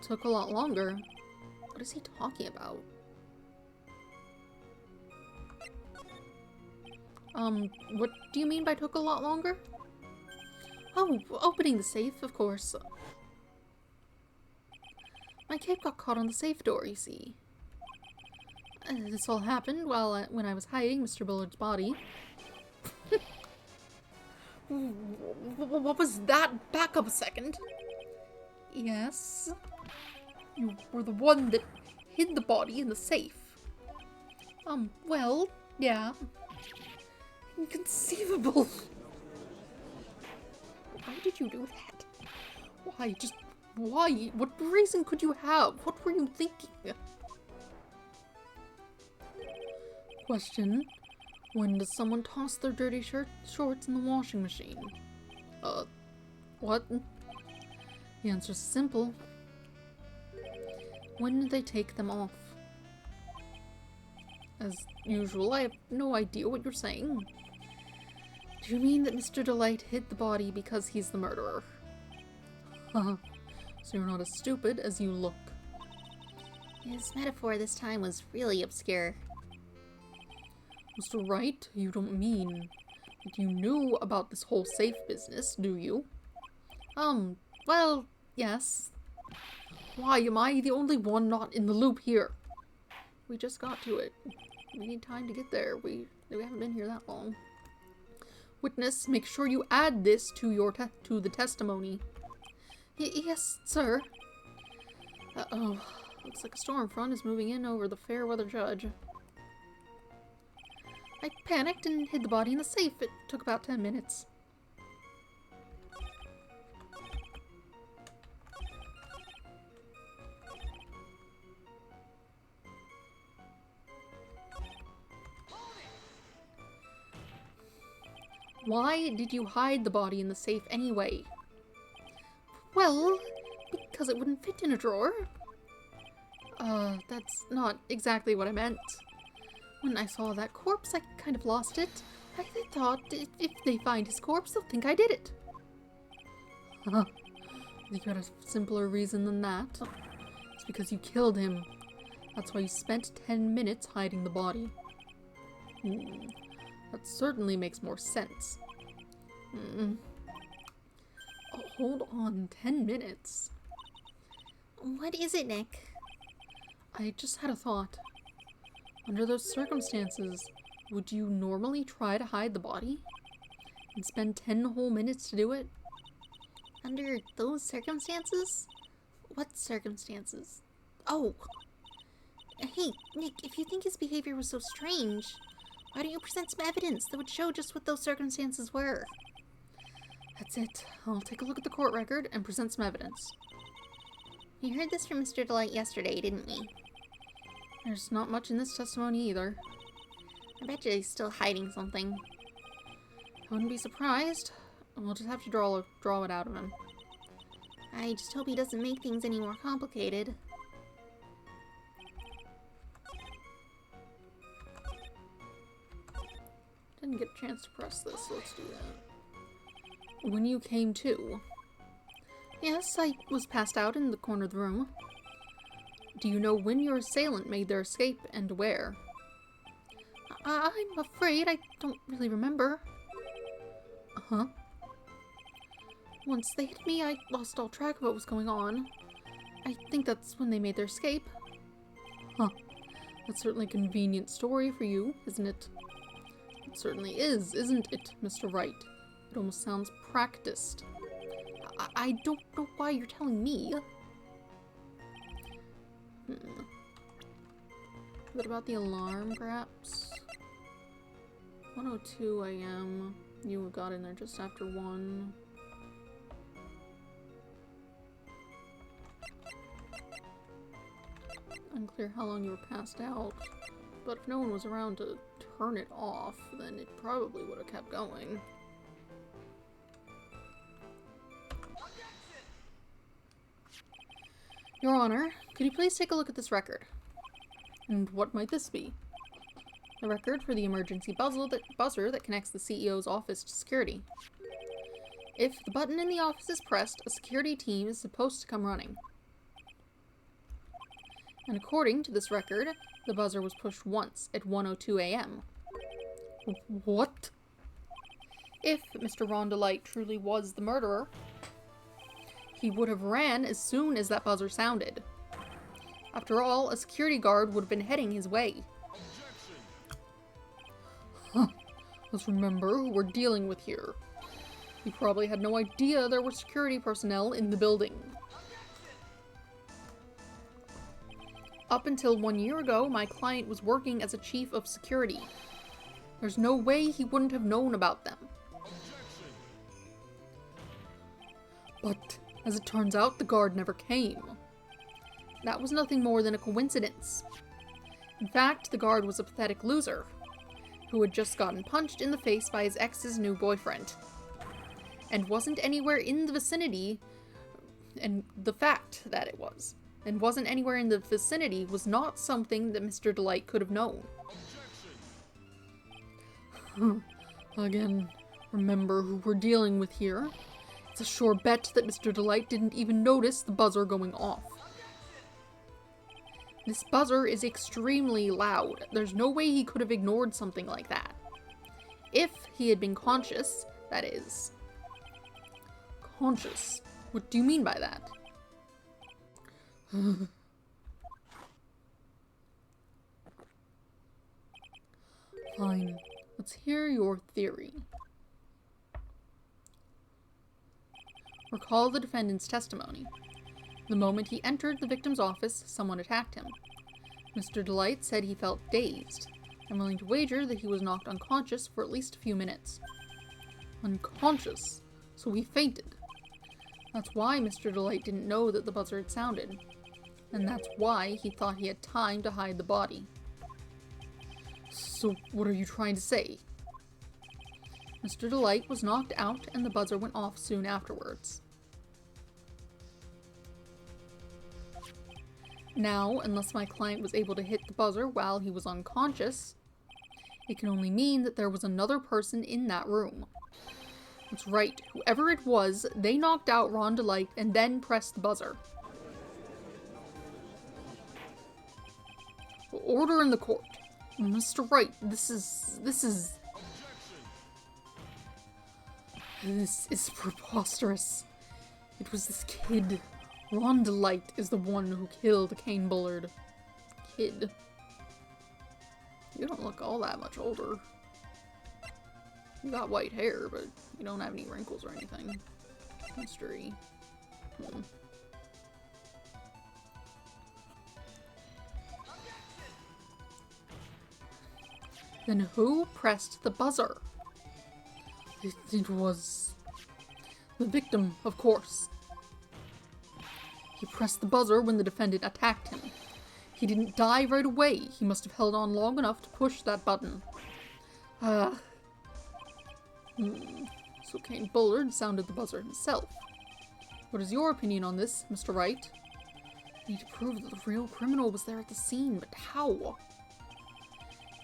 Took a lot longer? What is he talking about? What do you mean by took a lot longer? Oh, opening the safe, of course. My cape got caught on the safe door, you see. This all happened when I was hiding Mr. Bullard's body. What was that? Back up a second. Yes. You were the one that hid the body in the safe. Well, yeah. Inconceivable. Why did you do that? Why? Just why? What reason could you have? What were you thinking? Question. When does someone toss their dirty shorts in the washing machine? What? The answer's simple. When did they take them off? As usual, I have no idea what you're saying. Do you mean that Mr. Delight hid the body because he's the murderer? Haha. So you're not as stupid as you look. His metaphor this time was really obscure. Mr. Wright, you don't mean that you knew about this whole safe business, do you? Well, yes. Why am I the only one not in the loop here? We just got to it. We need time to get there. We haven't been here that long. Witness, make sure you add this to your to the testimony. Yes, sir. Uh-oh. Looks like a storm front is moving in over the fair weather judge. I panicked and hid the body in the safe. It took about 10 minutes. Why did you hide the body in the safe anyway? Well, because it wouldn't fit in a drawer. That's not exactly what I meant. When I saw that corpse, I kind of lost it. I thought if they find his corpse, they'll think I did it. You got a simpler reason than that. It's because you killed him. That's why you spent 10 minutes hiding the body. That certainly makes more sense. Oh, hold on, 10 minutes. What is it, Nick? I just had a thought. Under those circumstances, would you normally try to hide the body? And spend 10 whole minutes to do it? Under those circumstances? What circumstances? Oh! Hey, Nick, if you think his behavior was so strange, why don't you present some evidence that would show just what those circumstances were? That's it. I'll take a look at the court record and present some evidence. We heard this from Mr. Delight yesterday, didn't we? There's not much in this testimony either. I bet you he's still hiding something. I wouldn't be surprised. We'll just have to draw it out of him. I just hope he doesn't make things any more complicated. Didn't get a chance to press this, so let's do that. When you came to... Yes, I was passed out in the corner of the room. Do you know when your assailant made their escape and where? I'm afraid I don't really remember. Uh-huh. Once they hit me, I lost all track of what was going on. I think that's when they made their escape. Huh. That's certainly a convenient story for you, isn't it? It certainly is, isn't it, Mr. Wright? It almost sounds practiced. I don't know why you're telling me. What about the alarm, perhaps? 1:02 a.m. You got in there just after 1. Unclear how long you were passed out, but if no one was around to turn it off, then it probably would have kept going. Your Honor, could you please take a look at this record? And what might this be? The record for the emergency buzzer that connects the CEO's office to security. If the button in the office is pressed, a security team is supposed to come running. And according to this record, the buzzer was pushed once at 1:02 a.m. What? If Mr. Rondelite truly was the murderer, he would have ran as soon as that buzzer sounded. After all, a security guard would have been heading his way. Huh. Let's remember who we're dealing with here. He probably had no idea there were security personnel in the building. Up until 1 year ago, my client was working as a chief of security. There's no way he wouldn't have known about them. But, as it turns out, the guard never came. That was nothing more than a coincidence. In fact, the guard was a pathetic loser, who had just gotten punched in the face by his ex's new boyfriend, and wasn't anywhere in the vicinity, and the fact that it was, and wasn't anywhere in the vicinity was not something that Mr. Delight could have known. Again, remember who we're dealing with here. It's a sure bet that Mr. Delight didn't even notice the buzzer going off. This buzzer is extremely loud. There's no way he could have ignored something like that. If he had been conscious, that is. Conscious? What do you mean by that? Fine. Let's hear your theory. Recall the defendant's testimony. The moment he entered the victim's office, someone attacked him. Mr. Delight said he felt dazed. I'm willing to wager that he was knocked unconscious for at least a few minutes. Unconscious? So he fainted. That's why Mr. Delight didn't know that the buzzer had sounded. And that's why he thought he had time to hide the body. So what are you trying to say? Mr. Delight was knocked out and the buzzer went off soon afterwards. Now, unless my client was able to hit the buzzer while he was unconscious, it can only mean that there was another person in that room. That's right, whoever it was, they knocked out Ron Delight and then pressed the buzzer. Order in the court. Mr. Wright, this is preposterous. It was this kid. Ron Delight is the one who killed Kane Bullard. Kid. You don't look all that much older. You got white hair, but you don't have any wrinkles or anything. Mystery. Then who pressed the buzzer? It was the victim, of course. He pressed the buzzer when the defendant attacked him. He didn't die right away. He must have held on long enough to push that button. So Kane Bullard sounded the buzzer himself. What is your opinion on this, Mr. Wright? I need to prove that the real criminal was there at the scene, but how?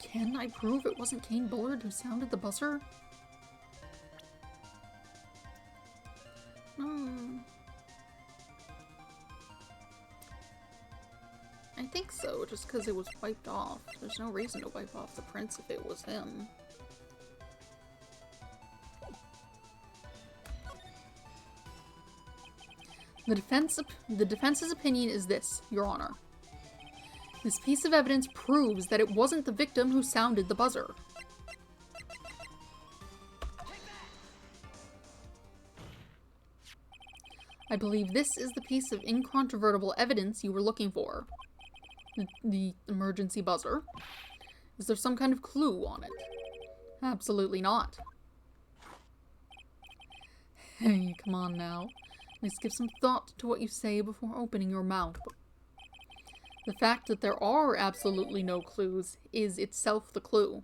Can I prove it wasn't Kane Bullard who sounded the buzzer? I think so, just because it was wiped off. There's no reason to wipe off the prints if it was him. The defense's opinion is this, Your Honor. This piece of evidence proves that it wasn't the victim who sounded the buzzer. I believe this is the piece of incontrovertible evidence you were looking for. The emergency buzzer. Is there some kind of clue on it? Absolutely not. Hey, come on now. At least give some thought to what you say before opening your mouth. The fact that there are absolutely no clues is itself the clue.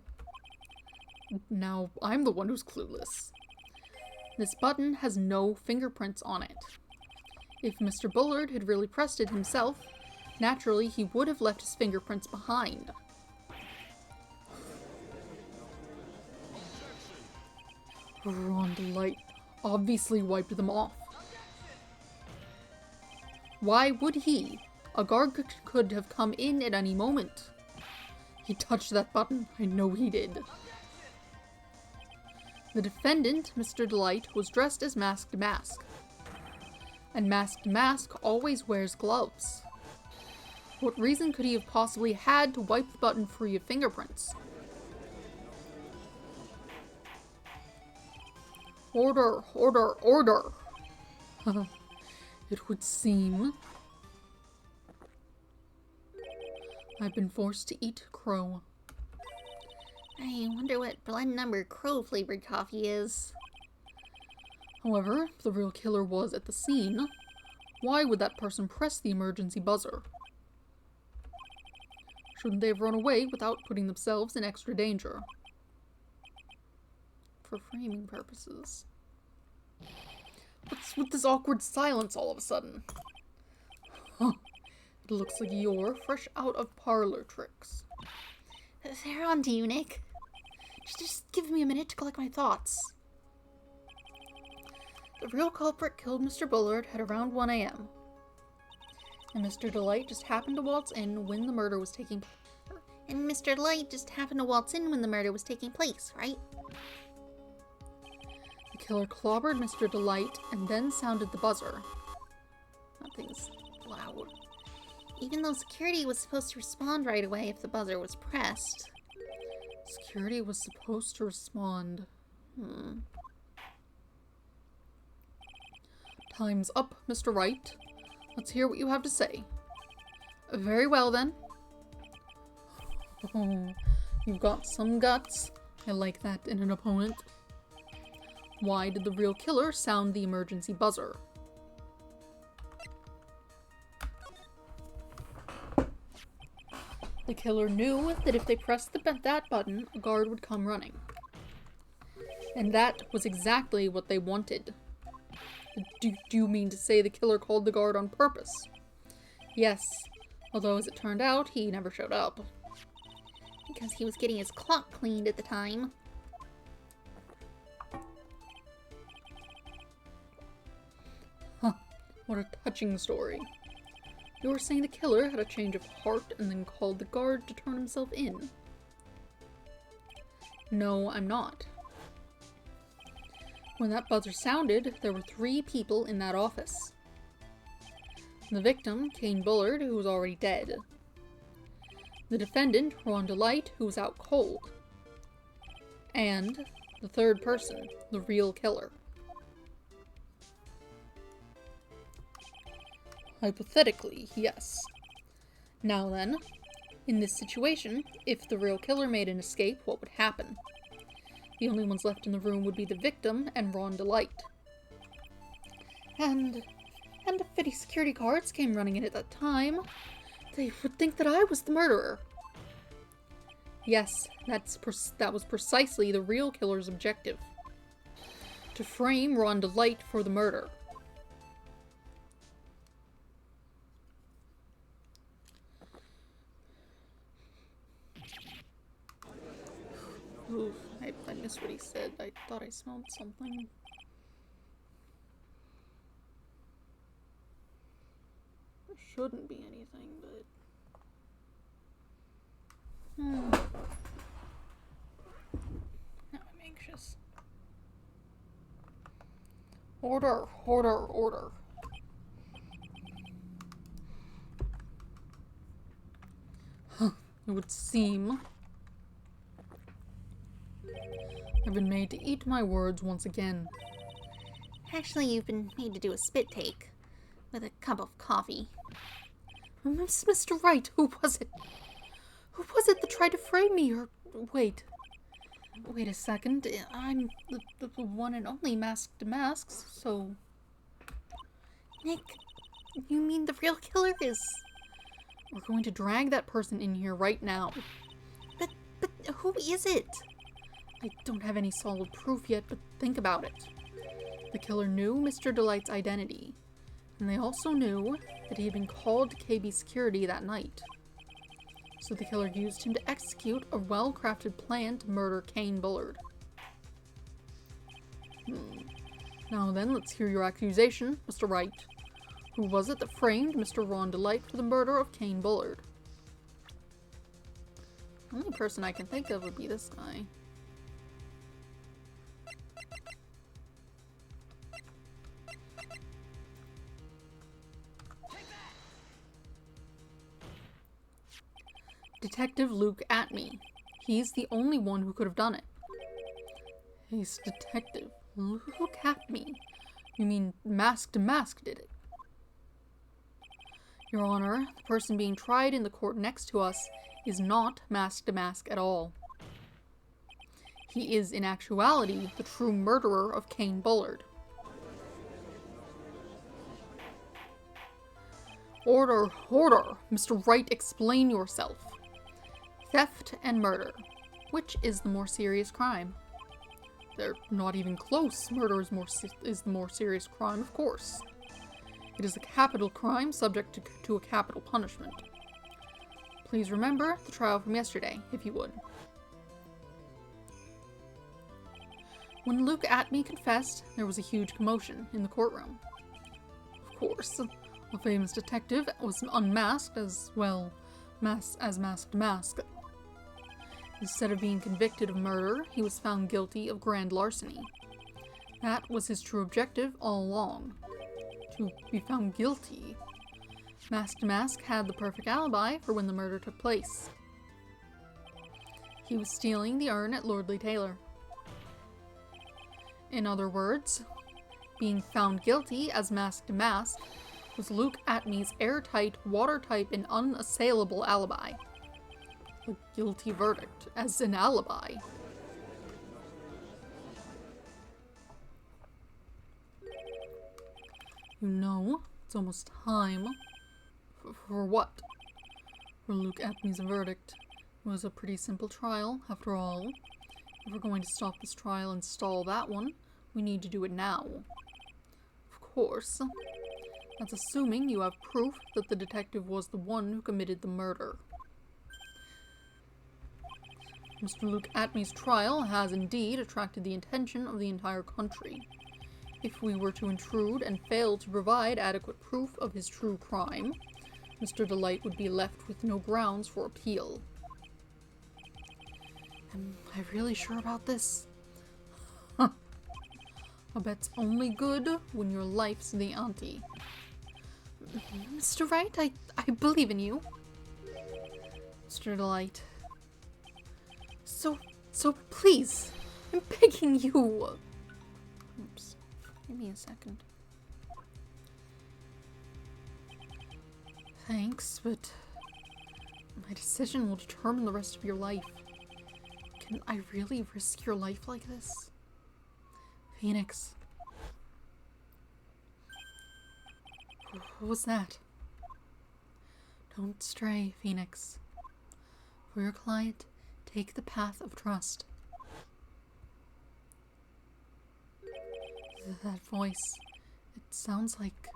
Now, I'm the one who's clueless. This button has no fingerprints on it. If Mr. Bullard had really pressed it himself, naturally he would have left his fingerprints behind. Ron Delight obviously wiped them off. Why would he? A guard could have come in at any moment. He touched that button. I know he did. The defendant, Mr. Delight, was dressed as Masked Mask. And Masked Mask always wears gloves. What reason could he have possibly had to wipe the button free of fingerprints? Order, order, order! It would seem I've been forced to eat crow. I wonder what blend number crow flavored coffee is. However, if the real killer was at the scene, why would that person press the emergency buzzer? Shouldn't they have run away without putting themselves in extra danger? For framing purposes. What's with this awkward silence all of a sudden? Huh. It looks like you're fresh out of parlor tricks. They're on to you, Nick. Just give me a minute to collect my thoughts. The real culprit killed Mr. Bullard at around 1 a.m. And Mr. Delight just happened to waltz in when the murder was taking place. And Mr. Light just happened to waltz in when the murder was taking place, right? The killer clobbered Mr. Delight and then sounded the buzzer. That thing's loud. Even though security was supposed to respond right away if the buzzer was pressed. Security was supposed to respond. Time's up, Mr. Wright. Let's hear what you have to say. Very well, then. Oh, you've got some guts. I like that in an opponent. Why did the real killer sound the emergency buzzer? The killer knew that if they pressed that button, a guard would come running. And that was exactly what they wanted. Do you mean to say the killer called the guard on purpose? Yes, although as it turned out, he never showed up. Because he was getting his clock cleaned at the time. Huh, what a touching story. You were saying the killer had a change of heart and then called the guard to turn himself in. No, I'm not. When that buzzer sounded, there were 3 people in that office. The victim, Kane Bullard, who was already dead. The defendant, Ron Delight, who was out cold. And the third person, the real killer. Hypothetically, yes. Now then, in this situation, if the real killer made an escape, what would happen? The only ones left in the room would be the victim and Ron Delight. And if any security guards came running in at that time, they would think that I was the murderer. Yes, that was precisely the real killer's objective. To frame Ron Delight for the murder. Oof, I missed what he said. I thought I smelled something. There shouldn't be anything, but... Now I'm anxious. Order, order, order. Huh, it would seem I've been made to eat my words once again. Actually, you've been made to do a spit take. With a cup of coffee. Mr. Wright, who was it? Who was it that tried to frame me? Or wait a second. I'm the one and only Masked Masks, so... Nick, you mean the real killer is... We're going to drag that person in here right now. But who is it? I don't have any solid proof yet, but think about it. The killer knew Mr. Delight's identity, and they also knew that he had been called to KB security that night. So the killer used him to execute a well-crafted plan to murder Kane Bullard. Now then, let's hear your accusation, Mr. Wright. Who was it that framed Mr. Ron Delight for the murder of Kane Bullard? The only person I can think of would be this guy. Detective Luke Atme. He's the only one who could have done it. He's Detective Luke Atme. You mean Mask to Mask did it? Your Honor, the person being tried in the court next to us is not Mask to Mask at all. He is, in actuality, the true murderer of Kane Bullard. Order, order! Mr. Wright, explain yourself. Theft and murder. Which is the more serious crime? They're not even close. Murder is the more serious crime, of course. It is a capital crime subject to a capital punishment. Please remember the trial from yesterday, if you would. When Luke Atme confessed, there was a huge commotion in the courtroom. Of course, the famous detective was unmasked as well as Mask to Mask. Instead of being convicted of murder, he was found guilty of grand larceny. That was his true objective all along. To be found guilty. Mask to Mask had the perfect alibi for when the murder took place. He was stealing the urn at Lordly Taylor. In other words, being found guilty as Mask to Mask was Luke Atme's airtight, watertight, and unassailable alibi. A guilty verdict as an alibi. You know, it's almost time. For what? For Luke Atme's verdict. It was a pretty simple trial, after all. If we're going to stop this trial and stall that one, we need to do it now. Of course. That's assuming you have proof that the detective was the one who committed the murder. Mr. Luke Atme's trial has indeed attracted the attention of the entire country. If we were to intrude and fail to provide adequate proof of his true crime, Mr. Delight would be left with no grounds for appeal. Am I really sure about this? Huh. A bet's only good when your life's the ante. Mr. Wright, I believe in you. Mr. Delight. So please, I'm begging you. Oops. Give me a second. Thanks, but my decision will determine the rest of your life. Can I really risk your life like this? Phoenix. What was that? Don't stray, Phoenix. For your client, take the path of trust. That voice, it sounds like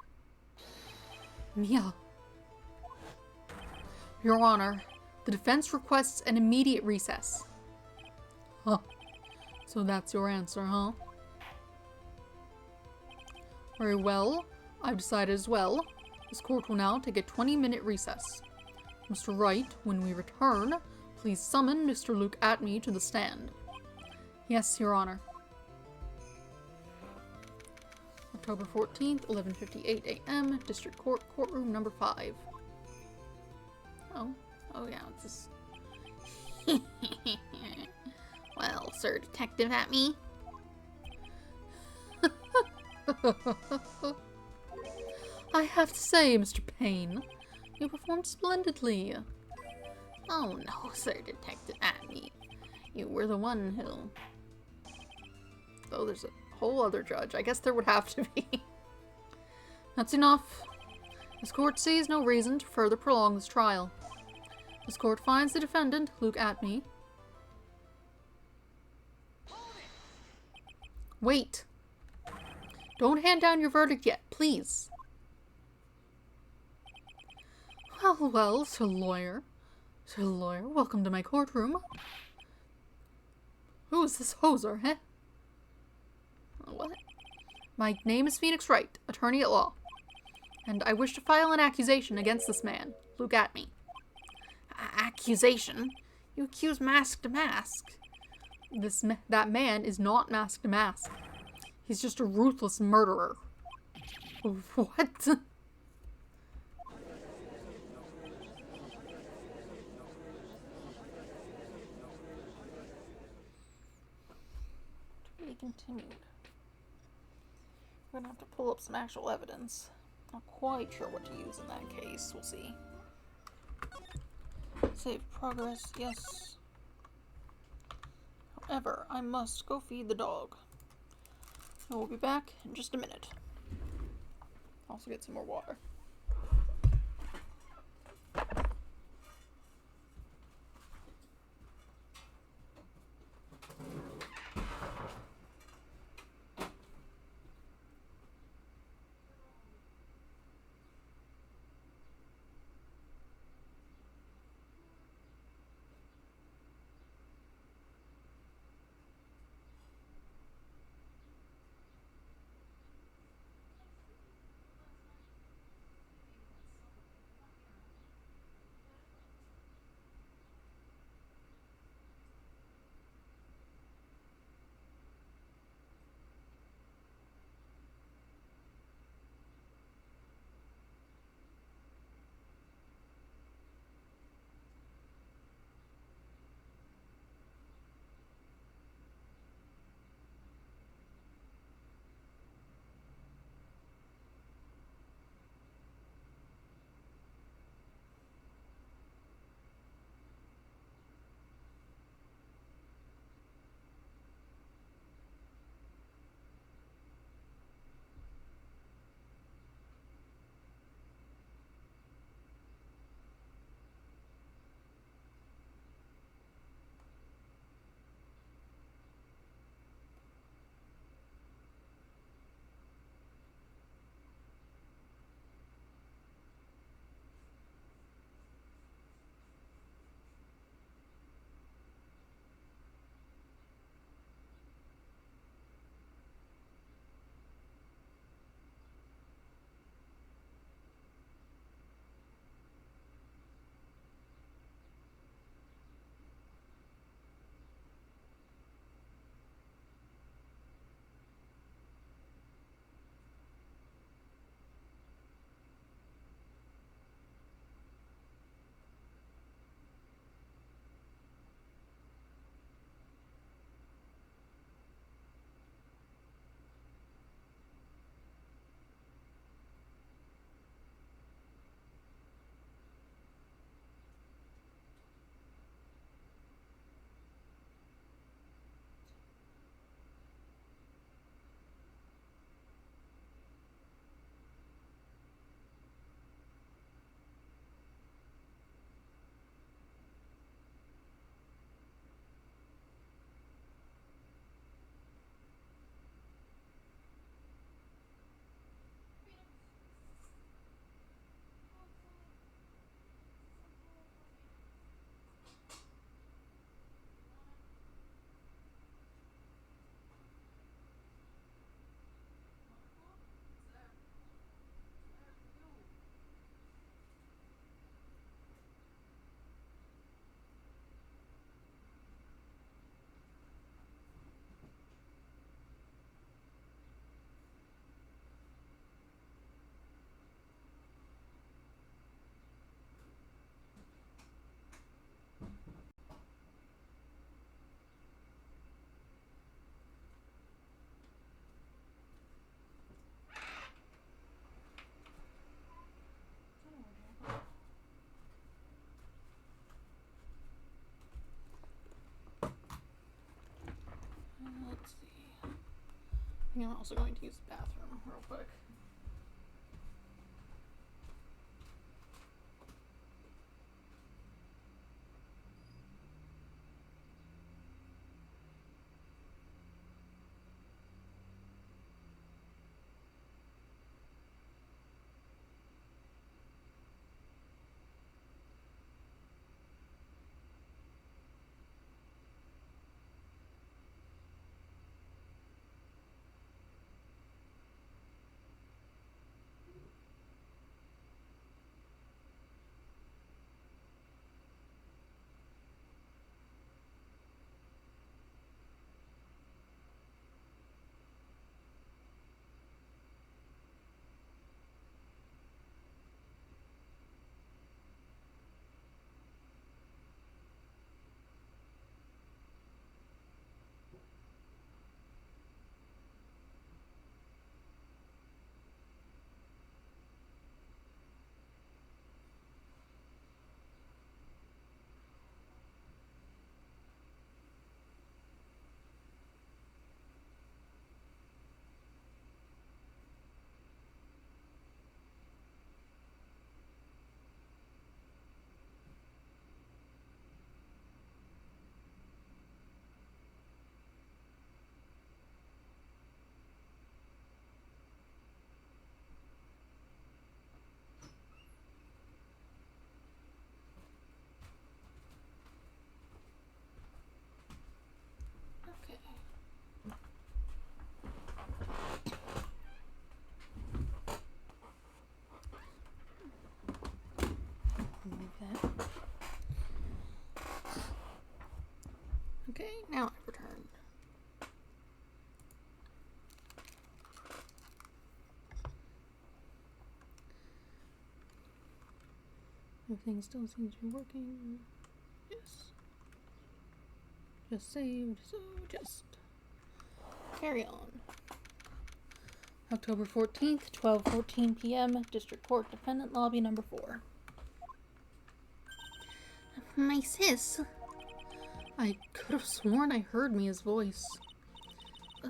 Mia. Your Honor, the defense requests an immediate recess. Huh. So that's your answer, huh? Very well. I've decided as well. This court will now take a 20-minute recess. Mr. Wright, when we return, please summon Mr. Luke Atme to the stand. Yes, Your Honor. October 14th, 11:58 a.m., District Court, Courtroom number 5. Oh yeah, it's this. Well, Sir Detective Atme. I have to say, Mr. Payne, you performed splendidly. Oh no, Sir Detective Atme. You were the one who... Oh, there's a whole other judge. I guess there would have to be. That's enough. This court sees no reason to further prolong this trial. This court finds the defendant, Luke Atme. Wait. Don't hand down your verdict yet, please. Well, Sir Lawyer. Sir Lawyer, welcome to my courtroom. Who is this hoser, eh? What? My name is Phoenix Wright, attorney at law. And I wish to file an accusation against this man, Luke Atme. Accusation? You accuse Mask to Mask. That man is not Mask to Mask. He's just a ruthless murderer. What? continued. We're gonna have to pull up some actual evidence. Not quite sure what to use in that case. We'll see. Save progress, yes. However, I must go feed the dog. I will be back in just a minute. Also get some more water. Let's see. I think I'm also going to use the bathroom real quick. Everything still seems to be working. Yes. Just saved, so just carry on. October 14th, 12:14 p.m., District Court, Defendant Lobby number 4. My sis. I could have sworn I heard Mia's voice.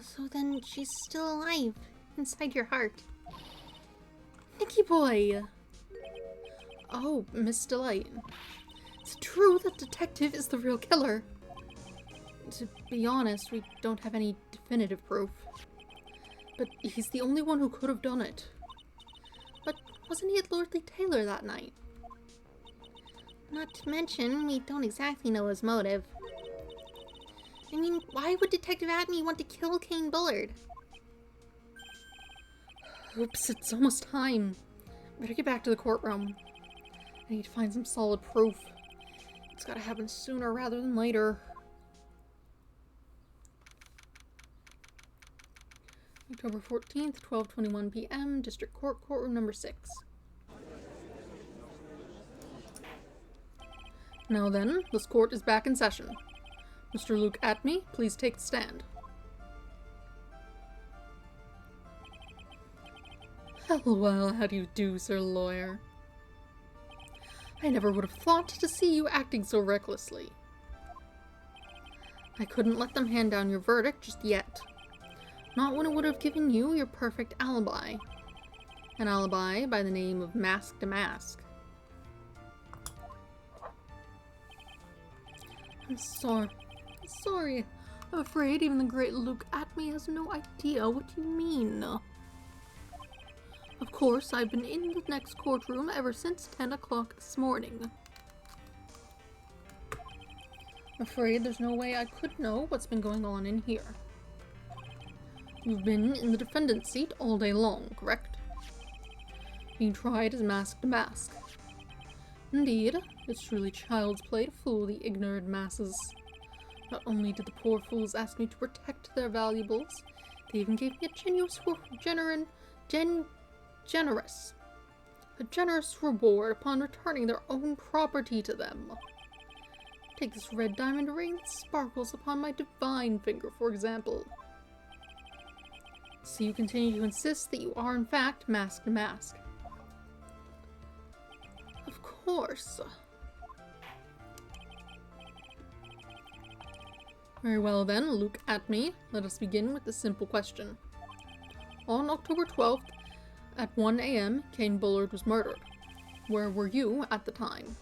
So then she's still alive inside your heart. Nicky boy! Oh, Miss Delight. It's true that Detective is the real killer. To be honest, we don't have any definitive proof. But he's the only one who could have done it. But wasn't he at Lordly Taylor that night? Not to mention, we don't exactly know his motive. I mean, why would Detective Atme want to kill Kane Bullard? Oops, it's almost time. Better get back to the courtroom. I need to find some solid proof. It's gotta happen sooner rather than later. October 14th, 12:21 p.m., District Court, Courtroom number 6. Now then, this court is back in session. Mr. Luke Atme, please take the stand. Well, how do you do, Sir Lawyer? I never would have thought to see you acting so recklessly. I couldn't let them hand down your verdict just yet. Not when it would have given you your perfect alibi. An alibi by the name of Mask to Mask. I'm sorry. I'm afraid even the great Luke Atme has no idea what you mean. Of course, I've been in the next courtroom ever since 10 o'clock this morning. I'm afraid there's no way I could know what's been going on in here. You've been in the defendant's seat all day long, correct? Being tried as Mask to Mask. Indeed, it's truly child's play to fool the ignorant masses. Not only did the poor fools ask me to protect their valuables, they even gave me a generous reward upon returning their own property to them. Take this red diamond ring that sparkles upon my divine finger, for example. So you continue to insist that you are in fact Mask to Mask. Of course. Very well then, Luke Atme, let us begin with the simple question. On October 12th, at 1 a.m., Kane Bullard was murdered. Where were you at the time?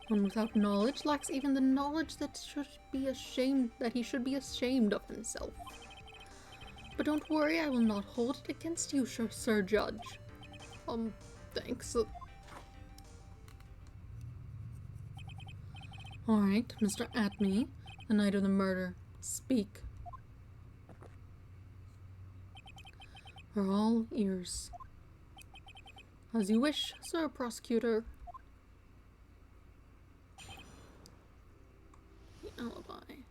One without knowledge lacks even the knowledge that he should be ashamed of himself. But don't worry, I will not hold it against you, Sir Judge. Thanks. Alright, Mr. Atme, the night of the murder, speak. We're all ears. As you wish, Sir Prosecutor. The alibi.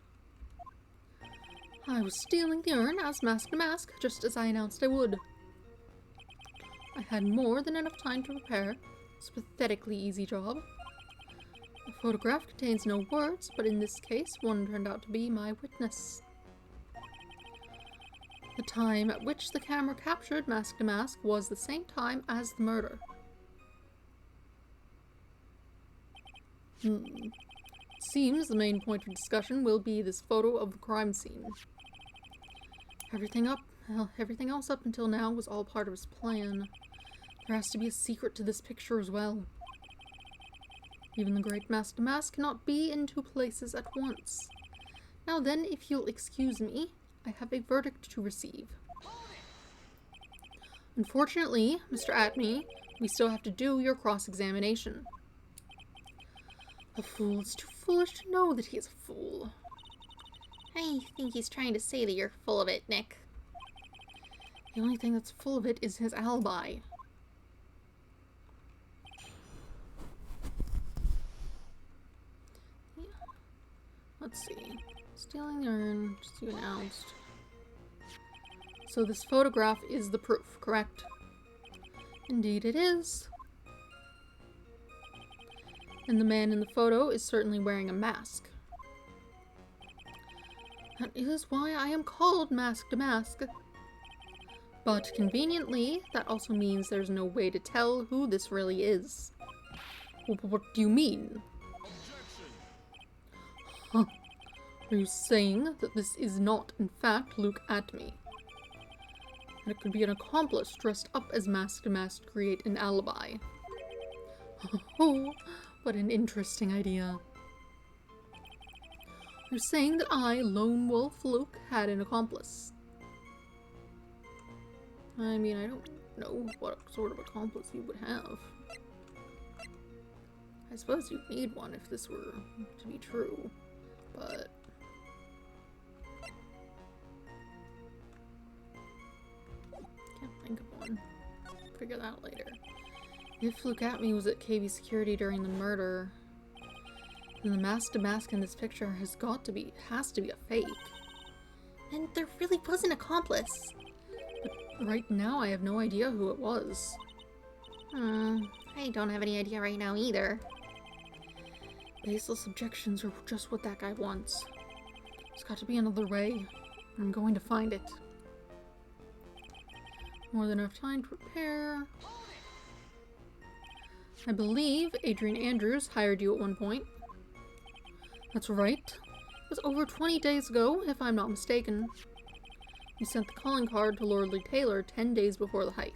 I was stealing the urn as Mask to Mask, just as I announced I would. I had more than enough time to prepare. It's a pathetically easy job. The photograph contains no words, but in this case, one turned out to be my witness. The time at which the camera captured Mask to Mask was the same time as the murder. Seems the main point of discussion will be this photo of the crime scene. Everything else up until now was all part of his plan. There has to be a secret to this picture as well. Even the great Mask to Mask cannot be in two places at once. Now then, if you'll excuse me, I have a verdict to receive. Unfortunately, Mr. Atme, we still have to do your cross-examination. A fool is too foolish to know that he is a fool. I think he's trying to say that you're full of it, Nick. The only thing that's full of it is his alibi. Yeah. Let's see. Stealing the urn, just you announced. So this photograph is the proof, correct? Indeed it is. And the man in the photo is certainly wearing a mask. That is why I am called Mask to Mask. But conveniently, that also means there's no way to tell who this really is. What do you mean? Huh. Are you saying that this is not, in fact, Luke Atme? And it could be an accomplice dressed up as Mask to Mask to create an alibi. Oh, what an interesting idea. You're saying that I, Lone Wolf Luke, had an accomplice. I mean, I don't know what sort of accomplice you would have. I suppose you'd need one if this were to be true, but... can't think of one. Figure that out later. If Luke Atme was at KB Security during the murder, then the Mask to Mask in this picture has to be a fake. And there really was an accomplice. But right now I have no idea who it was. I don't have any idea right now either. Baseless objections are just what that guy wants. There's got to be another way. I'm going to find it. More than enough time to prepare. I believe Adrian Andrews hired you at one point. That's right. It was over 20 days ago, if I'm not mistaken. You sent the calling card to Lordly Taylor 10 days before the heist.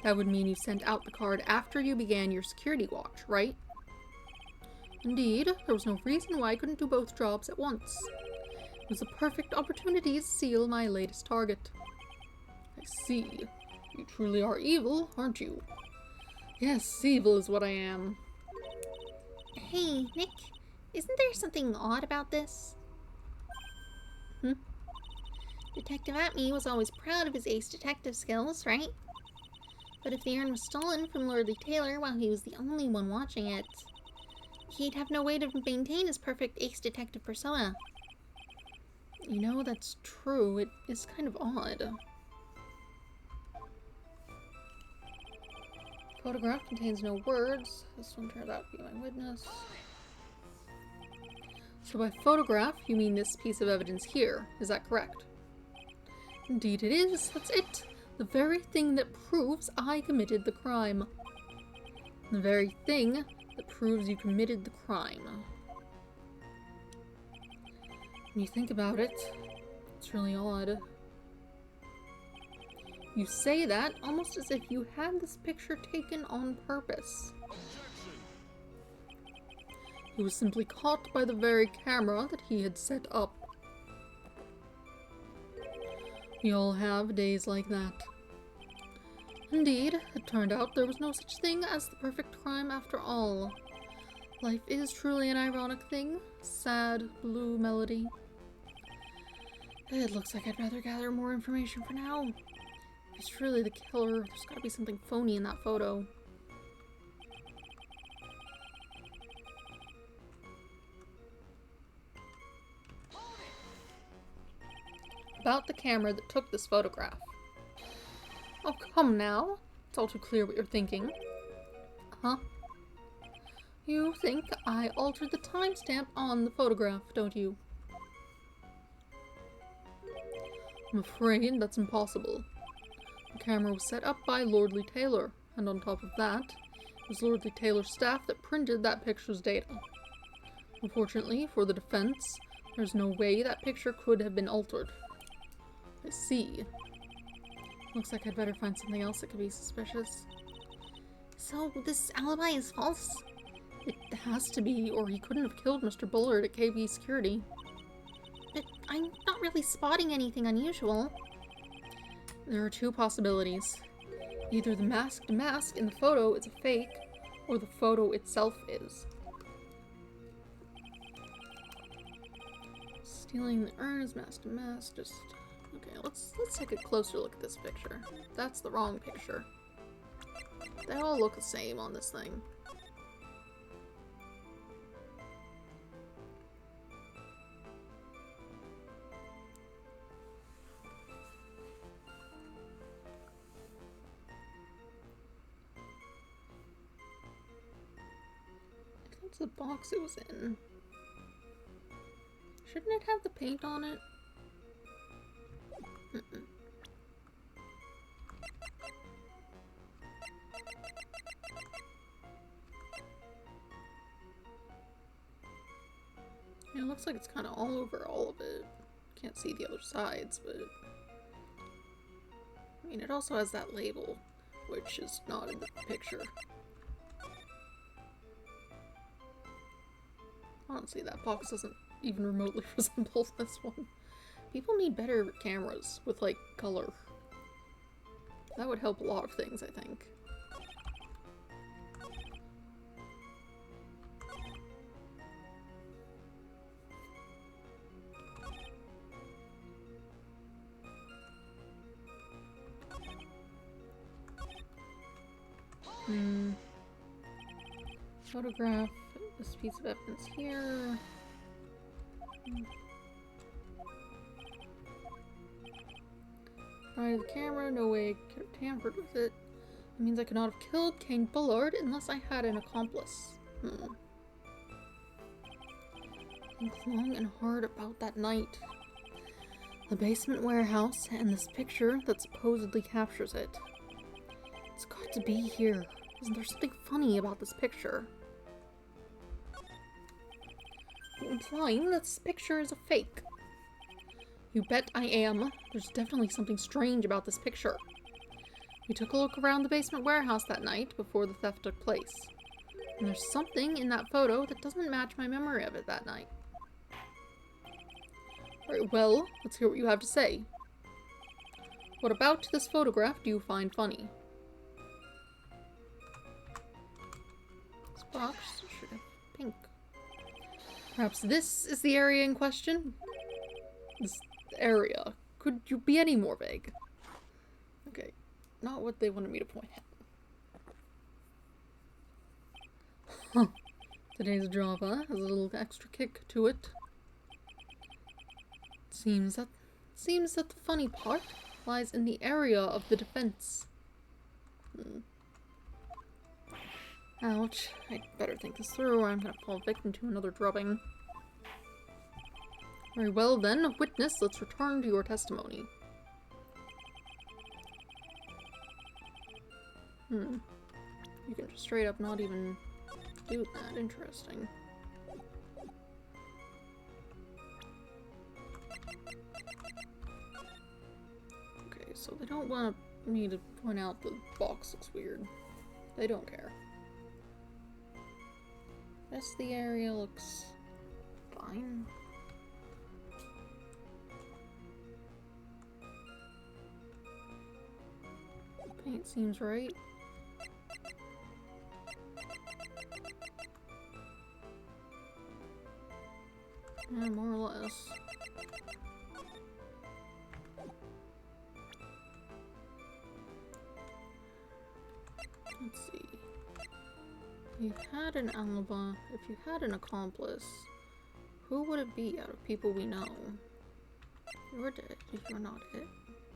That would mean you sent out the card after you began your security watch, right? Indeed, there was no reason why I couldn't do both jobs at once. It was a perfect opportunity to seal my latest target. I see. You truly are evil, aren't you? Yes, evil is what I am. Hey, Nick, isn't there something odd about this? Detective Atme was always proud of his ace detective skills, right? But if the urn was stolen from Lordly Taylor while he was the only one watching it, he'd have no way to maintain his perfect ace detective persona. You know, that's true. It is kind of odd. Photograph contains no words. This one turned out to be my witness. So by photograph, you mean this piece of evidence here. Is that correct? Indeed it is. That's it. The very thing that proves I committed the crime. The very thing that proves you committed the crime. When you think about it, it's really odd. You say that almost as if you had this picture taken on purpose. He was simply caught by the very camera that he had set up. We all have days like that. Indeed, it turned out there was no such thing as the perfect crime after all. Life is truly an ironic thing. Sad, blue melody. It looks like I'd rather gather more information for now. If he's truly the killer, there's gotta be something phony in that photo. About the camera that took this photograph. Oh, come now. It's all too clear what you're thinking. Huh? You think I altered the timestamp on the photograph, don't you? I'm afraid that's impossible. The camera was set up by Lordly Taylor, and on top of that, it was Lordly Taylor's staff that printed that picture's data. Unfortunately, for the defense, there's no way that picture could have been altered. I see. Looks like I'd better find something else that could be suspicious. So, this alibi is false? It has to be, or he couldn't have killed Mr. Bullard at KB Security. But I'm not really spotting anything unusual. There are two possibilities. Either the masked mask in the photo is a fake, or the photo itself is. Stealing the urn is masked to mask, just... Okay, let's take a closer look at this picture. That's the wrong picture. They all look the same on this thing. What's the box it was in? Shouldn't it have the paint on it? Mm-mm. Yeah, it looks like it's kind of all over all of it. Can't see the other sides, but... I mean, it also has that label, which is not in the picture. Honestly, that box doesn't even remotely resemble this one. People need better cameras with, like, color. That would help a lot of things, I think. Photograph this piece of evidence here. By the camera, no way I could have tampered with it. It means I could not have killed Kane Bullard unless I had an accomplice. Think long and hard about that night. The basement warehouse and this picture that supposedly captures it. It's got to be here. Isn't there something funny about this picture? You're implying that this picture is a fake. You bet I am. There's definitely something strange about this picture. We took a look around the basement warehouse that night before the theft took place. And there's something in that photo that doesn't match my memory of it that night. Alright, well, let's hear what you have to say. What about this photograph do you find funny? This box should have pink. Perhaps this is the area in question? This area. Could you be any more vague? Okay, not what they wanted me to point at. Huh. Today's drama has a little extra kick to it. Seems that the funny part lies in the area of the defense. Ouch. I'd better think this through or I'm gonna fall victim to another drubbing. Very well then, witness, let's return to your testimony. You can just straight up not even do that. Interesting. Okay, so they don't want me to point out the box looks weird. They don't care. Rest of the area looks fine. Paint seems right. Yeah, more or less. Let's see. You had an alibi. If you had an accomplice, who would it be out of people we know? You're dead. If you're not it,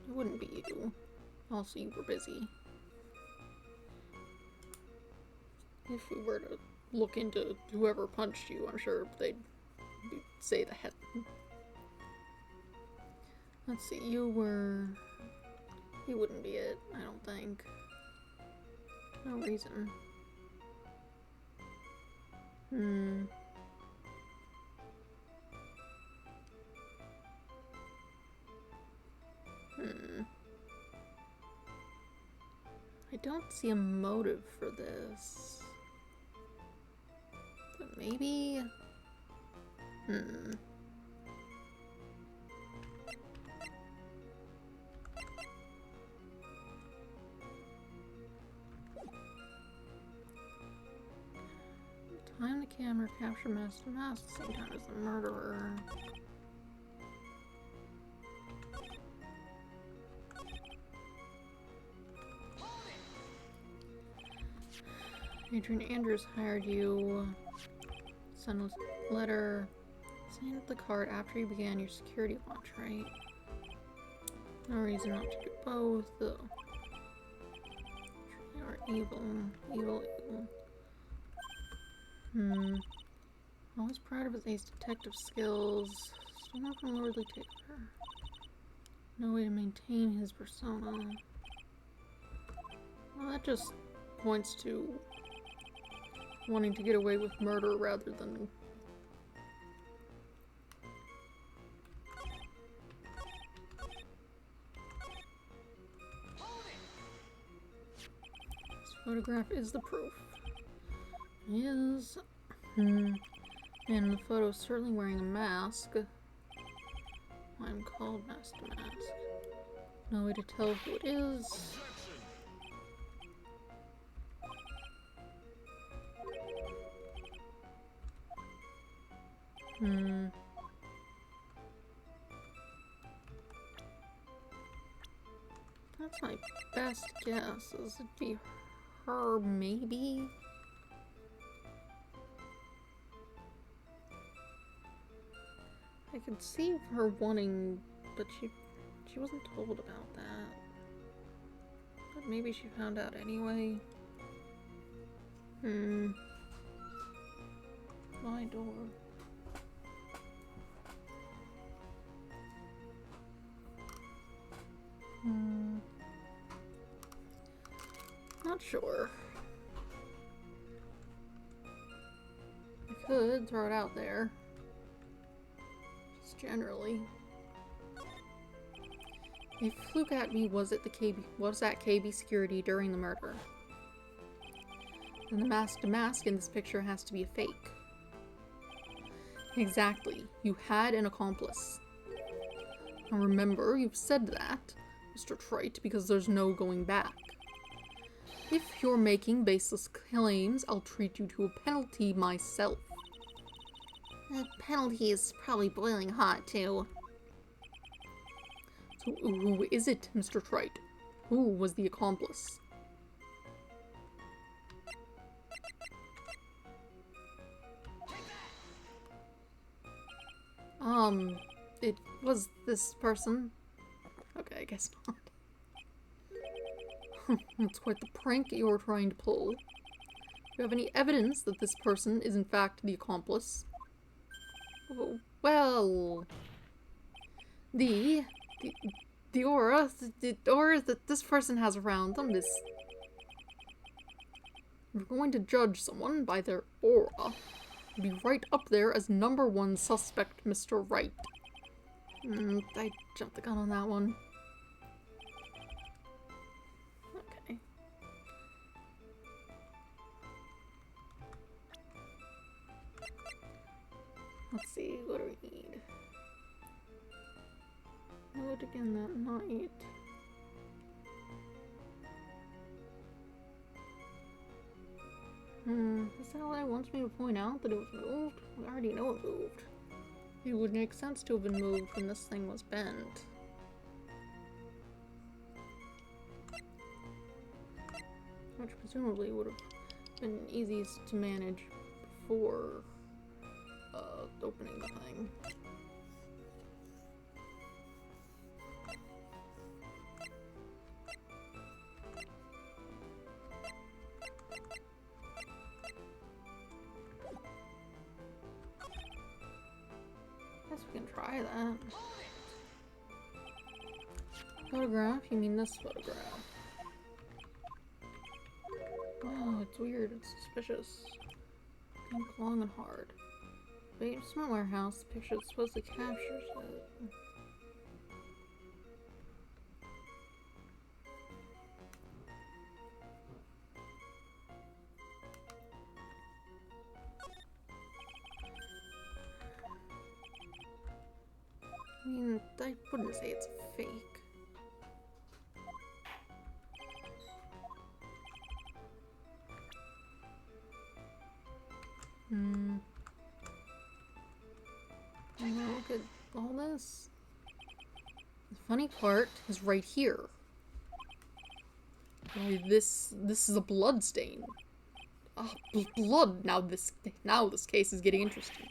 it wouldn't be you. Also, you were busy. If we were to look into whoever punched you, I'm sure they'd say the head. Let's see, you wouldn't be it, I don't think. No reason. I don't see a motive for this. But maybe... Time the camera capture Master Mask at the same time as the murderer. Adrian Andrews hired you. Send a letter. Signed the card after you began your security watch, right? No reason not to do both, though. You are evil. Evil, evil. Always proud of his ace detective skills. Still not from Lordly Taker. No way to maintain his persona. Well, that just points to wanting to get away with murder rather than... This photograph is the proof. He is... And the photo's certainly wearing a mask. I'm called Mask to Mask. No way to tell who it is. That's my best guess. Is it'd be her, maybe? I could see her wanting, but she wasn't told about that. But maybe she found out anyway. My door. Not sure. I could throw it out there. Just generally. A fluke at me was at KB security during the murder. And the mask to mask in this picture has to be a fake. Exactly. You had an accomplice. Now remember, you've said that, Mr. Wright, because there's no going back. If you're making baseless claims, I'll treat you to a penalty myself. The penalty is probably boiling hot, too. So who is it, Mr. Wright? Who was the accomplice? It was this person. Okay, I guess not. That's quite the prank you're trying to pull. Do you have any evidence that this person is in fact the accomplice? Oh, well... The aura that this person has around them is... If we're going to judge someone by their aura, be right up there as #1 suspect, Mr. Wright. I jumped the gun on that one. Okay. Let's see, what do we need? Load again that night. Is that why it wants me to point out that it was moved? We already know it moved. It would make sense to have been moved when this thing was bent. Which presumably would have been easiest to manage before opening the thing. Guess we can try that. Photograph? You mean this photograph? Oh, it's weird. It's suspicious. Think long and hard. Basement warehouse. The picture that supposedly captures it. I mean, I wouldn't say it's fake. Look at all this. The funny part is right here. This is a blood stain. Ah, blood. Now this case is getting interesting.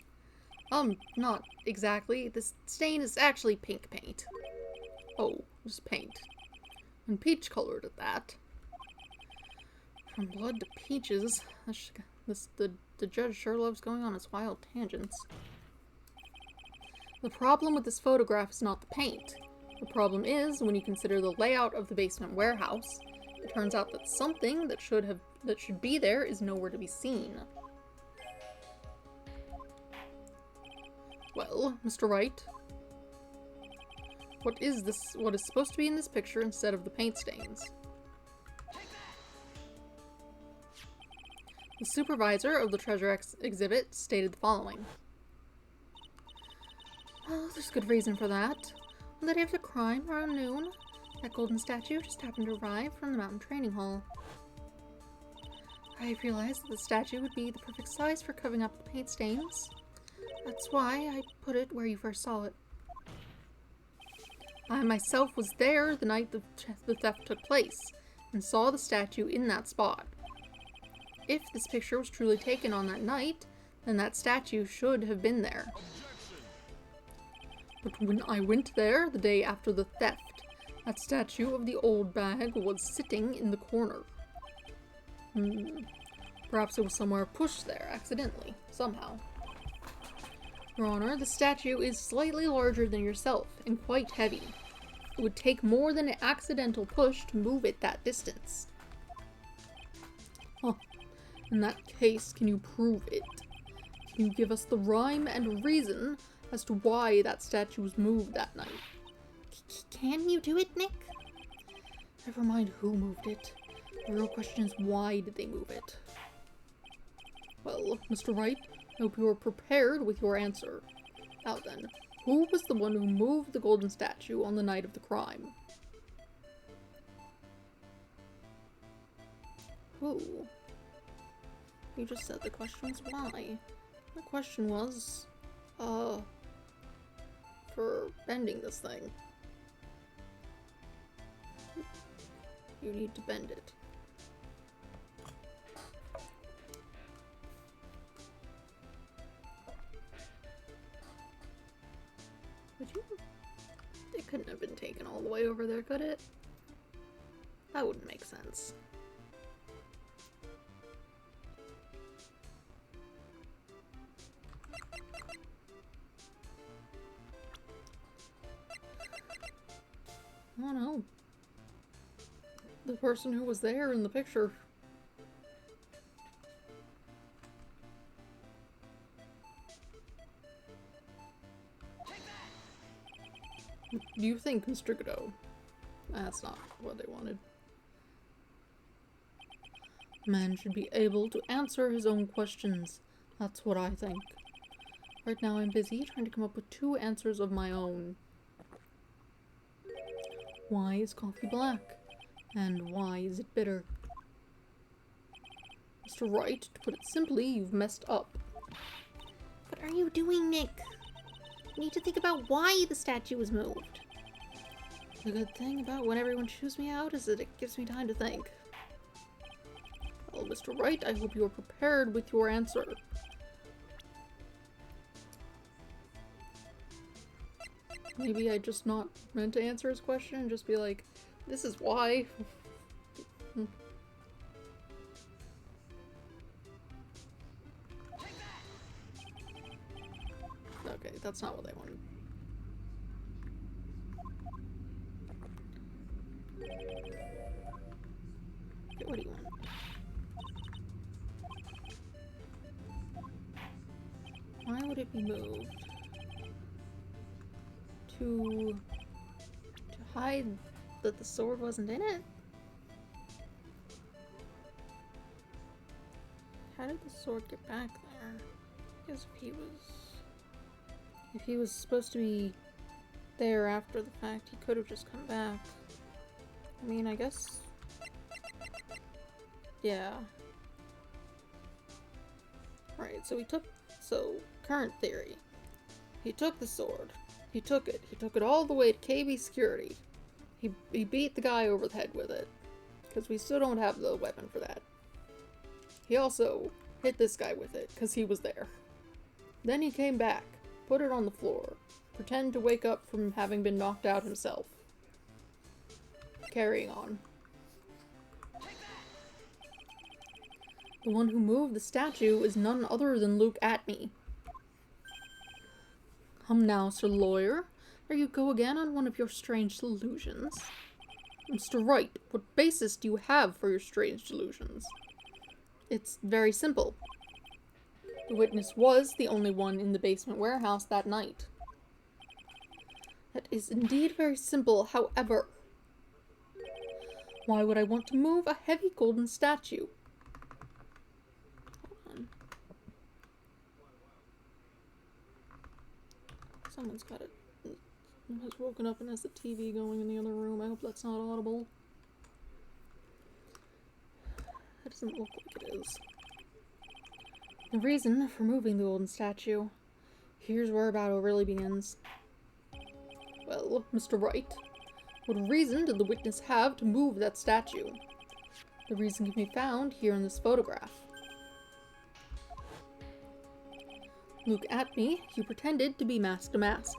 Not exactly. This stain is actually pink paint. Oh, just paint. And peach colored at that. From blood to peaches. The judge sure loves going on his wild tangents. The problem with this photograph is not the paint. The problem is, when you consider the layout of the basement warehouse, it turns out that something that should be there is nowhere to be seen. Well, Mr. Wright, what is supposed to be in this picture instead of the paint stains? The supervisor of the treasure exhibit stated the following. Well, there's good reason for that. On the day of the crime, around noon, that golden statue just happened to arrive from the mountain training hall. I realized that the statue would be the perfect size for covering up the paint stains. That's why I put it where you first saw it. I myself was there the night the theft took place, and saw the statue in that spot. If this picture was truly taken on that night, then that statue should have been there. But when I went there the day after the theft, that statue of the old bag was sitting in the corner. Perhaps it was somewhere pushed there accidentally, somehow. Your Honor, the statue is slightly larger than yourself, and quite heavy. It would take more than an accidental push to move it that distance. Huh. In that case, can you prove it? Can you give us the rhyme and reason as to why that statue was moved that night? Can you do it, Nick? Never mind who moved it. The real question is, why did they move it? Well, Mr. Wright, I hope you are prepared with your answer. Now then, who was the one who moved the golden statue on the night of the crime? Who? You just said the question was why. The question was, for bending this thing. You need to bend it. Would you? It couldn't have been taken all the way over there, could it? That wouldn't make sense. I don't know. The person who was there in the picture. Do you think, Mr. Godot? That's not what they wanted. Man should be able to answer his own questions. That's what I think. Right now I'm busy trying to come up with 2 answers of my own. Why is coffee black? And why is it bitter? Mr. Wright, to put it simply, you've messed up. What are you doing, Nick? You need to think about why the statue was moved. The good thing about when everyone chews me out is that it gives me time to think. Well, Mr. Wright, I hope you are prepared with your answer. Maybe I just not meant to answer his question and just be like, this is why. Okay, that's not what they wanted. Okay, what do you want? Why would it be moved? To hide that the sword wasn't in it? How did the sword get back there? Because if he was supposed to be there after the fact, he could have just come back. I mean, I guess. Yeah. Right, so current theory. He took the sword. He took it all the way to KB security. He beat the guy over the head with it. Because we still don't have the weapon for that. He also hit this guy with it, because he was there. Then he came back, put it on the floor, pretend to wake up from having been knocked out himself. Carrying on. The one who moved the statue is none other than Luke Atney. Come now, Sir Lawyer. There you go again on one of your strange delusions. Mr. Wright, what basis do you have for your strange delusions? It's very simple. The witness was the only one in the basement warehouse that night. That is indeed very simple, however. Why would I want to move a heavy golden statue? Hold on. Someone's got it. Has woken up and has the TV going in the other room. I hope that's not audible. That doesn't look like it is. The reason for moving the golden statue. Here's where our battle really begins. Well, Mr. Wright, what reason did the witness have to move that statue? The reason can be found here in this photograph. Look at me, you pretended to be Mask to Mask,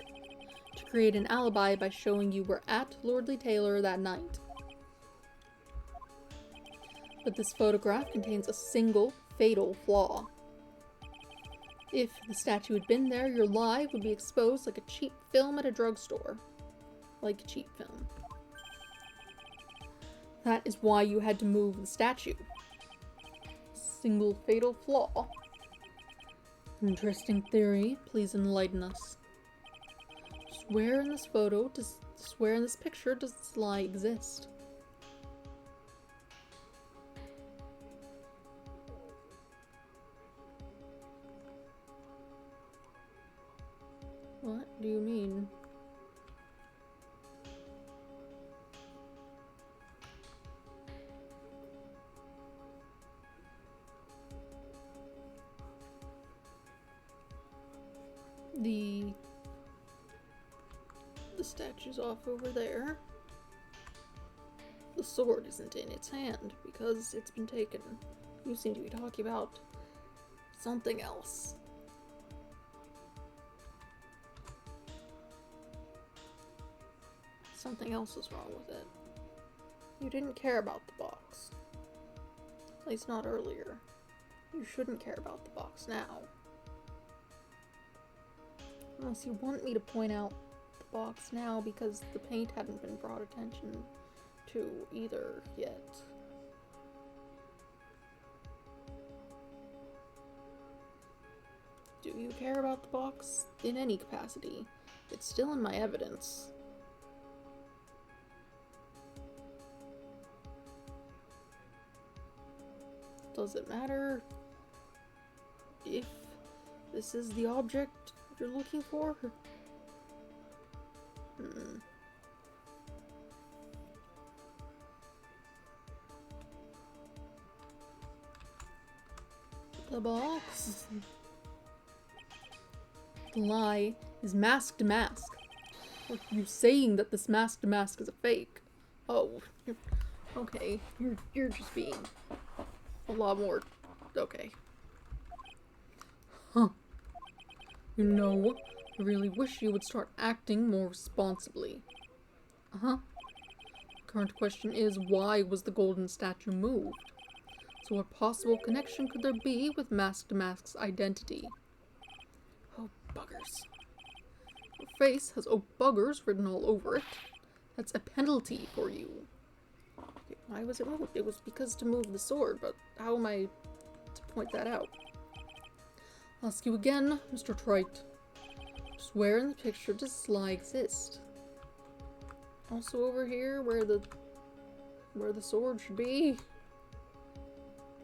to create an alibi by showing you were at Lordly Taylor that night. But this photograph contains a single fatal flaw. If the statue had been there, your lie would be exposed like a cheap film at a drugstore. Like a cheap film. That is why you had to move the statue. Single fatal flaw. Interesting theory. Please enlighten us. Where in this picture does this lie exist? What do you mean? The statue's off over there. The sword isn't in its hand because it's been taken. You seem to be talking about something else. Something else is wrong with it. You didn't care about the box. At least not earlier. You shouldn't care about the box now. Unless you want me to point out the box now because the paint hadn't been brought attention to either yet. Do you care about the box? In any capacity. It's still in my evidence. Does it matter if this is the object you're looking for? The box. The lie is Mask to Mask. Are you saying that this Mask to Mask is a fake? Oh, okay. You're just being a lot more. Okay. Huh. You know, I really wish you would start acting more responsibly. Uh-huh. The current question is, why was the golden statue moved? So what possible connection could there be with Mask to Mask's identity? Oh, buggers. Your face has "oh, buggers" written all over it. That's a penalty for you. Okay, why was it moved? It was because to move the sword, but how am I to point that out? I'll ask you again, Mr. Wright. Just where in the picture does this lie exist? Also over here, where the sword should be.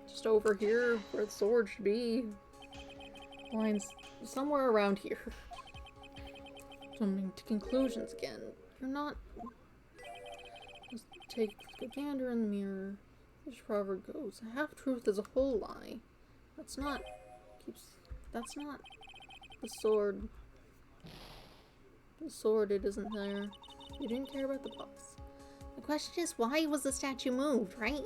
Just over here, where the sword should be. Lines somewhere around here. Jumping to conclusions again. You're not. Just take a gander in the mirror. This proverb goes: a half-truth is a whole lie. That's not. That's not the sword. The sword, it isn't there. You didn't care about the box. The question is, why was the statue moved, right?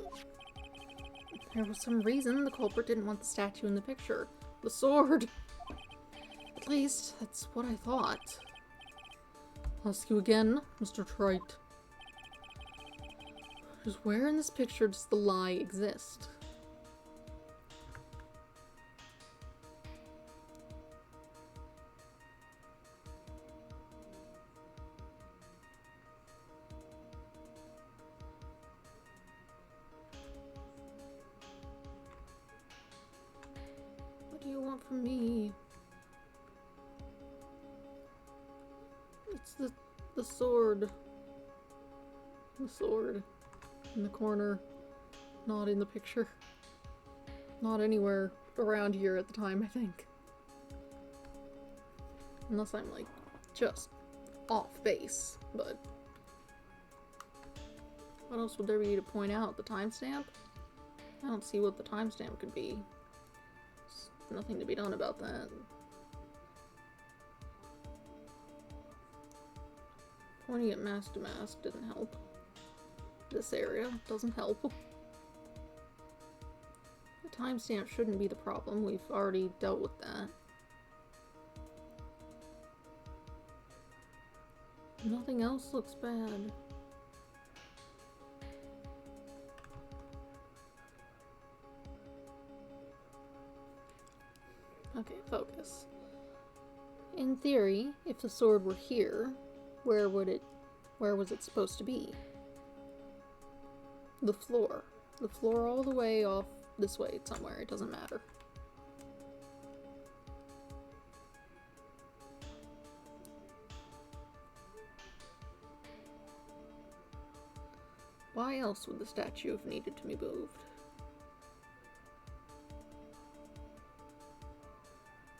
There was some reason the culprit didn't want the statue in the picture. The sword! At least, that's what I thought. I'll ask you again, Mr. Wright. Just where in this picture does the lie exist? Not for me. It's the sword. The sword. In the corner. Not in the picture. Not anywhere around here at the time, I think. Unless I'm, like, just off base, but... What else would there be to point out? The timestamp? I don't see what the timestamp could be. There's nothing to be done about that. Pointing at mask to mask didn't help. This area doesn't help. The timestamp shouldn't be the problem. We've already dealt with that. Nothing else looks bad. Okay, focus. In theory, if the sword were here, where was it supposed to be? The floor. The floor all the way off this way somewhere, it doesn't matter. Why else would the statue have needed to be moved?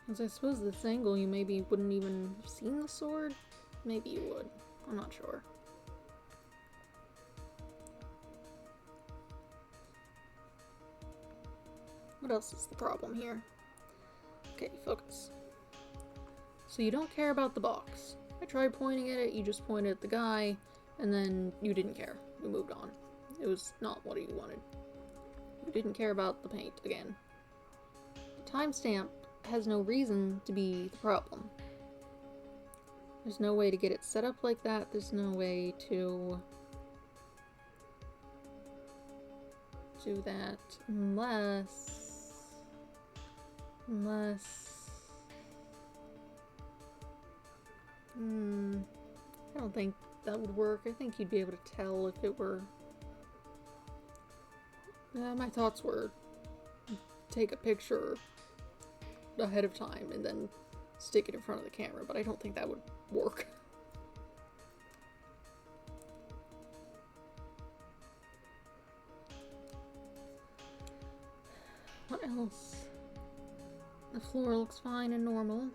As I suppose this angle you maybe wouldn't even have seen the sword? Maybe you would. I'm not sure. What else is the problem here? Okay, focus. So you don't care about the box. I tried pointing at it, you just pointed at the guy, and then you didn't care. We moved on. It was not what you wanted. You didn't care about the paint again. The timestamp has no reason to be the problem. There's no way to get it set up like that. There's no way to do that unless I don't think that would work. I think you'd be able to tell if it were... my thoughts were take a picture ahead of time and then stick it in front of the camera, but I don't think that would work. What else? The floor looks fine and normal.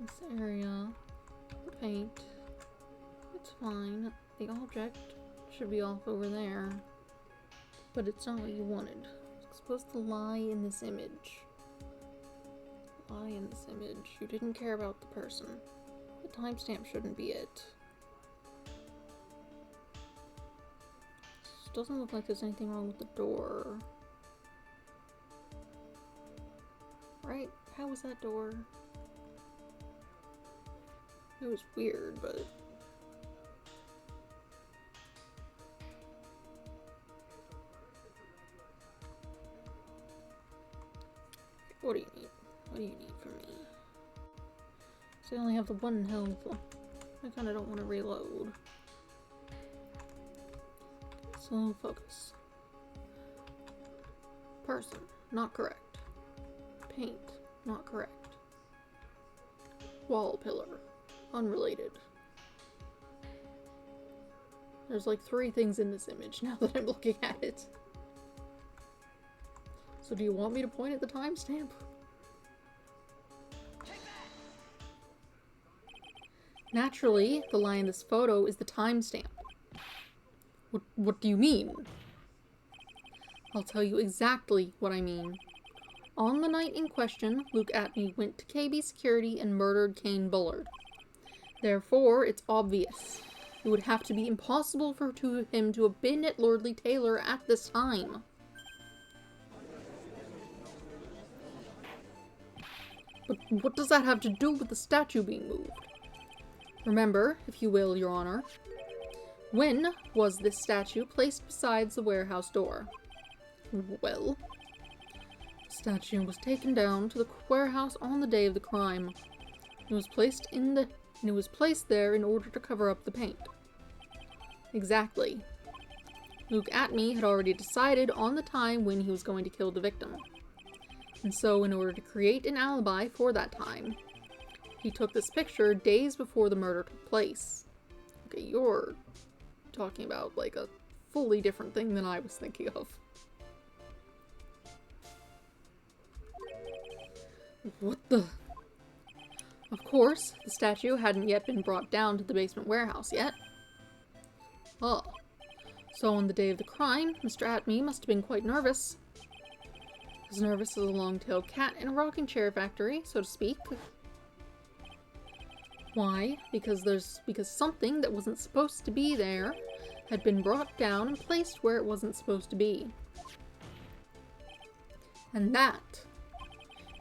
This area, the paint, it's fine. The object should be off over there, but it's not what you wanted. It's supposed to lie in this image. Lie in this image. You didn't care about the person. The timestamp shouldn't be it. It doesn't look like there's anything wrong with the door. Right? How was that door? It was weird, but... What do you need? What do you need from me? So I only have the one health. I kinda don't want to reload. So focus. Person, not correct. Paint, not correct. Wall pillar, unrelated. There's like 3 things in this image now that I'm looking at it. So do you want me to point at the timestamp? Naturally, the lie in this photo is the timestamp. What do you mean? I'll tell you exactly what I mean. On the night in question, Luke Atney went to KB Security and murdered Kane Bullard. Therefore, it's obvious. It would have to be impossible for him to have been at Lordly Taylor at this time. But what does that have to do with the statue being moved? Remember, if you will, Your Honor, when was this statue placed beside the warehouse door? Well, the statue was taken down to the warehouse on the day of the crime. It was placed there in order to cover up the paint. Exactly. Luke Atney had already decided on the time when he was going to kill the victim. And so, in order to create an alibi for that time, he took this picture days before the murder took place. Okay, you're talking about, like, a fully different thing than I was thinking of. What the? Of course, the statue hadn't yet been brought down to the basement warehouse yet. Oh. So on the day of the crime, Mr. Atme must have been quite nervous. As nervous as a long-tailed cat in a rocking chair factory, so to speak. Why? Because something that wasn't supposed to be there had been brought down and placed where it wasn't supposed to be. And that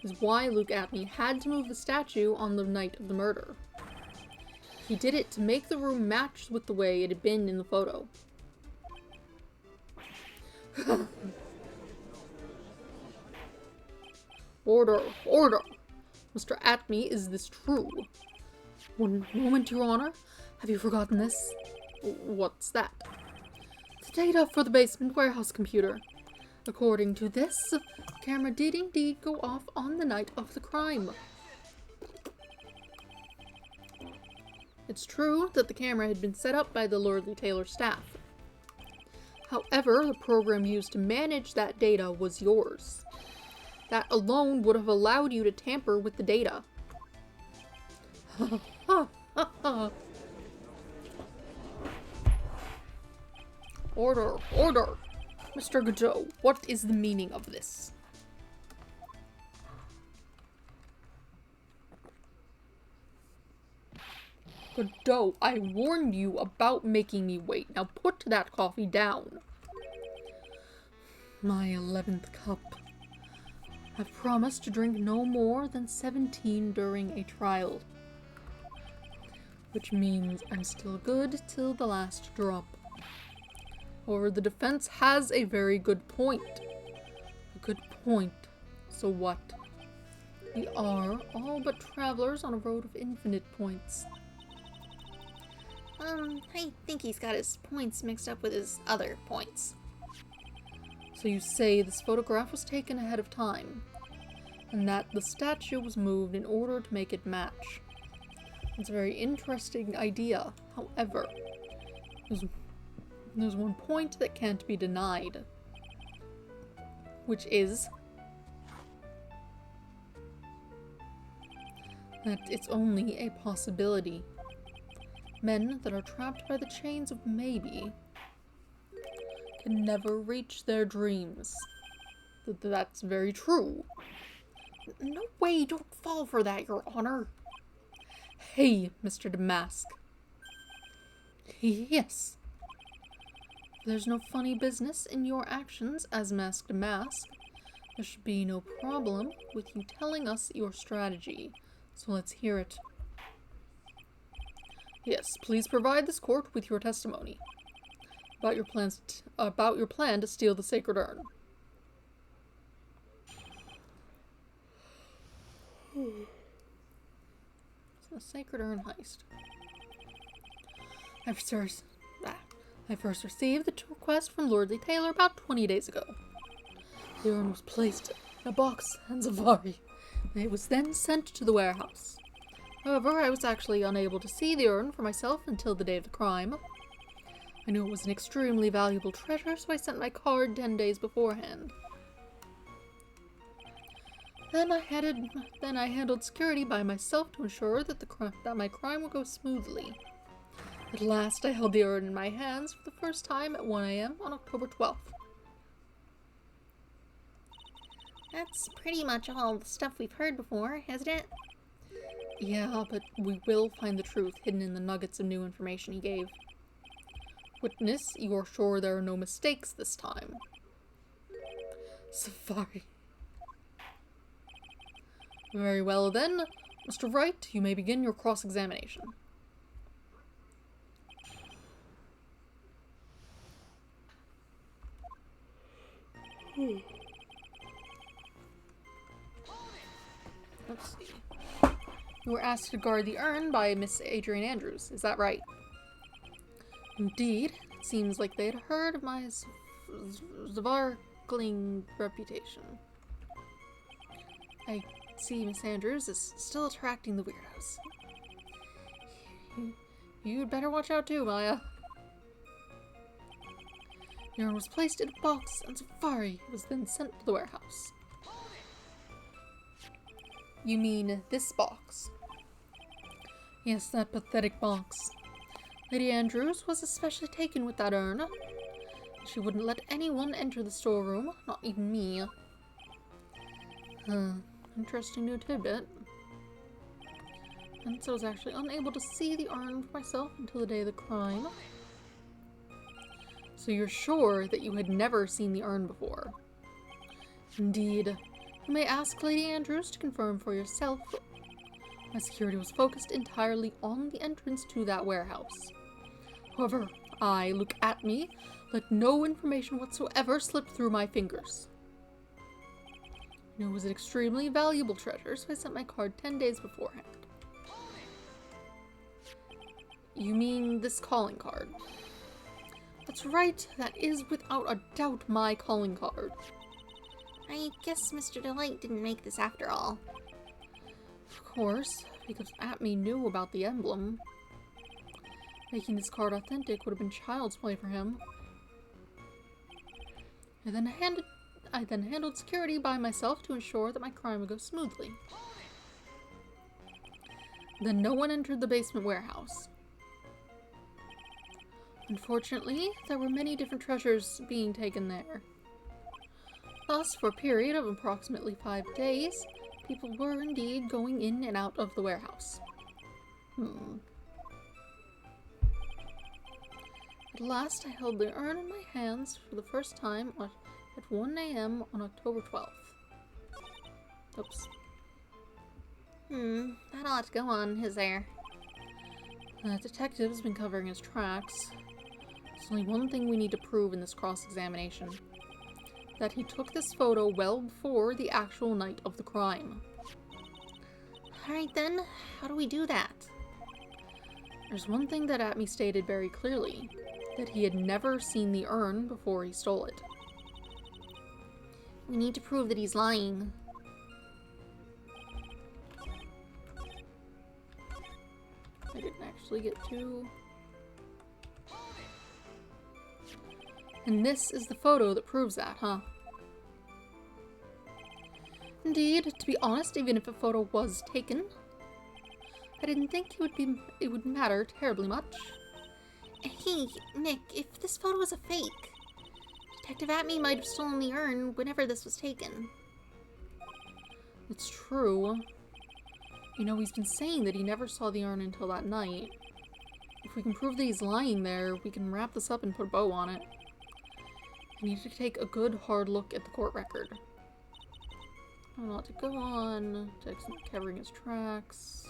is why Luke Atme had to move the statue on the night of the murder. He did it to make the room match with the way it had been in the photo. Order! Order! Mr. Atme, is this true? One moment, Your Honor. Have you forgotten this? What's that? The data for the basement warehouse computer. According to this, the camera did indeed go off on the night of the crime. It's true that the camera had been set up by the Lordly Taylor staff. However, the program used to manage that data was yours. That alone would have allowed you to tamper with the data. Order! Order! Mr. Godot, what is the meaning of this? Godot, I warned you about making me wait. Now put that coffee down. My 11th cup. I've promised to drink no more than 17 during a trial. Which means I'm still good till the last drop. However, the defense has a very good point. A good point. So what? We are all but travelers on a road of infinite points. I think he's got his points mixed up with his other points. So you say this photograph was taken ahead of time, and that the statue was moved in order to make it match. It's a very interesting idea. However, there's one point that can't be denied, which is that it's only a possibility. Men that are trapped by the chains of maybe can never reach their dreams. That's very true. No way, don't fall for that, Your Honor. Hey, Mr. Damask. Yes. There's no funny business in your actions as Mask Damask. There should be no problem with you telling us your strategy. So let's hear it. Yes, please provide this court with your testimony about your plan to steal the sacred urn. It's the sacred urn heist. I first received the request from Lordly Taylor about 20 days ago. The urn was placed in a box and safari, and it was then sent to the warehouse. However, I was actually unable to see the urn for myself until the day of the crime. I knew it was an extremely valuable treasure, so I sent my card 10 days beforehand. Then I handled security by myself to ensure that my crime would go smoothly. At last, I held the urn in my hands for the first time at 1 a.m. on October 12th. That's pretty much all the stuff we've heard before, hasn't it? Yeah, but we will find the truth hidden in the nuggets of new information he gave. Witness, you are sure there are no mistakes this time? Safari. Very well then, Mr. Wright, you may begin your cross-examination. Let's see. You were asked to guard the urn by Miss Adrian Andrews, is that right? Indeed. It seems like they had heard of my sparkling reputation. I see Miss Andrews is still attracting the weirdos. You'd better watch out too, Maya. The urn was placed in a box, and Safari was then sent to the warehouse. You mean this box? Yes, that pathetic box. Lady Andrews was especially taken with that urn. She wouldn't let anyone enter the storeroom, not even me. Interesting new tidbit. And so I was actually unable to see the urn for myself until the day of the crime. So you're sure that you had never seen the urn before? Indeed. You may ask Lady Andrews to confirm for yourself. My security was focused entirely on the entrance to that warehouse. However, look at me, let no information whatsoever slip through my fingers. I knew it was an extremely valuable treasure, so I sent my card 10 days beforehand. You mean this calling card? That's right, that is without a doubt my calling card. I guess Mr. Delight didn't make this after all. Of course, because Atme knew about the emblem. Making this card authentic would have been child's play for him. I then handled security by myself to ensure that my crime would go smoothly. Then no one entered the basement warehouse. Unfortunately, there were many different treasures being taken there. Thus, for a period of approximately 5 days, people were indeed going in and out of the warehouse. At last, I held the urn in my hands for the first time at 1 AM on October 12th. Oops. That ought to go on, is there? The detective's been covering his tracks. There's only one thing we need to prove in this cross-examination. That he took this photo well before the actual night of the crime. Alright then, how do we do that? There's one thing that Atme stated very clearly. That he had never seen the urn before he stole it. We need to prove that he's lying. I didn't actually get to... And this is the photo that proves that, huh? Indeed, to be honest, even if a photo was taken, I didn't think it would matter terribly much. Hey, Nick, if this photo was a fake, Detective Atme might have stolen the urn whenever this was taken. It's true. You know, he's been saying that he never saw the urn until that night. If we can prove that he's lying there, we can wrap this up and put a bow on it. I need to take a good hard look at the court record. A lot to go on. Text covering his tracks.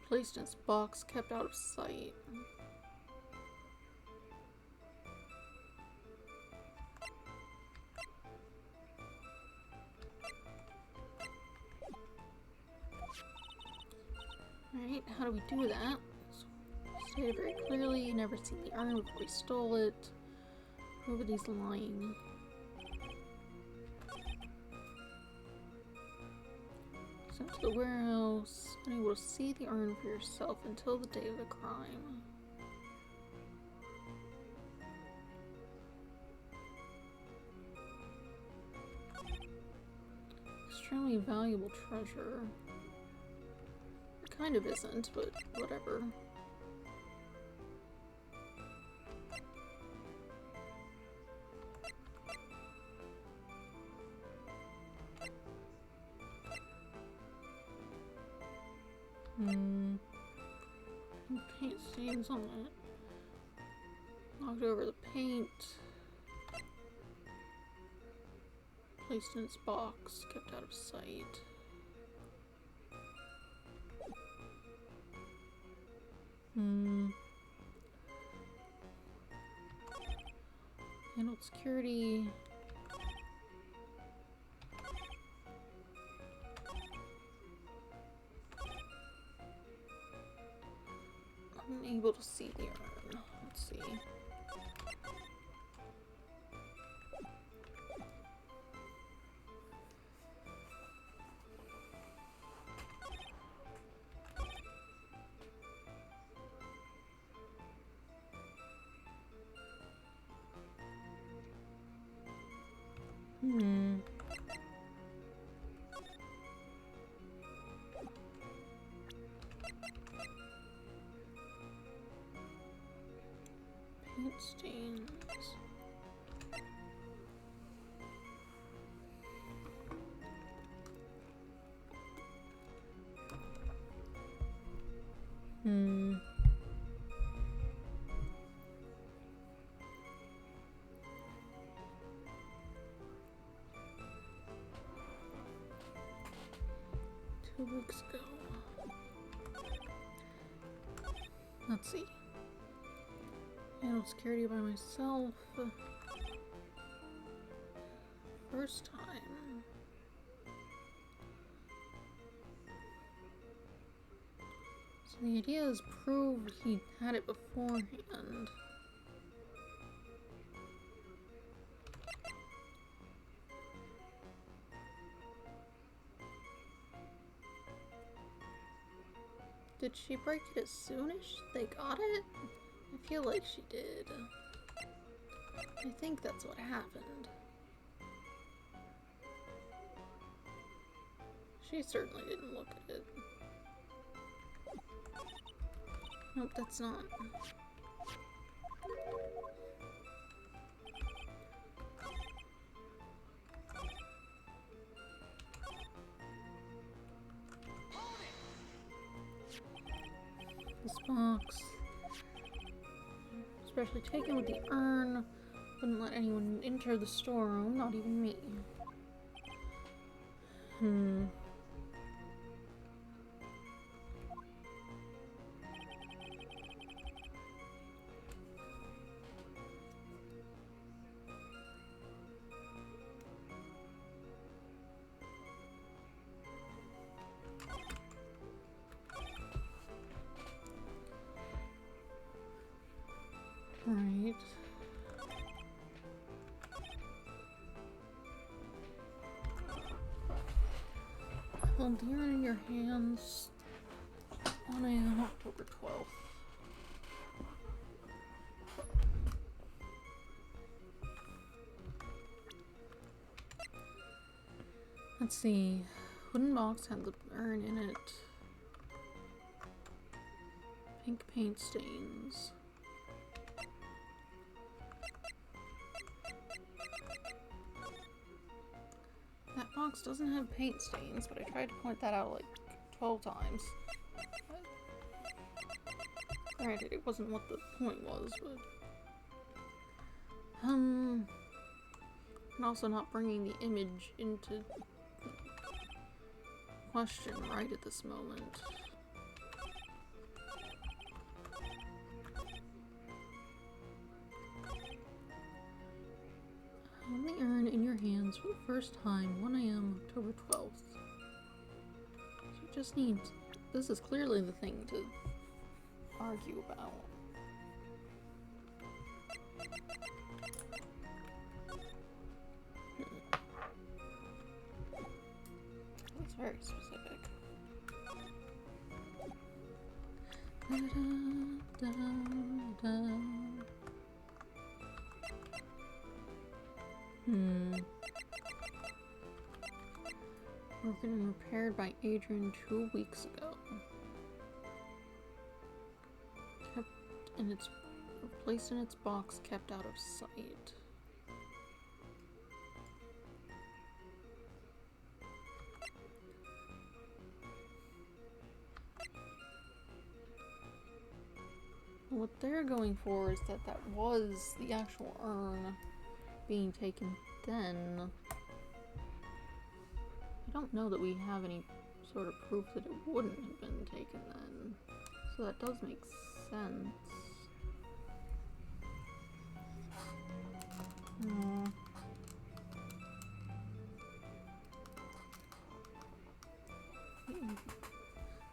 Placed in its box, kept out of sight. Alright, how do we do that? So, stated very clearly, never seen the urn before we stole it. Prove that he's lying. Sent to the warehouse. Unable to see the urn for yourself until the day of the crime. Extremely valuable treasure. It kind of isn't, but whatever. Paint stains on it. Knocked over the paint. Placed in its box, kept out of sight. Handled security. Unable to see the urn. Let's see. Paint stains. Hmm. Two weeks ago. Let's see. Handle security by myself. First time. So the idea is prove he had it beforehand. Did she break it as soon as they got it? I feel like she did. I think that's what happened. She certainly didn't look at it. Nope, that's not. This box, especially taken with the urn, wouldn't let anyone enter the storeroom, not even me. Right. Hold the urn in your hands on October 12th. Let's see. Wooden box had the urn in it. Pink paint stains. That box doesn't have paint stains, but I tried to point that out like 12 times. Granted, it wasn't what the point was, but... And also not bringing the image into question right at this moment. Hold the urn in your hands for the first time, 1 AM, October 12th. So it just needs... This is clearly the thing to argue about. That's very specific. Da, da, da, da. Broken and repaired by Adrian 2 weeks ago. Kept in its... Placed in its box, kept out of sight. What they're going for is that that was the actual urn being taken then. I don't know that we have any sort of proof that it wouldn't have been taken then. So that does make sense.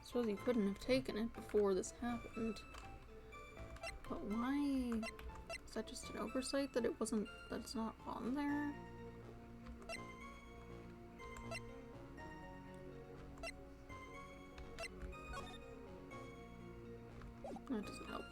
Suppose you couldn't have taken it before this happened. But why? Is that just an oversight that that it's not on there? That doesn't help.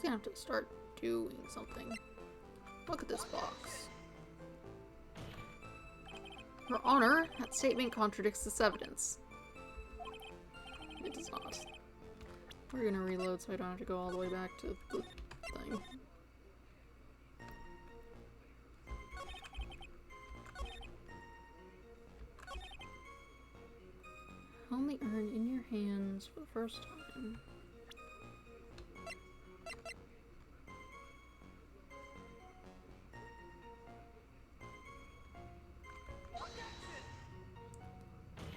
gonna have to start doing something. Look at this box. Your Honor, that statement contradicts this evidence. It does not. We're gonna reload so I don't have to go all the way back to the thing. Only earn in your hands for the first time.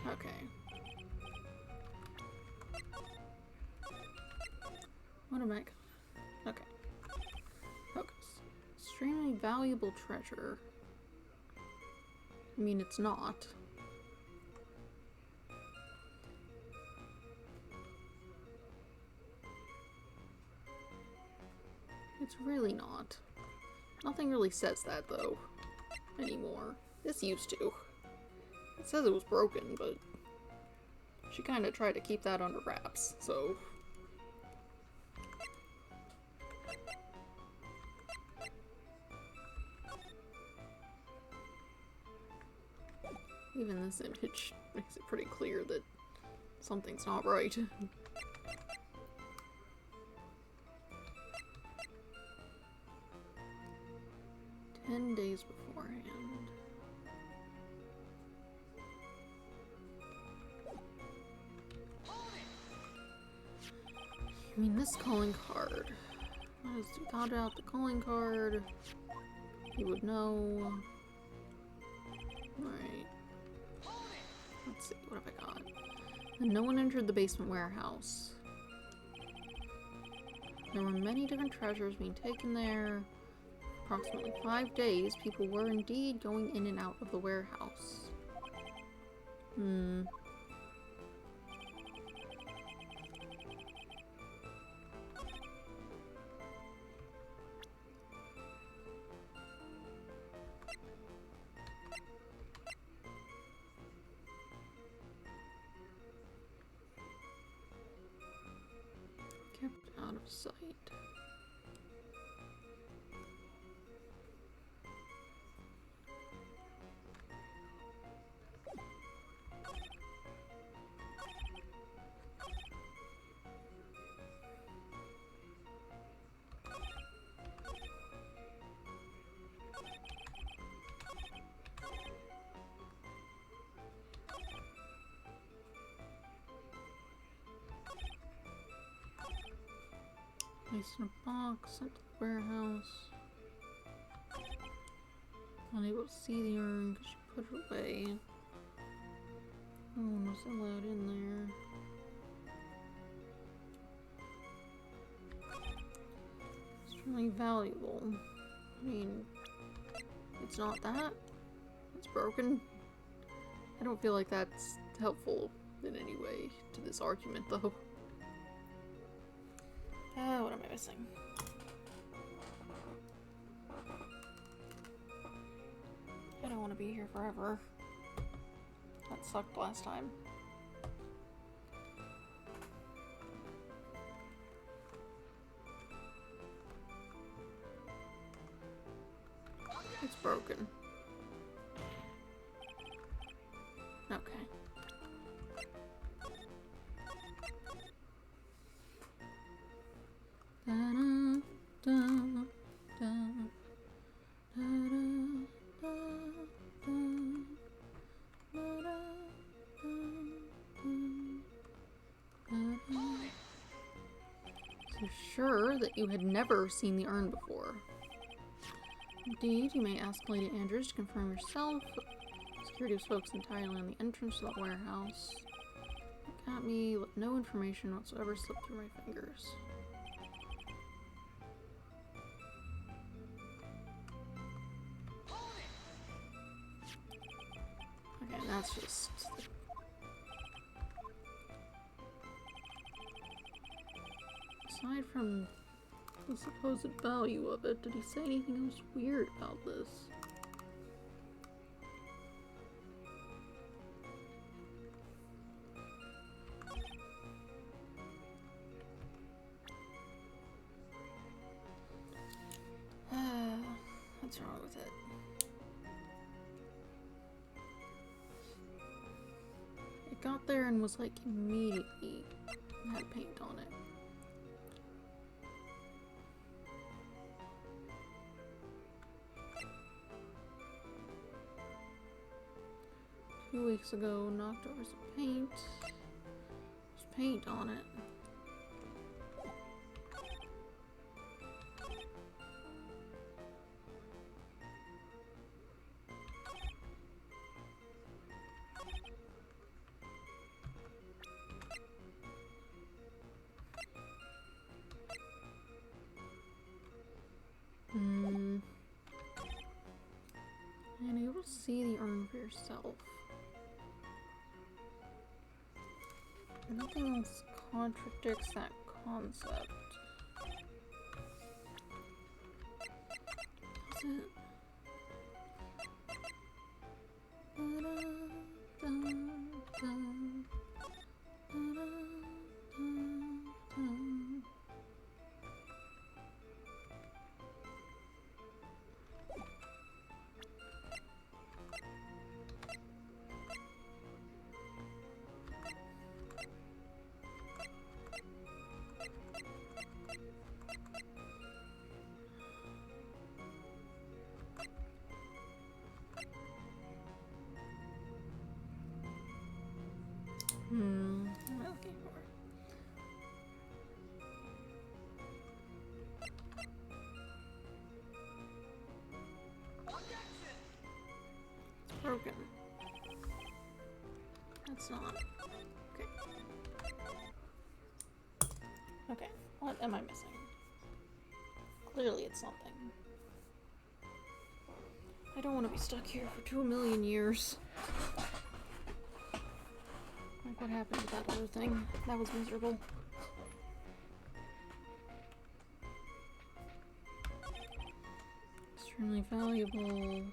Okay. What am I? Okay. Focus. Extremely valuable treasure. I mean, it's not. It's really not. Nothing really says that, though, anymore. This used to. It says it was broken, but she kind of tried to keep that under wraps, so... Even this image makes it pretty clear that something's not right. 10 days beforehand. I mean, this calling card. What is without out the calling card? You would know. Alright. Let's see, what have I got? And no one entered the basement warehouse. There were many different treasures being taken there. Approximately 5 days, people were indeed going in and out of the warehouse. Kept out of sight. Placed in a box, sent to the warehouse. Unable to see the urn because she put it away. No one was allowed in there. Extremely valuable. I mean, it's not that. It's broken. I don't feel like that's helpful in any way to this argument, though. What am I missing? I don't want to be here forever. That sucked last time. It's broken. Okay. So sure that you had never seen the urn before. Indeed, you may ask Lady Andrews to confirm yourself. Security was focused entirely on the entrance to the warehouse. Look at me, let no information whatsoever slip through my fingers. Okay, that's just... Aside from the supposed value of it, did he say anything else weird about this? got there and was like immediately had paint on it. 2 weeks ago, knocked over some paint. There's paint on it. And you will see the urn for yourself. Nothing else contradicts that concept. Does it? What am I looking for? It's broken. That's not. Okay. Okay, what am I missing? Clearly it's something. I don't want to be stuck here for 2 million years. Like what happened to that other thing? That was miserable. Extremely valuable.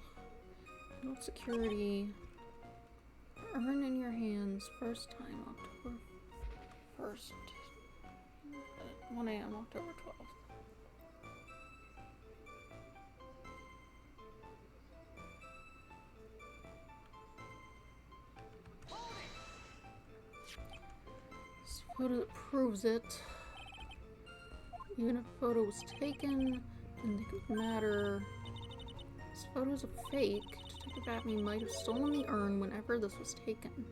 Note security. Earn in your hands. First time October 1st. 1 a.m. October 12th. This photo proves it. Even if a photo was taken, didn't think it would matter. This photo's a fake. Detective Batman might have stolen the urn whenever this was taken.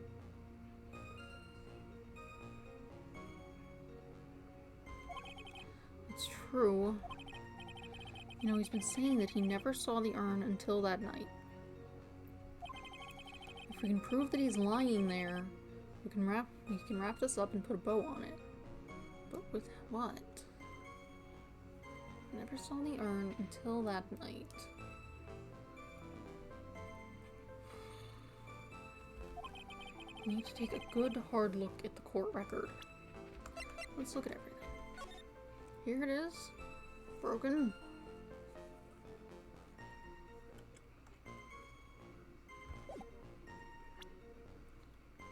It's true. You know, he's been saying that he never saw the urn until that night. If we can prove that he's lying there, we can wrap this up and put a bow on it. But with what? Never saw the urn until that night. We need to take a good hard look at the court record. Let's look at everything. Here it is. Broken.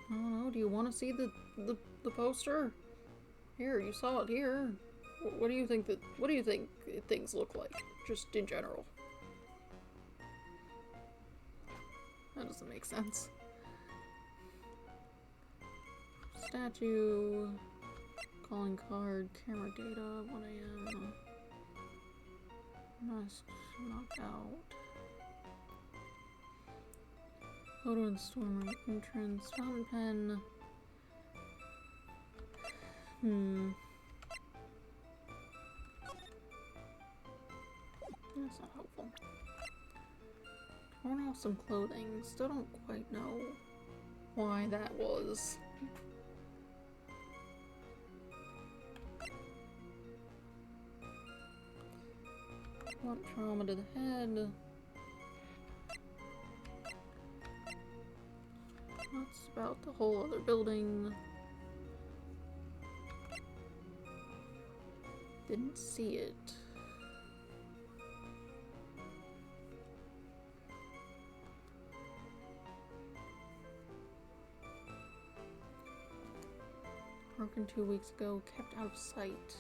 I don't know, do you want to see the poster? Here, you saw it here. What do you think things look like, just in general? That doesn't make sense. Statue, calling card, camera data, 1 a.m. Mask knocked out. Photo in the storm room entrance, fountain pen. That's not helpful. Torn off some clothing. Still don't quite know why that was. Blunt trauma to the head. That's about the whole other building. Didn't see it. Broken 2 weeks ago, kept out of sight.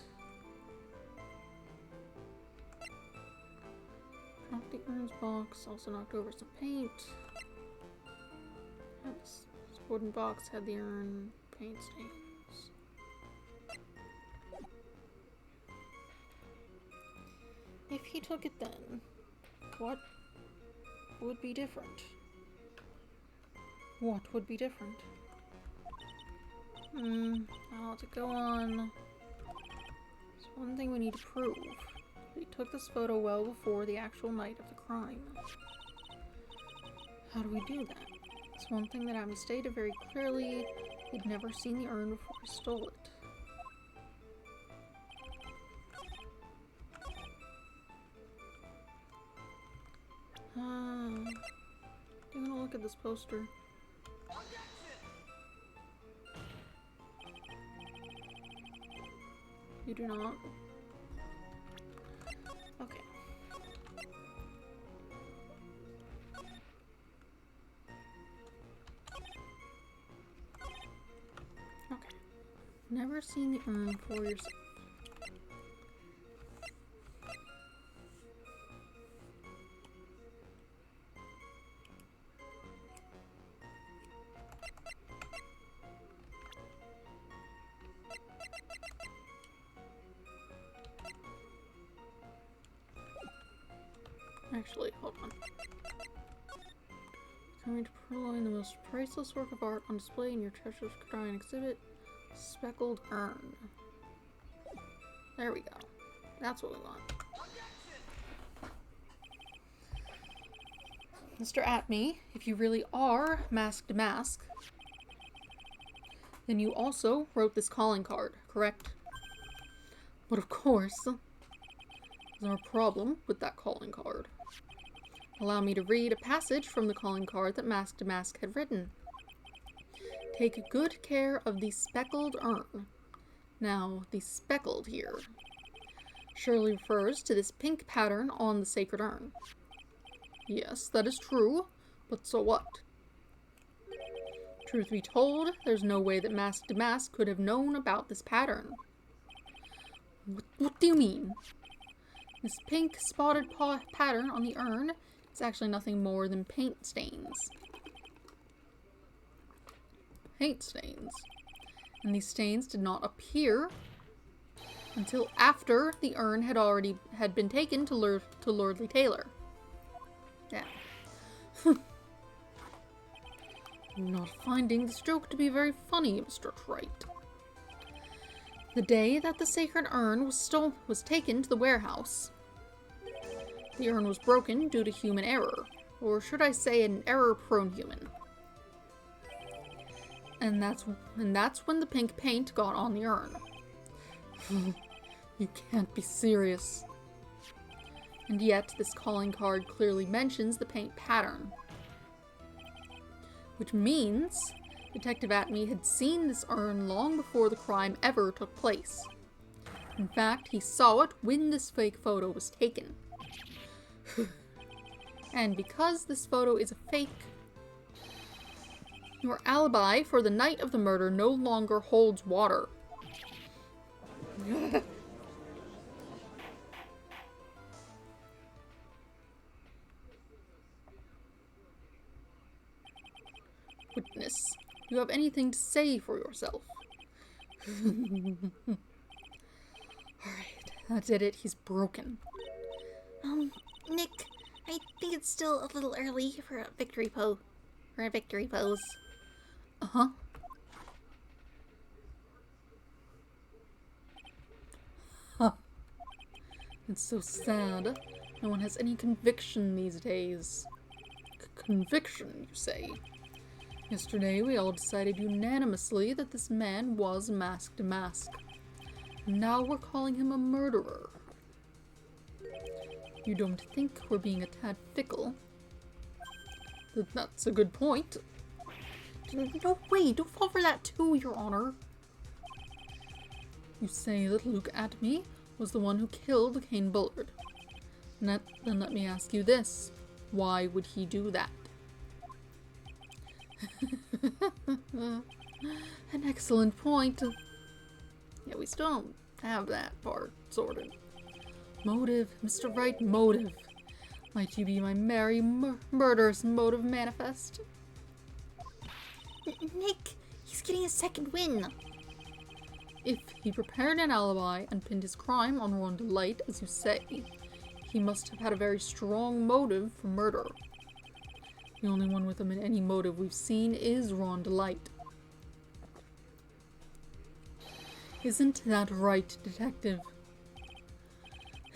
Dropped the urns box, also knocked over some paint. This Wooden box had the urn, paint stains. If he took it then, what would be different? What would be different? I'll to go on. There's one thing we need to prove. He took this photo well before the actual night of the crime. How do we do that? It's one thing that Abby stated very clearly. He'd never seen the urn before he stole it. I'm gonna look at this poster. You do not? Okay. Okay. Never seen the urn for yourself. Actually, hold on. Coming to purloin the most priceless work of art on display in your treasures shrine exhibit, speckled urn. There we go. That's what we want. Mr. Atme, if you really are Mask to Mask, then you also wrote this calling card, correct? But of course, there's a problem with that calling card. Allow me to read a passage from the calling card that Mask to Mask had written. Take good care of the speckled urn. Now, the speckled here surely refers to this pink pattern on the sacred urn. Yes, that is true, but so what? Truth be told, there's no way that Mask to Mask could have known about this pattern. What do you mean? This pink spotted pattern on the urn is actually nothing more than paint stains. Paint stains. And these stains did not appear until after the urn had been taken to Lordly Taylor. Yeah. I'm not finding this joke to be very funny, Mr. Wright. The day that the sacred urn was taken to the warehouse, the urn was broken due to human error, or should I say an error-prone human. And that's when the pink paint got on the urn. You can't be serious. And yet, this calling card clearly mentions the paint pattern. Which means Detective Atme had seen this urn long before the crime ever took place. In fact, he saw it when this fake photo was taken. And because this photo is a fake, your alibi for the night of the murder no longer holds water. Witness, do you have anything to say for yourself? Alright, that did it. He's broken. Nick, I think it's still a little early for a victory pose. Uh-huh. Huh. It's so sad. No one has any conviction these days. Conviction, you say? Yesterday, we all decided unanimously that this man was Mask to Mask. Now we're calling him a murderer. You don't think we're being a tad fickle? That's a good point. No way, don't fall for that too, Your Honor. You say that Luke Atme was the one who killed Kane Bullard. Then let me ask you this. Why would he do that? An excellent point. Yeah, we still don't have that part sorted. Motive, Mr. Wright, motive. Might you be my merry murderous motive manifest? Nick, he's getting a second win. If he prepared an alibi and pinned his crime on Ron Delight, as you say, he must have had a very strong motive for murder. The only one with any motive we've seen is Ron Delight. Isn't that right, Detective?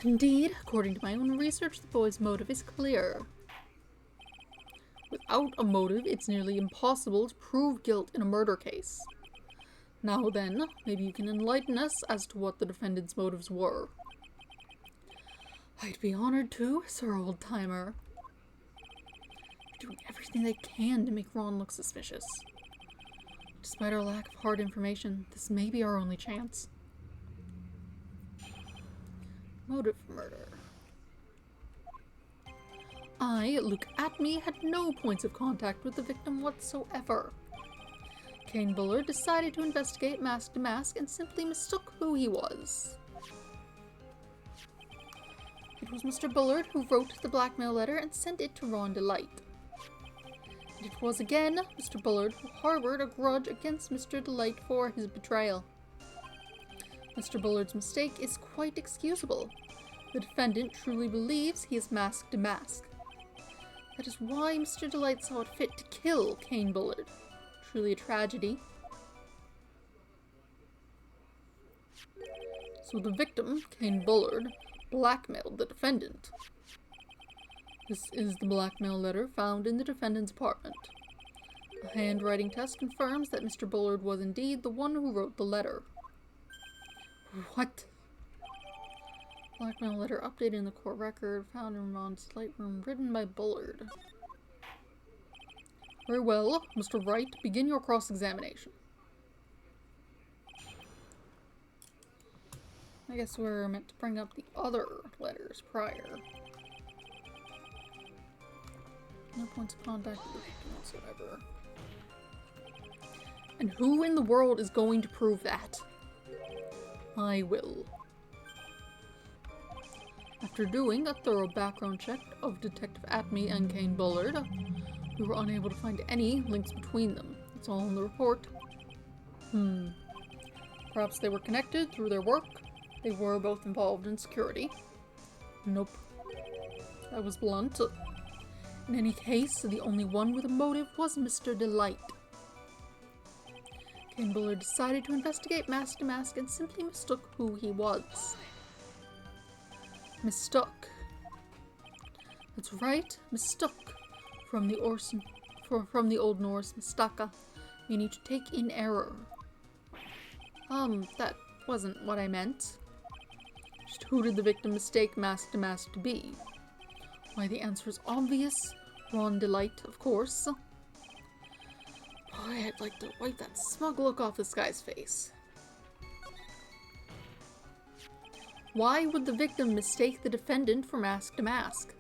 Indeed, according to my own research, the boy's motive is clear. Without a motive, it's nearly impossible to prove guilt in a murder case. Now then, maybe you can enlighten us as to what the defendant's motives were. I'd be honored to, Sir Old-Timer. Doing everything they can to make Ron look suspicious. Despite our lack of hard information, this may be our only chance. Motive for murder. I, Luke Atmey, had no points of contact with the victim whatsoever. Kane Bullard decided to investigate mask to mask and simply mistook who he was. It was Mr. Bullard who wrote the blackmail letter and sent it to Ron Delight. And it was again Mr. Bullard who harbored a grudge against Mr. Delight for his betrayal. Mr. Bullard's mistake is quite excusable. The defendant truly believes he is mask to mask. That is why Mr. Delight saw it fit to kill Kane Bullard. Truly a tragedy. So the victim, Kane Bullard, blackmailed the defendant. This is the blackmail letter found in the defendant's apartment. A handwriting test confirms that Mr. Bullard was indeed the one who wrote the letter. What? Blackmail letter updated in the court record, found in Ron's lightroom, written by Bullard. Very well, Mr. Wright, begin your cross-examination. I guess we're meant to bring up the other letters prior. No points of contact with the victim whatsoever. And who in the world is going to prove that? I will. After doing a thorough background check of Detective Atmey and Kane Bullard, we were unable to find any links between them. It's all in the report. Perhaps they were connected through their work. They were both involved in security. Nope. That was blunt. In any case, the only one with a motive was Mr. Delight. Kane Bullard decided to investigate mask to mask and simply mistook who he was. Mistook. That's right, mistook. From the Old Norse mistaka, meaning to take in error. That wasn't what I meant. Just who did the victim mistake mask to mask to be? Why, the answer is obvious. Ron Delight, of course. Boy, I'd like to wipe that smug look off this guy's face. Why would the victim mistake the defendant for mask to mask?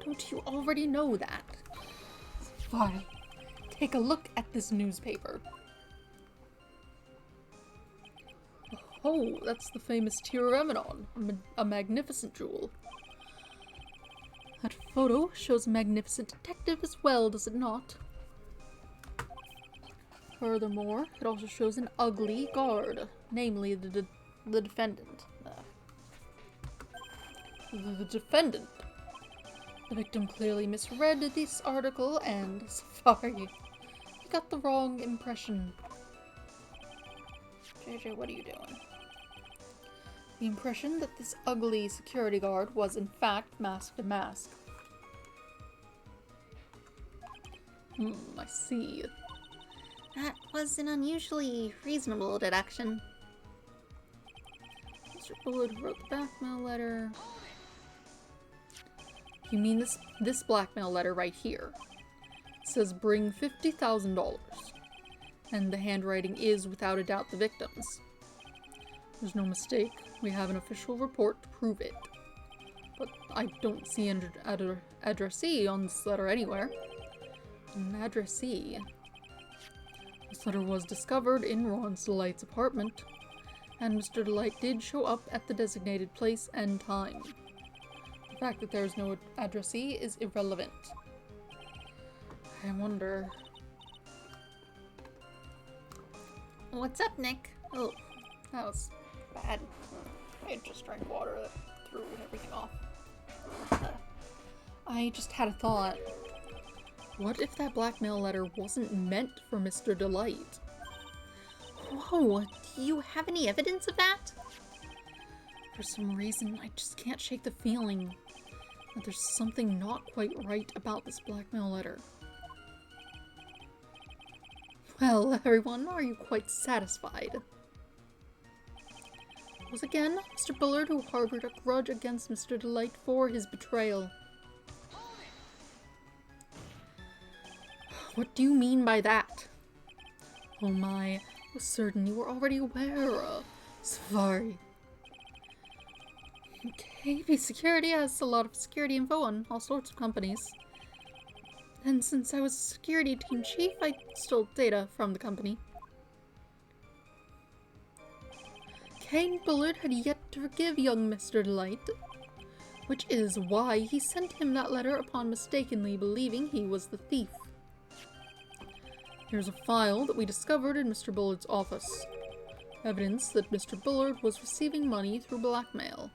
Don't you already know that? Why, take a look at this newspaper. Oh, that's the famous Tear of Emanon, a magnificent jewel. That photo shows a magnificent detective as well, does it not? Furthermore, it also shows an ugly guard, namely the defendant. The defendant. The victim clearly misread this article and, sorry, he got the wrong impression. JJ, what are you doing? The impression that this ugly security guard was in fact mask to mask. I see. That was an unusually reasonable deduction. Mr. Bullard wrote the blackmail letter. You mean this blackmail letter right here? It says bring $50,000. And the handwriting is without a doubt the victim's. There's no mistake. We have an official report to prove it. But I don't see an addressee on this letter anywhere. An addressee. This letter was discovered in Ron Delight's apartment, and Mr. Delight did show up at the designated place and time. The fact that there is no addressee is irrelevant. I wonder... What's up, Nick? Oh, that was bad. I just drank water that threw everything off. I just had a thought. What if that blackmail letter wasn't meant for Mr. Delight? Whoa, do you have any evidence of that? For some reason, I just can't shake the feeling that there's something not quite right about this blackmail letter. Well, everyone, are you quite satisfied? It was again Mr. Bullard who harbored a grudge against Mr. Delight for his betrayal. What do you mean by that? Oh my, I was certain you were already aware. Sorry. KB Security has a lot of security info on all sorts of companies. And since I was security team chief, I stole data from the company. Kane Bullard had yet to forgive young Mr. Delight, which is why he sent him that letter upon mistakenly believing he was the thief. Here's a file that we discovered in Mr. Bullard's office. Evidence that Mr. Bullard was receiving money through blackmail.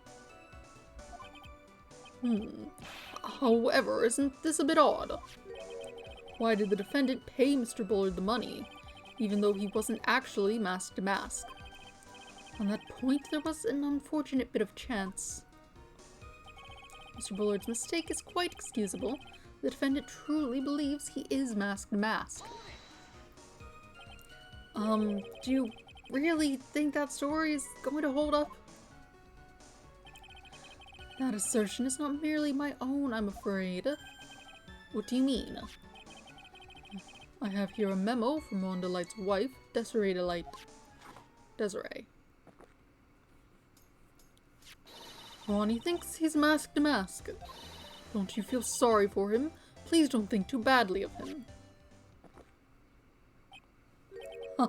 However, isn't this a bit odd? Why did the defendant pay Mr. Bullard the money, even though he wasn't actually mask to mask? On that point, there was an unfortunate bit of chance. Mr. Bullard's mistake is quite excusable. The defendant truly believes he is mask to mask. Do you really think that story is going to hold up? That assertion is not merely my own, I'm afraid. What do you mean? I have here a memo from Ron Delight's wife, Desiree Delight. Desiree. Ronnie thinks he's mask to mask. Don't you feel sorry for him? Please don't think too badly of him. Huh.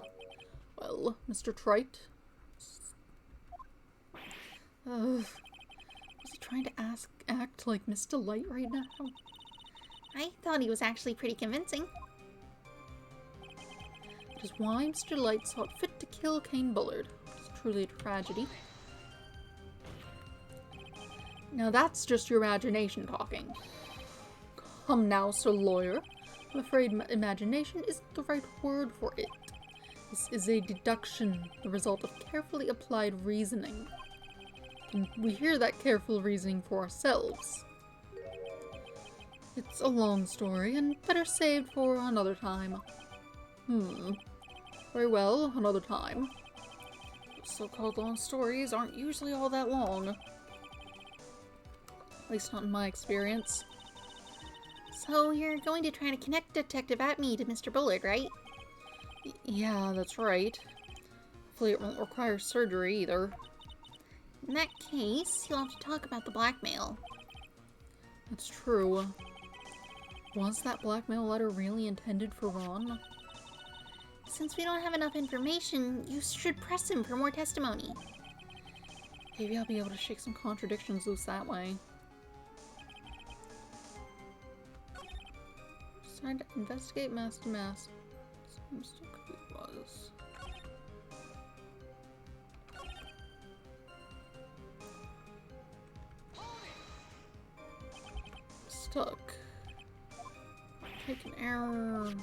Well, Mr. Trite. Was he trying to act like Miss Delight right now? I thought he was actually pretty convincing. It is why Mr. Delight saw it fit to kill Kane Bullard. It's truly a tragedy. Now that's just your imagination talking. Come now, Sir Lawyer. I'm afraid imagination isn't the right word for it. This is a deduction, the result of carefully applied reasoning. Can we hear that careful reasoning for ourselves? It's a long story, and better saved for another time. Very well, another time. So-called long stories aren't usually all that long. At least not in my experience. So you're going to try to connect Detective Atme to Mr. Bullard, right? Yeah, that's right. Hopefully it won't require surgery either. In that case, you'll have to talk about the blackmail. That's true. Was that blackmail letter really intended for Ron? Since we don't have enough information, you should press him for more testimony. Maybe I'll be able to shake some contradictions loose that way. Decided to investigate mask to mask. Seems to be was. Stuck. Take an error.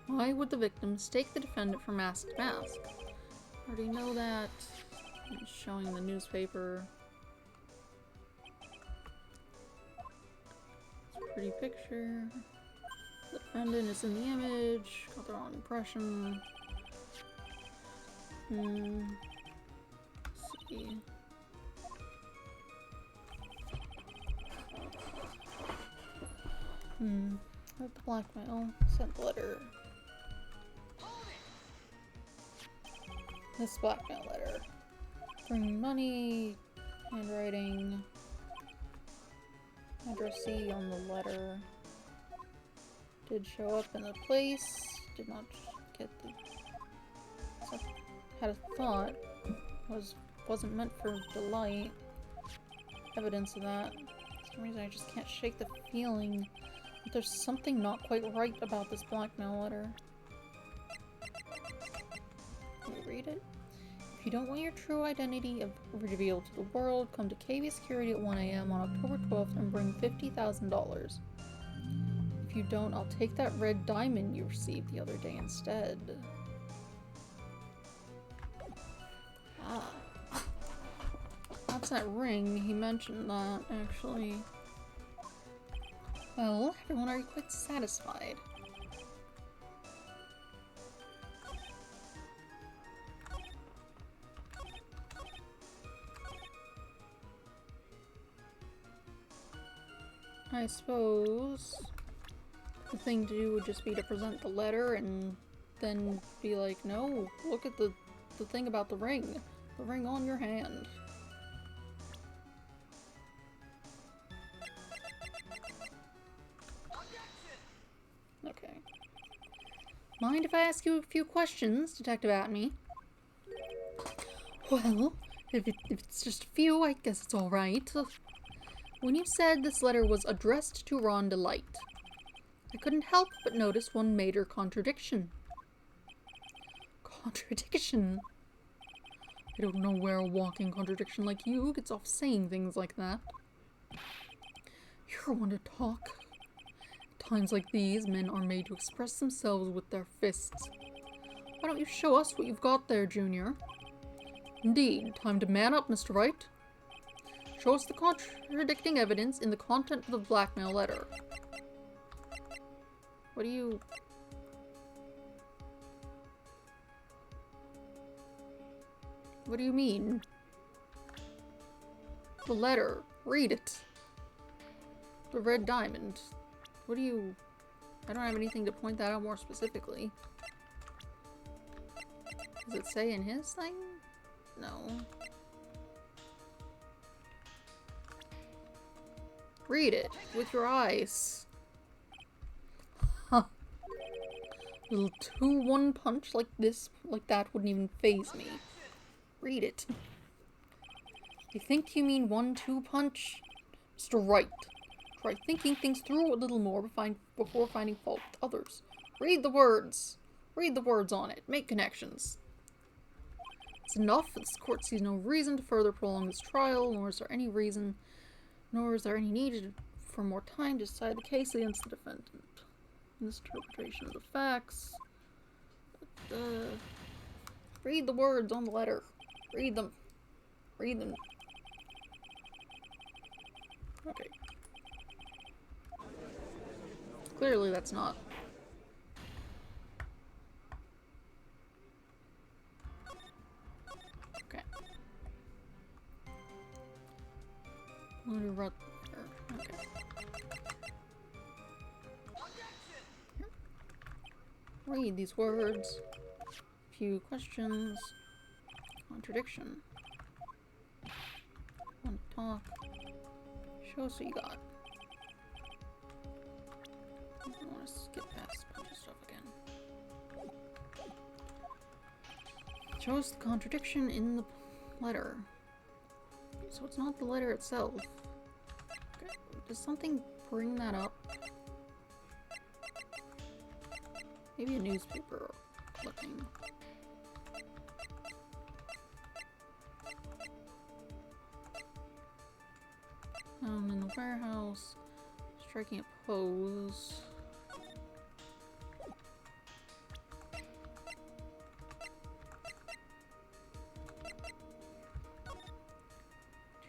Why would the victim mistake the defendant for mask to mask? Already know that. It's showing in the newspaper. It's a pretty picture. The defendant is in the image. Got the wrong impression. Let's see. At the blackmail. Sent the letter. This blackmail letter. Bringing money. Handwriting. Addressee on the letter. Did show up in the place. Did not get the... So had a thought. Wasn't meant for Delight. Evidence of that. some reason I just can't shake the feeling that there's something not quite right about this blackmail letter. Can we read it? If you don't want your true identity revealed to the world, come to KV Security at 1 a.m. on October 12th and bring $50,000. If you don't, I'll take that red diamond you received the other day instead. Ah. That's that ring. He mentioned that, actually. Well, everyone, are you quite satisfied? I suppose the thing to do would just be to present the letter and then be like, no, look at the thing about the ring on your hand. Okay. Mind if I ask you a few questions, Detective Atme? Well, if it's just a few, I guess it's alright. When you said this letter was addressed to Rhonda Light, I couldn't help but notice one major contradiction. Contradiction? I don't know where a walking contradiction like you gets off saying things like that. You're one to talk. At times like these, men are made to express themselves with their fists. Why don't you show us what you've got there, Junior? Indeed, time to man up, Mr. Wright. Show us the contradicting evidence in the content of the blackmail letter. What do you... What do you mean? The letter. Read it. The red diamond. What do you... I don't have anything to point that out more specifically. Does it say in his thing? No. Read it with your eyes. Huh. Little 2-1 punch like this, like that wouldn't even faze me. Read it. You think you mean 1-2 punch? Mr. Wright. Try thinking things through a little more before finding fault with others. Read the words. Read the words on it. Make connections. It's enough. This court sees no reason to further prolong this trial, nor is there any need for more time to decide the case against the defendant. Misinterpretation of the facts. Read the words on the letter. Read them. Read them. Okay. Clearly that's not. Okay. I'm gonna run there. Okay. Here. Read these words. Few questions. Contradiction. Want to talk. Show us what you got. I don't want to skip past a bunch of stuff again. Show us the contradiction in the letter. So it's not the letter itself. Okay. Does something bring that up? Maybe a newspaper clipping. In the warehouse, striking a pose.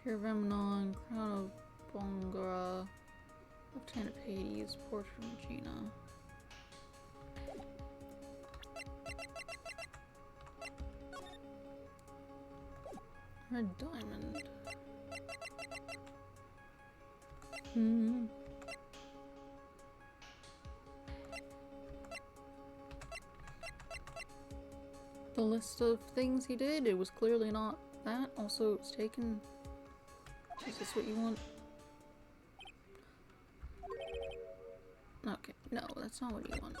Tirvemnon, Crown of Bongara, Lieutenant Hades, Portrait of Gina. Red diamond. The list of things he did, it was clearly not that. Also, it was taken. Is this what you want? Okay, no, that's not what you want.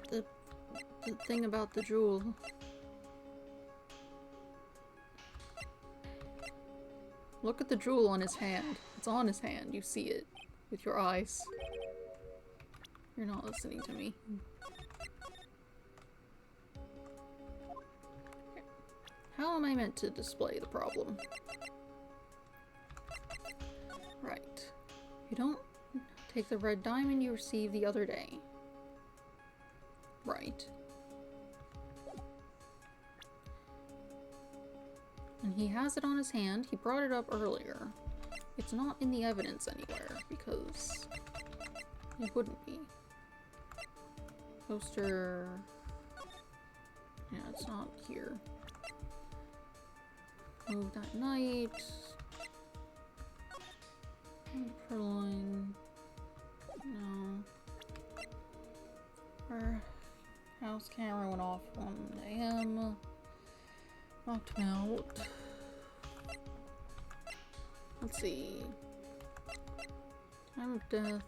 The thing about the jewel. Look at the jewel on his hand. It's on his hand. You see it with your eyes. You're not listening to me. How am I meant to display the problem? Right. You don't take the red diamond you received the other day. Right. And he has it on his hand. He brought it up earlier. It's not in the evidence anywhere because it wouldn't be. Poster. Yeah, it's not here. Move that night. Purloin. No. Our house camera went off 1 AM. Knocked him out. Let's see. Time of death.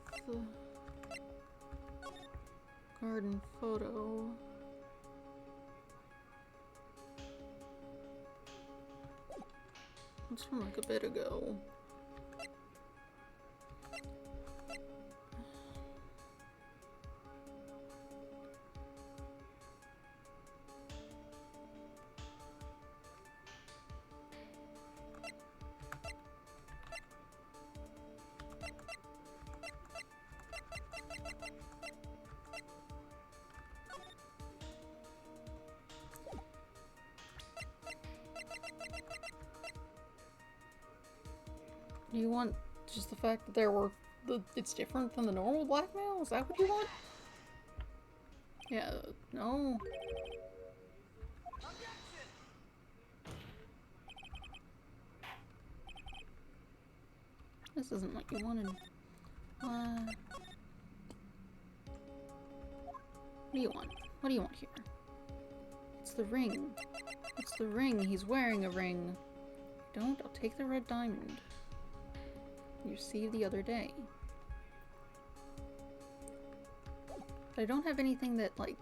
Garden photo. That's from like a bit ago. Do you want just the fact that it's different than the normal blackmail? Is that what you want? Yeah, no. This isn't what you wanted. What do you want? What do you want here? It's the ring. It's the ring. He's wearing a ring. Don't. I'll take the red diamond you received the other day. But I don't have anything that, like,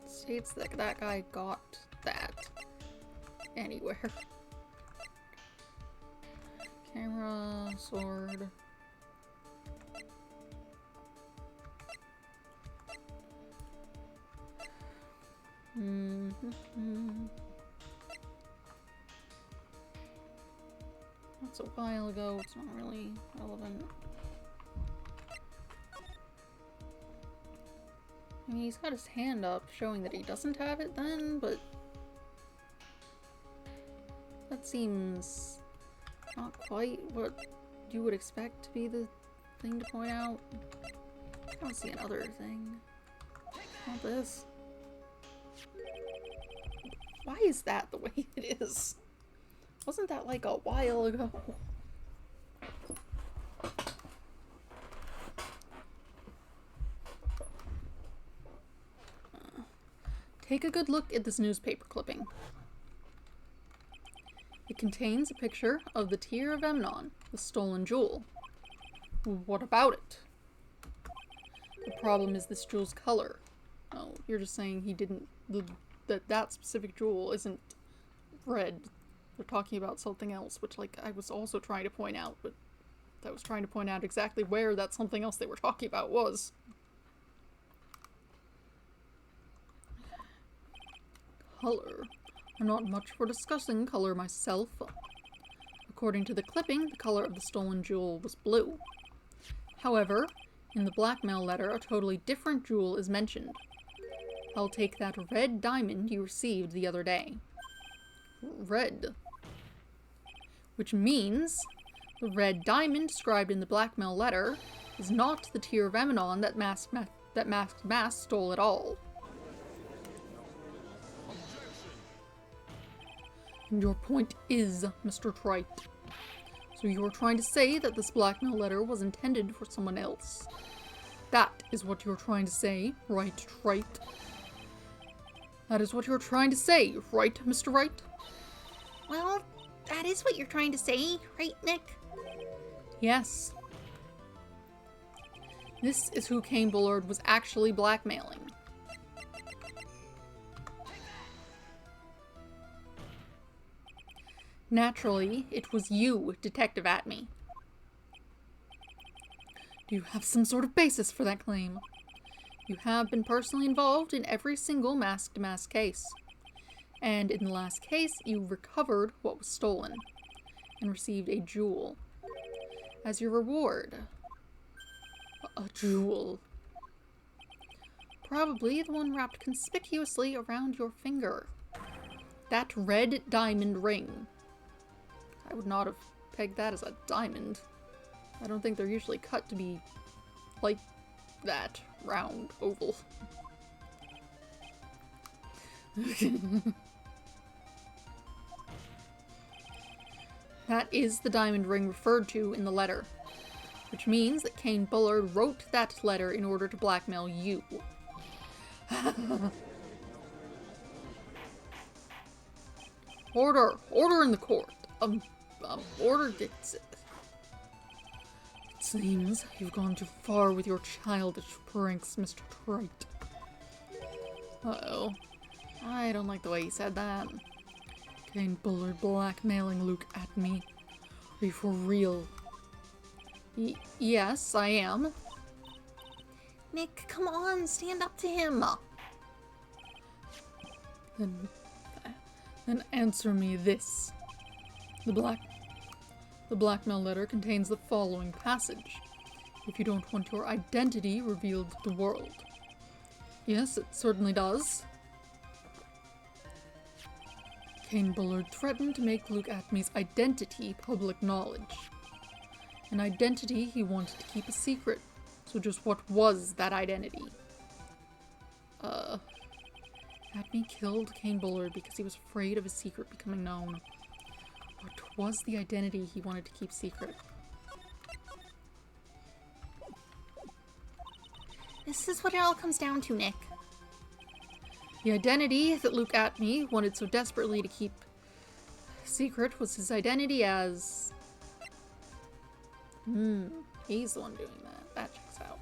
states that that guy got that anywhere. Camera, sword. That's a while ago, it's not really relevant. I mean, he's got his hand up showing that he doesn't have it then, but that seems not quite what you would expect to be the thing to point out. I don't see another thing. Not this. Why is that the way it is? Wasn't that like a while ago? Take a good look at this newspaper clipping. It contains a picture of the Tear of Memnon, the stolen jewel. What about it? The problem is this jewel's color. Oh, you're just saying he didn't... that specific jewel isn't red. They're talking about something else, which, like, I was also trying to point out, but I was trying to point out exactly where that something else they were talking about was. Color. I'm not much for discussing color myself. According to the clipping, the color of the stolen jewel was blue. However, in the blackmail letter, a totally different jewel is mentioned. I'll take that red diamond you received the other day. Red. Which means the red diamond described in the blackmail letter is not the Tear of Memnon that Masked Mask stole at all. And your point is, Mr. Wright. So you're trying to say that this blackmail letter was intended for someone else. That is what you're trying to say, right, Wright? That is what you're trying to say, right, Mr. Wright? Well, that is what you're trying to say, right, Nick? Yes. This is who Kane Bullard was actually blackmailing. Naturally, it was you, Detective Atme. Do you have some sort of basis for that claim? You have been personally involved in every single mask-to-mask case. And in the last case, you recovered what was stolen and received a jewel as your reward. A jewel. Probably the one wrapped conspicuously around your finger. That red diamond ring. I would not have pegged that as a diamond. I don't think they're usually cut to be like that, round, oval. That is the diamond ring referred to in the letter, which means that Kane Bullard wrote that letter in order to blackmail you. Order! Order in the court! Order gets it. It seems you've gone too far with your childish pranks, Mr. Wright. Uh-oh. I don't like the way you said that. Kane Bullard blackmailing Luke Atme. Are you for real? Yes, I am. Nick, come on, stand up to him. Then answer me this. The blackmail letter contains the following passage. If you don't want your identity revealed to the world. Yes, it certainly does. Kane Bullard threatened to make Luke Atme's identity public knowledge. An identity he wanted to keep a secret. So just what was that identity? Atme killed Kane Bullard because he was afraid of his secret becoming known. What was the identity he wanted to keep secret? This is what it all comes down to, Nick. The identity that Luke Atme wanted so desperately to keep secret was his identity as... he's the one doing that. That checks out.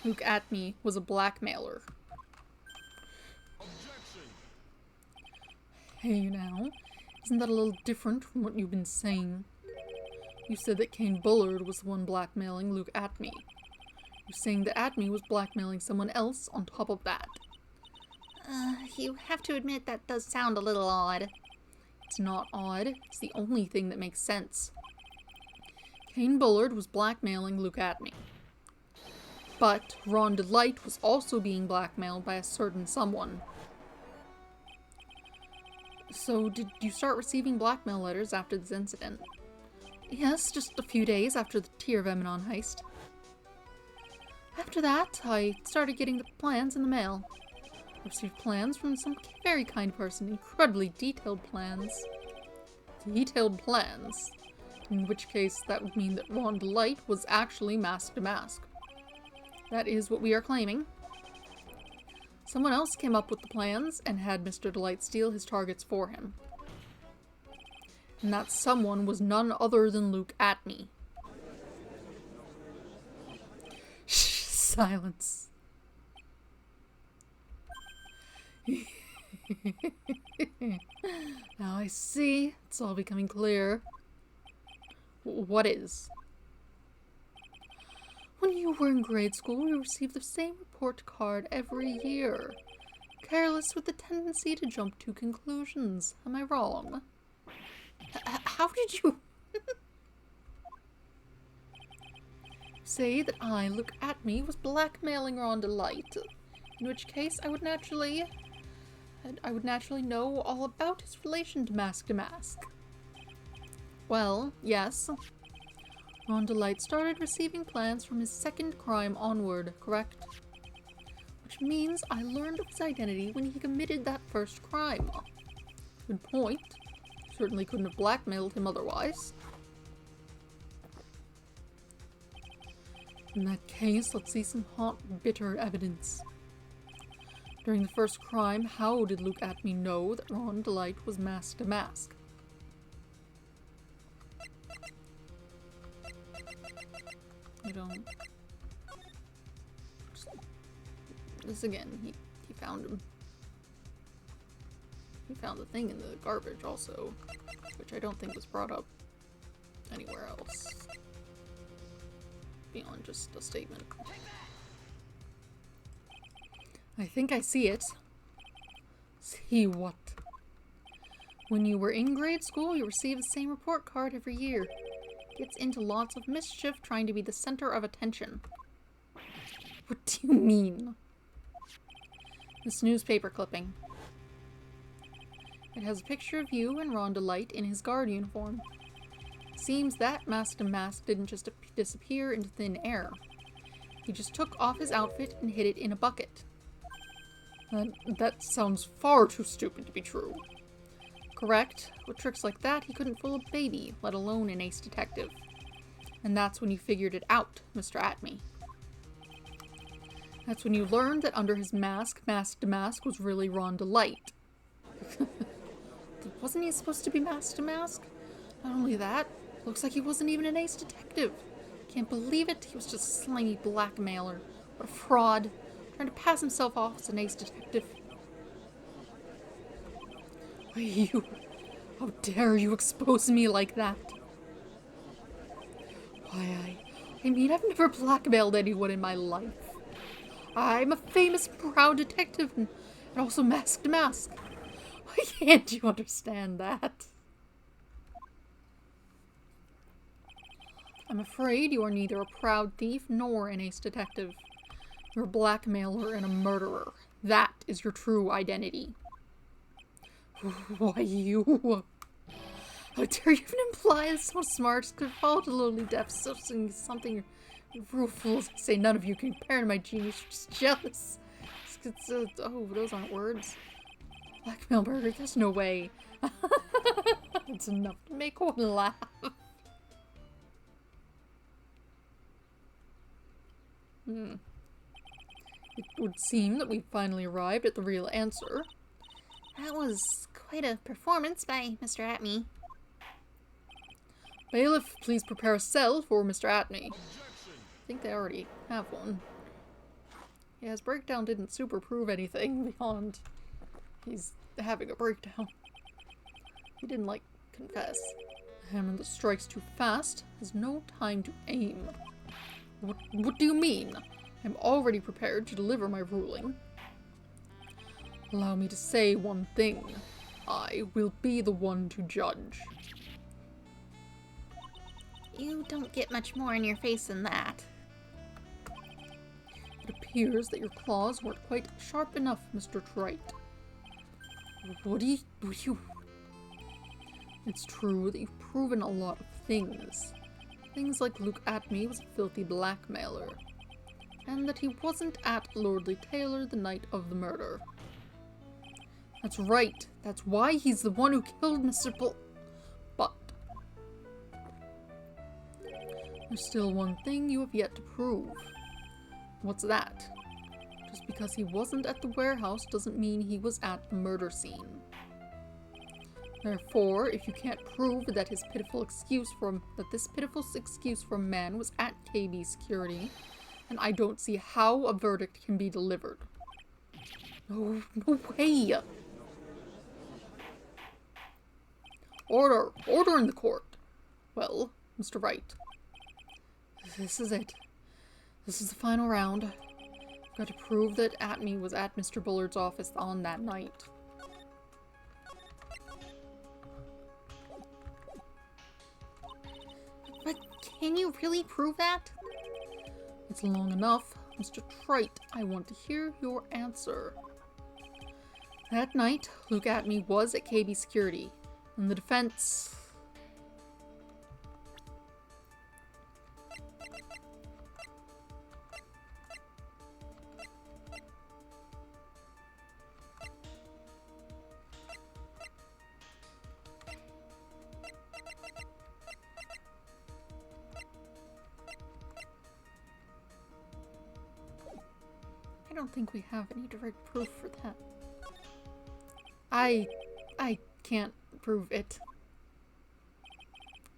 Luke Atme was a blackmailer. Objection. Hey now, isn't that a little different from what you've been saying? You said that Kane Bullard was the one blackmailing Luke Atme. You're saying that Atme was blackmailing someone else on top of that. You have to admit that does sound a little odd. It's not odd. It's the only thing that makes sense. Kane Bullard was blackmailing Luke Atme. But Rhonda Light was also being blackmailed by a certain someone. So, did you start receiving blackmail letters after this incident? Yes, just a few days after the Tear of Emanon heist. After that, I started getting the plans in the mail. I received plans from some very kind person, incredibly detailed plans. Detailed plans? In which case, that would mean that Rhonda Light was actually mask to mask. That is what we are claiming. Someone else came up with the plans and had Mr. Delight steal his targets for him. And that someone was none other than Luke Atme. Shh, silence. Now I see. It's all becoming clear. What is? When you were in grade school, you received the same report card every year. Careless with the tendency to jump to conclusions. Am I wrong? How did you... Say that I, Luke Atme, was blackmailing Rhonda Light. In which case, I would naturally know all about his relation to Mask. Well, yes. Rhonda Light started receiving plans from his second crime onward, correct? Which means I learned of his identity when he committed that first crime. Good point. Certainly couldn't have blackmailed him otherwise. In that case, let's see some hot, bitter evidence. During the first crime, how did Luke Atme know that Rhonda Light was mask to mask? I don't... This again, he found him. We found the thing in the garbage also, which I don't think was brought up anywhere else. Beyond just a statement. I think I see it. See what? When you were in grade school, you received the same report card every year. Gets into lots of mischief trying to be the center of attention. What do you mean? This newspaper clipping. It has a picture of you and Rhonda Light in his guard uniform. Seems that Master Mask didn't just disappear into thin air. He just took off his outfit and hid it in a bucket. That sounds far too stupid to be true. Correct. With tricks like that, he couldn't fool a baby, let alone an ace detective. And that's when you figured it out, Mr. Atme. That's when you learned that under his mask, Master Mask was really Rhonda Light. Wasn't he supposed to be Master Mask? Not only that, looks like he wasn't even an ace detective. Can't believe it, he was just a slangy blackmailer. What a fraud. Trying to pass himself off as an ace detective. How dare you expose me like that? Why, I mean, I've never blackmailed anyone in my life. I'm a famous, proud detective and also Masked Mask. Why can't you understand that? I'm afraid you are neither a proud thief nor an ace detective. You're a blackmailer and a murderer. That is your true identity. Why, you... How dare you even imply it's so smart, could fall to lowly depths, something real fools say none of you can compare to my genius, you're just jealous. Oh, those aren't words. Blackmail murder, there's no way. It's enough to make one laugh. It would seem that we finally arrived at the real answer. That was quite a performance by Mr. Atme. Bailiff, please prepare a cell for Mr. Atme. I think they already have one. Yeah, his breakdown didn't super prove anything beyond he's having a breakdown. He didn't, like, confess. The hammer that strikes too fast has no time to aim. What do you mean? I'm already prepared to deliver my ruling. Allow me to say one thing. I will be the one to judge. You don't get much more in your face than that. It appears that your claws weren't quite sharp enough, Mr. Wright. What do you... It's true that you've proven a lot of things. Things like Luke Atme was a filthy blackmailer. And that he wasn't at Lordly Taylor the night of the murder. That's right. That's why he's the one who killed Mr. But... there's still one thing you have yet to prove. What's that? Just because he wasn't at the warehouse doesn't mean he was at the murder scene. Therefore, if you can't prove that this pitiful excuse from man was at KB Security, then I don't see how a verdict can be delivered. No way! Order! Order in the court! Well, Mr. Wright. This is it. This is the final round. I've got to prove that Atme was at Mr. Bullard's office on that night. But can you really prove that? It's long enough. Mr. Trite, I want to hear your answer. That night, Luke Atme was at KB Security, and the defense... I don't think we have any direct proof for that. I can't prove it.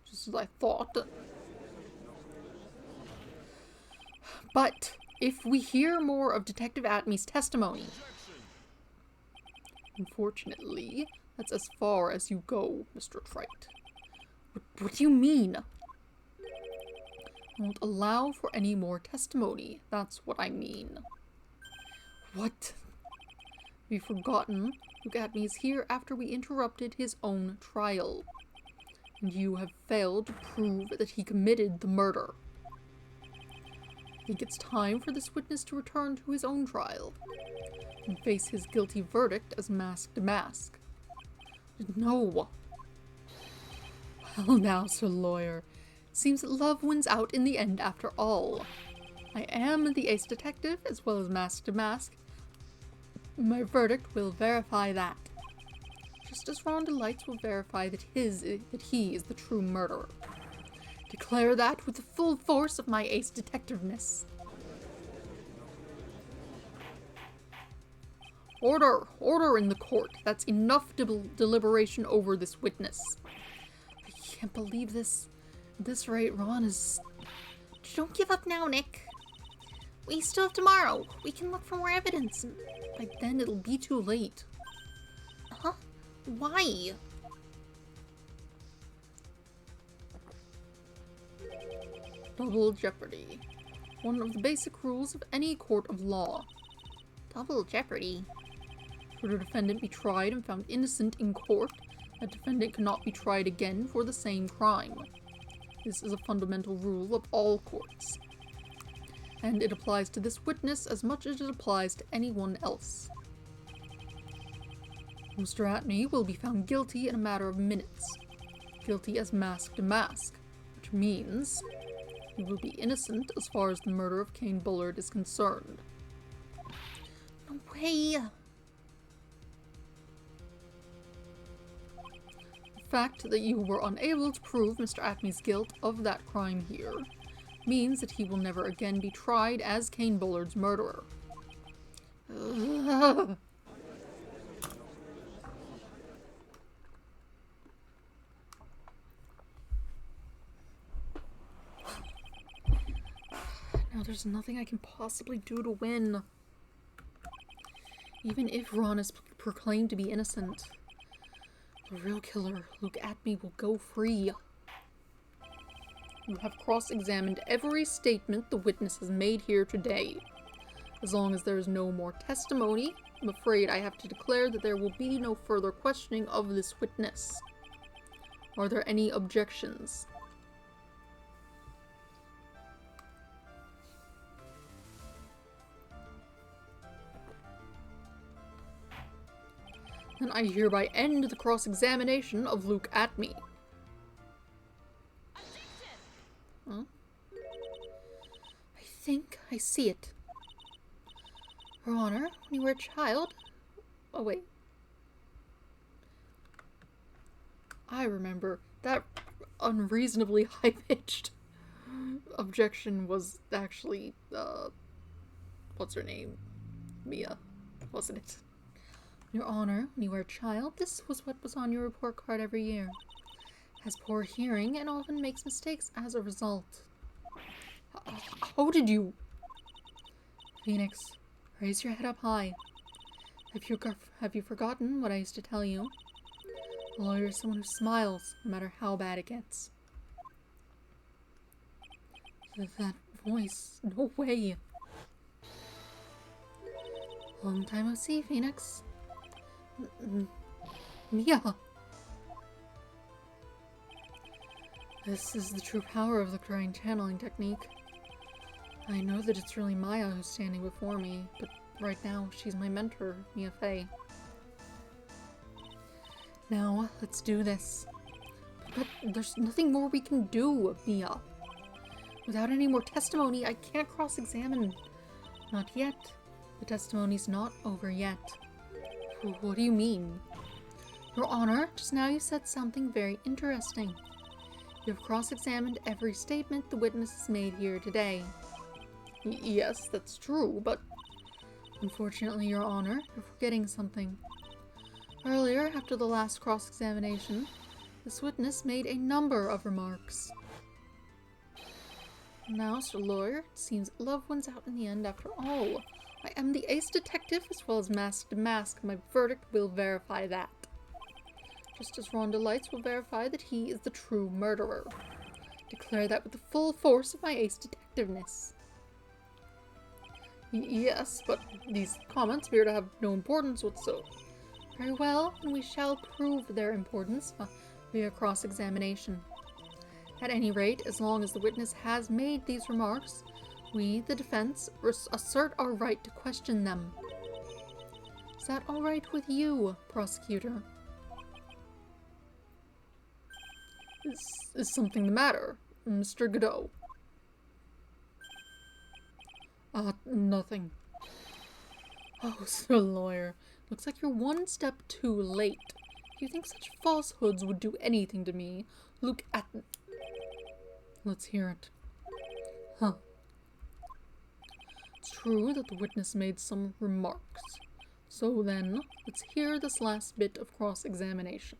Just as I thought. But if we hear more of Detective Atme's testimony, unfortunately, That's as far as you go, Mr. Wright. What do you mean? I won't allow for any more testimony. That's what I mean. What? Have you forgotten? Luke Atney is here after we interrupted his own trial. And you have failed to prove that he committed the murder. I think it's time for this witness to return to his own trial and face his guilty verdict as mask to mask. No. Well now, Sir Lawyer, seems that love wins out in the end after all. I am the ace detective as well as mask to mask. My verdict will verify that. Just as Rhonda Lights will verify that he is the true murderer. Declare that with the full force of my ace detectiveness. Order! Order in the court. That's enough deliberation over this witness. I can't believe this. At this rate, Ron is... Don't give up now, Nick. We still have tomorrow. We can look for more evidence. By then, it'll be too late. Huh? Why? Double jeopardy. One of the basic rules of any court of law. Double jeopardy? Should a defendant be tried and found innocent in court, that defendant cannot be tried again for the same crime. This is a fundamental rule of all courts. And it applies to this witness as much as it applies to anyone else. Mr. Atney will be found guilty in a matter of minutes. Guilty as mask to mask, which means he will be innocent as far as the murder of Kane Bullard is concerned. No way! The fact that you were unable to prove Mr. Atney's guilt of that crime here means that he will never again be tried as Kane Bullard's murderer. Ugh. Now there's nothing I can possibly do to win. Even if Ron is proclaimed to be innocent, the real killer, Luke Atney, will go free. You have cross-examined every statement the witness has made here today. As long as there is no more testimony, I'm afraid I have to declare that there will be no further questioning of this witness. Are there any objections? Then I hereby end the cross-examination of Luke Atney. Huh? I think I see it. Your Honor, when you were a child... Oh, wait. I remember. That unreasonably high-pitched objection was actually, what's her name? Mia, wasn't it? Your Honor, when you were a child, this was what was on your report card every year. Has poor hearing and often makes mistakes as a result. How did you... Phoenix, raise your head up high. Have you forgotten what I used to tell you? A lawyer is someone who smiles, no matter how bad it gets. That voice, no way. Long time no see, Phoenix. Mia! This is the true power of the crying channeling technique. I know that it's really Maya who's standing before me, but right now she's my mentor, Mia Fey. Now, let's do this. But there's nothing more we can do, Mia. Without any more testimony, I can't cross-examine. Not yet. The testimony's not over yet. What do you mean? Your Honor, just now you said something very interesting. You have cross-examined every statement the witness has made here today. Yes, that's true, but... Unfortunately, Your Honor, you're forgetting something. Earlier, after the last cross-examination, this witness made a number of remarks. Now, Sir Lawyer, it seems love wins out in the end after all. I am the ace detective as well as mask to mask. My verdict will verify that. just as Rhonda Lights will verify that he is the true murderer. Declare that with the full force of my ace detectiveness. Yes, but these comments appear to have no importance whatsoever. Very well, and we shall prove their importance via cross-examination. At any rate, as long as the witness has made these remarks, we, the defense, assert our right to question them. Is that all right with you, prosecutor? Is something the matter, Mr. Godot? Nothing. Oh, sir lawyer, looks like you're one step too late. Do you think such falsehoods would do anything to me? Look at... Let's hear it. Huh. It's true that the witness made some remarks. So then, let's hear this last bit of cross-examination.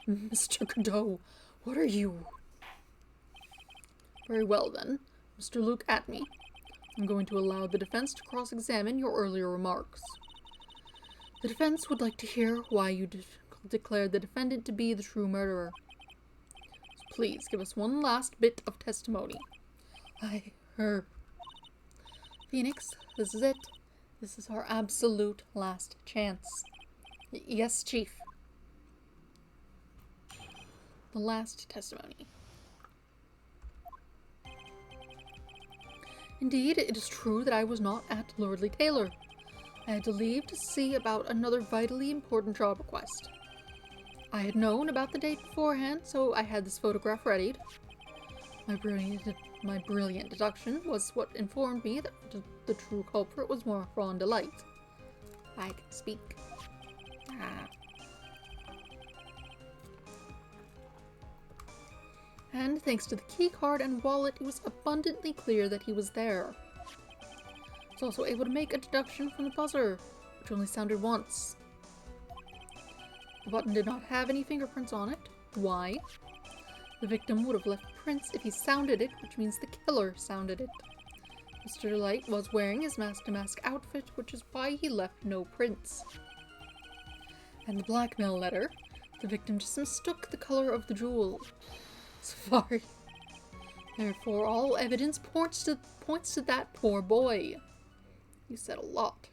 Mr. Godot, what are you? Very well then, Mr. Luke Atme. I'm going to allow the defense to cross-examine your earlier remarks. The defense would like to hear why you declared the defendant to be the true murderer. So please give us one last bit of testimony. Phoenix, this is it. This is our absolute last chance. Yes, Chief. The last testimony. Indeed, it is true that I was not at Lordly Taylor. I had to leave to see about another vitally important job request. I had known about the date beforehand, so I had this photograph readied. My brilliant deduction was what informed me that the true culprit was Rhonda Light. I can speak. And thanks to the keycard and wallet, it was abundantly clear that he was there. I was also able to make a deduction from the buzzer, which only sounded once. The button did not have any fingerprints on it. Why? The victim would have left prints if he sounded it, which means the killer sounded it. Mr. Light was wearing his mask-to-mask outfit, which is why he left no prints. And the blackmail letter, the victim just mistook the color of the jewel. Sorry. Therefore, all evidence points to that poor boy. You said a lot.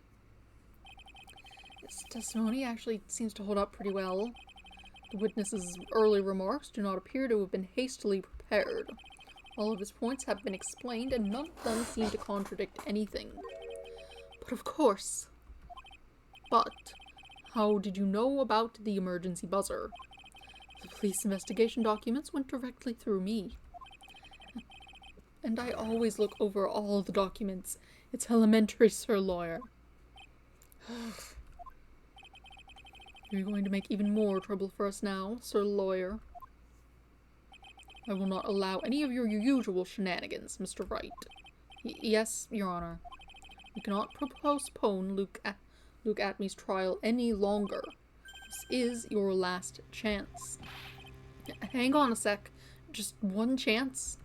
This testimony actually seems to hold up pretty well. The witness's early remarks do not appear to have been hastily prepared. All of his points have been explained, and none of them seem to contradict anything. But of course. But how did you know about the emergency buzzer? The police investigation documents went directly through me. And I always look over all the documents. It's elementary, Sir Lawyer. You're going to make even more trouble for us now, Sir Lawyer. I will not allow any of your usual shenanigans, Mr. Wright. Yes, Your Honor. You cannot postpone Luke Atme's trial any longer. This is your last chance. Hang on a sec. Just one chance?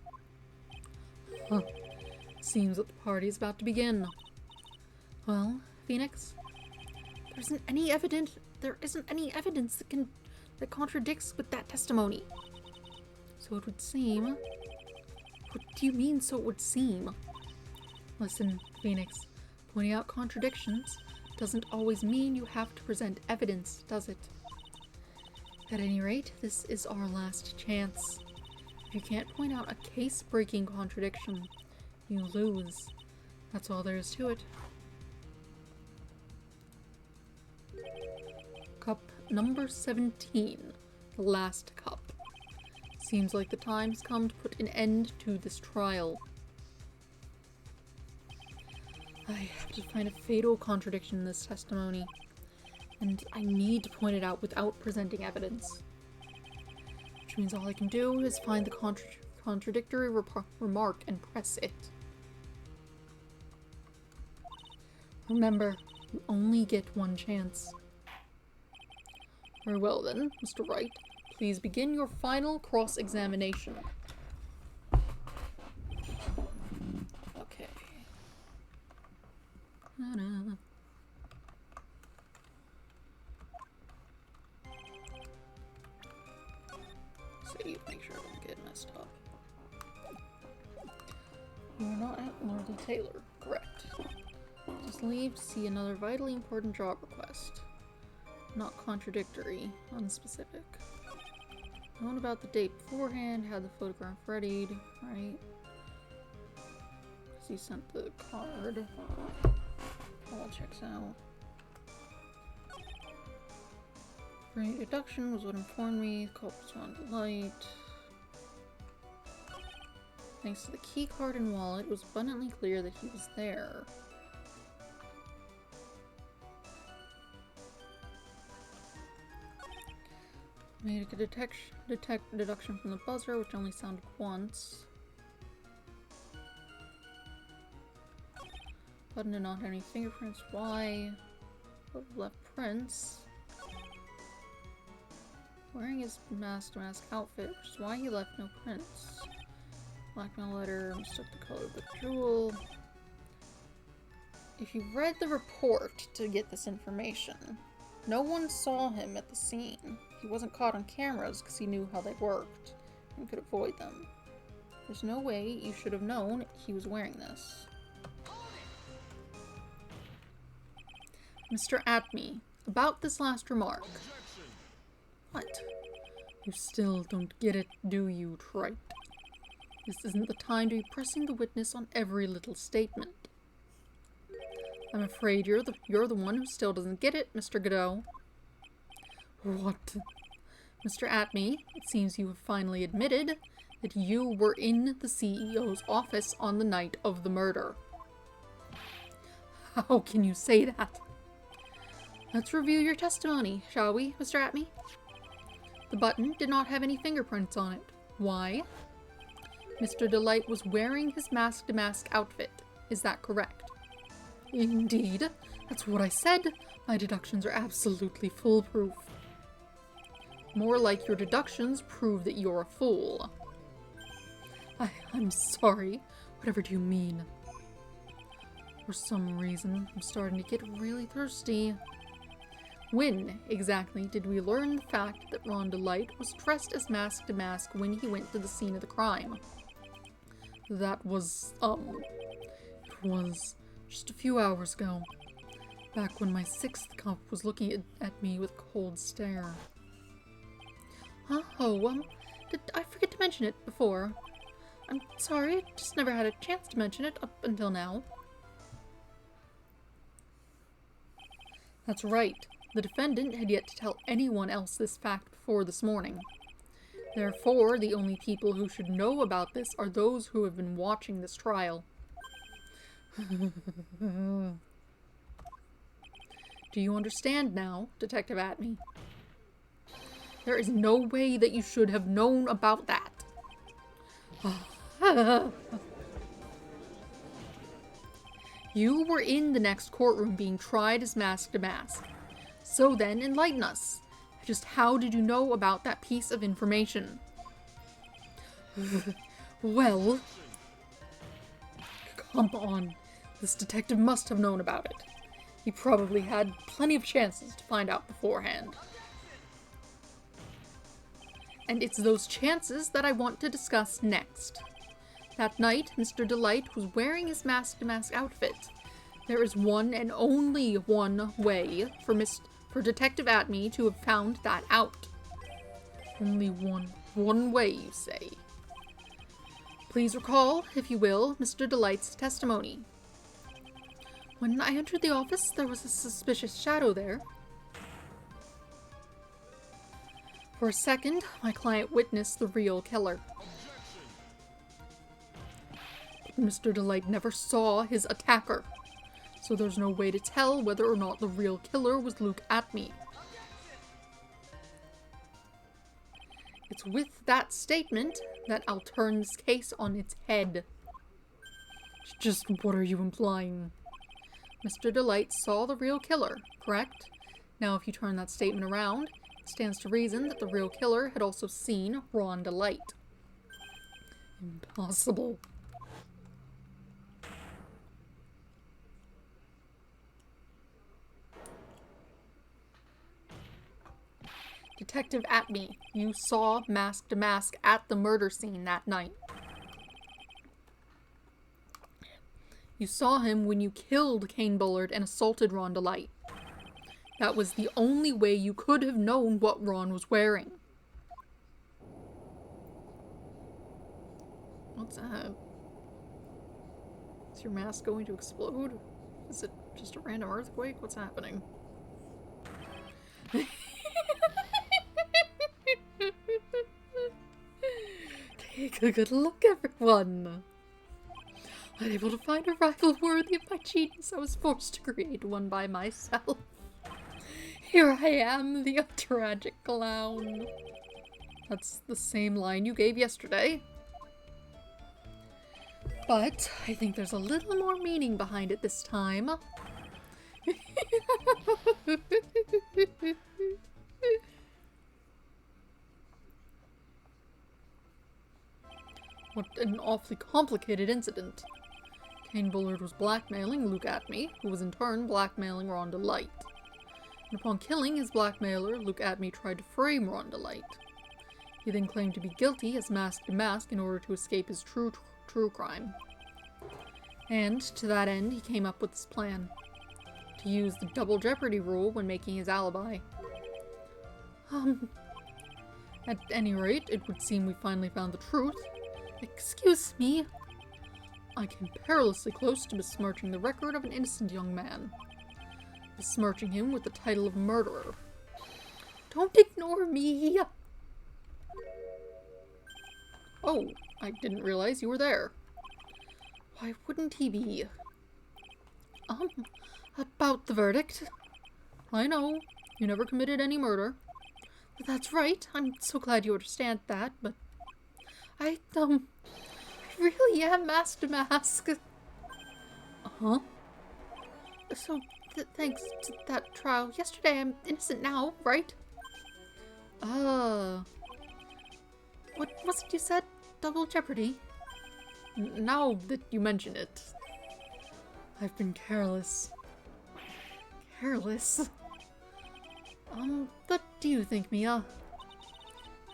Huh. Seems that the party is about to begin. Well, Phoenix, there isn't any evidence that contradicts with that testimony. So it would seem... What do you mean, so it would seem? Listen, Phoenix, pointing out contradictions doesn't always mean you have to present evidence, does it? At any rate, this is our last chance. If you can't point out a case-breaking contradiction, you lose. That's all there is to it. Cup number 17. The last cup. Seems like the time's come to put an end to this trial. I have to find a fatal contradiction in this testimony, and I need to point it out without presenting evidence. Which means all I can do is find the contradictory remark and press it. Remember, you only get one chance. Very well then, Mr. Wright. Please begin your final cross-examination. Okay. Taylor. Correct. Just leave to see another vitally important job request. Not contradictory, unspecific. Known about the date beforehand, had the photograph readied, right? Because he sent the card. All checks out. Right, deduction was what informed me. The culprit's on the light. Thanks to the key card and wallet, it was abundantly clear that he was there. Made a deduction from the buzzer, which only sounded once. Button did not have any fingerprints. Why? Would have left prints. Wearing his mask-to-mask outfit, which is why he left no prints. Blackmail letter, mistook the color of the jewel. If you read the report to get this information, no one saw him at the scene. He wasn't caught on cameras because he knew how they worked and could avoid them. There's no way you should have known he was wearing this. Mr. Atme, about this last remark. What? You still don't get it, do you, Wright? This isn't the time to be pressing the witness on every little statement. I'm afraid you're the one who still doesn't get it, Mr. Godot. What? Mr. Atme, it seems you have finally admitted that you were in the CEO's office on the night of the murder. How can you say that? Let's review your testimony, shall we, Mr. Atme? The button did not have any fingerprints on it. Why? Mr. Delight was wearing his mask-to-mask outfit. Is that correct? Indeed. That's what I said. My deductions are absolutely foolproof. More like your deductions prove that you're a fool. I'm sorry. Whatever do you mean? For some reason, I'm starting to get really thirsty. When, exactly, did we learn the fact that Ron Delight was dressed as mask-to-mask when he went to the scene of the crime? That was, it was just a few hours ago. Back when my sixth cop was looking at me with a cold stare. Did I forget to mention it before? I'm sorry, I just never had a chance to mention it up until now. That's right. The defendant had yet to tell anyone else this fact before this morning. Therefore, the only people who should know about this are those who have been watching this trial. Do you understand now, Detective Atme? There is no way that you should have known about that. You were in the next courtroom being tried as mask-to-mask. So then, enlighten us. Just how did you know about that piece of information? Well... Come on. This detective must have known about it. He probably had plenty of chances to find out beforehand. And it's those chances that I want to discuss next. That night, Mr. Delight was wearing his mask-to-mask outfit. There is one and only one way for Detective Atme to have found that out. Only one way, you say. Please recall, if you will, Mr. Delight's testimony. When I entered the office, there was a suspicious shadow there. For a second, my client witnessed the real killer. But Mr. Delight never saw his attacker, so there's no way to tell whether or not the real killer was Luke Atme. It's with that statement that I'll turn this case on its head. Just what are you implying? Mr. Delight saw the real killer, correct? Now if you turn that statement around, it stands to reason that the real killer had also seen Ron Delight. Impossible. Detective Atme, you saw mask-to-mask at the murder scene that night. You saw him when you killed Kane Bullard and assaulted Ron Delight. That was the only way you could have known what Ron was wearing. What's that? Is your mask going to explode? Is it just a random earthquake? What's happening? Take a good look, everyone. Unable to find a rival worthy of my genius, I was forced to create one by myself. Here I am, the tragic clown. That's the same line you gave yesterday. But I think there's a little more meaning behind it this time. What an awfully complicated incident. Kane Bullard was blackmailing Luke Atme, who was in turn blackmailing Rhonda Light. And upon killing his blackmailer, Luke Atme tried to frame Rhonda Light. He then claimed to be guilty as mask to mask in order to escape his true crime. And, to that end, he came up with this plan. To use the double jeopardy rule when making his alibi. At any rate, it would seem we finally found the truth. Excuse me. I came perilously close to besmirching the record of an innocent young man. Besmirching him with the title of murderer. Don't ignore me! Oh, I didn't realize you were there. Why wouldn't he be? About the verdict. I know, you never committed any murder. That's right, I'm so glad you understand that, but I really am mask to mask. Uh-huh. So, thanks to that trial yesterday, I'm innocent now, right? What was it you said? Double jeopardy? Now that you mention it. I've been careless. Careless? What do you think, Mia?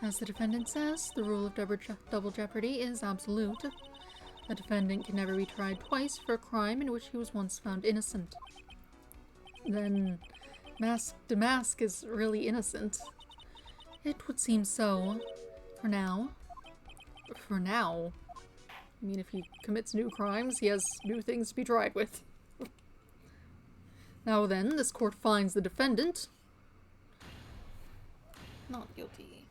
As the defendant says, the rule of double jeopardy is absolute. A defendant can never be tried twice for a crime in which he was once found innocent. Then, mask to mask is really innocent. It would seem so. For now. For now? I mean, if he commits new crimes, he has new things to be tried with. Now then, this court finds the defendant not guilty.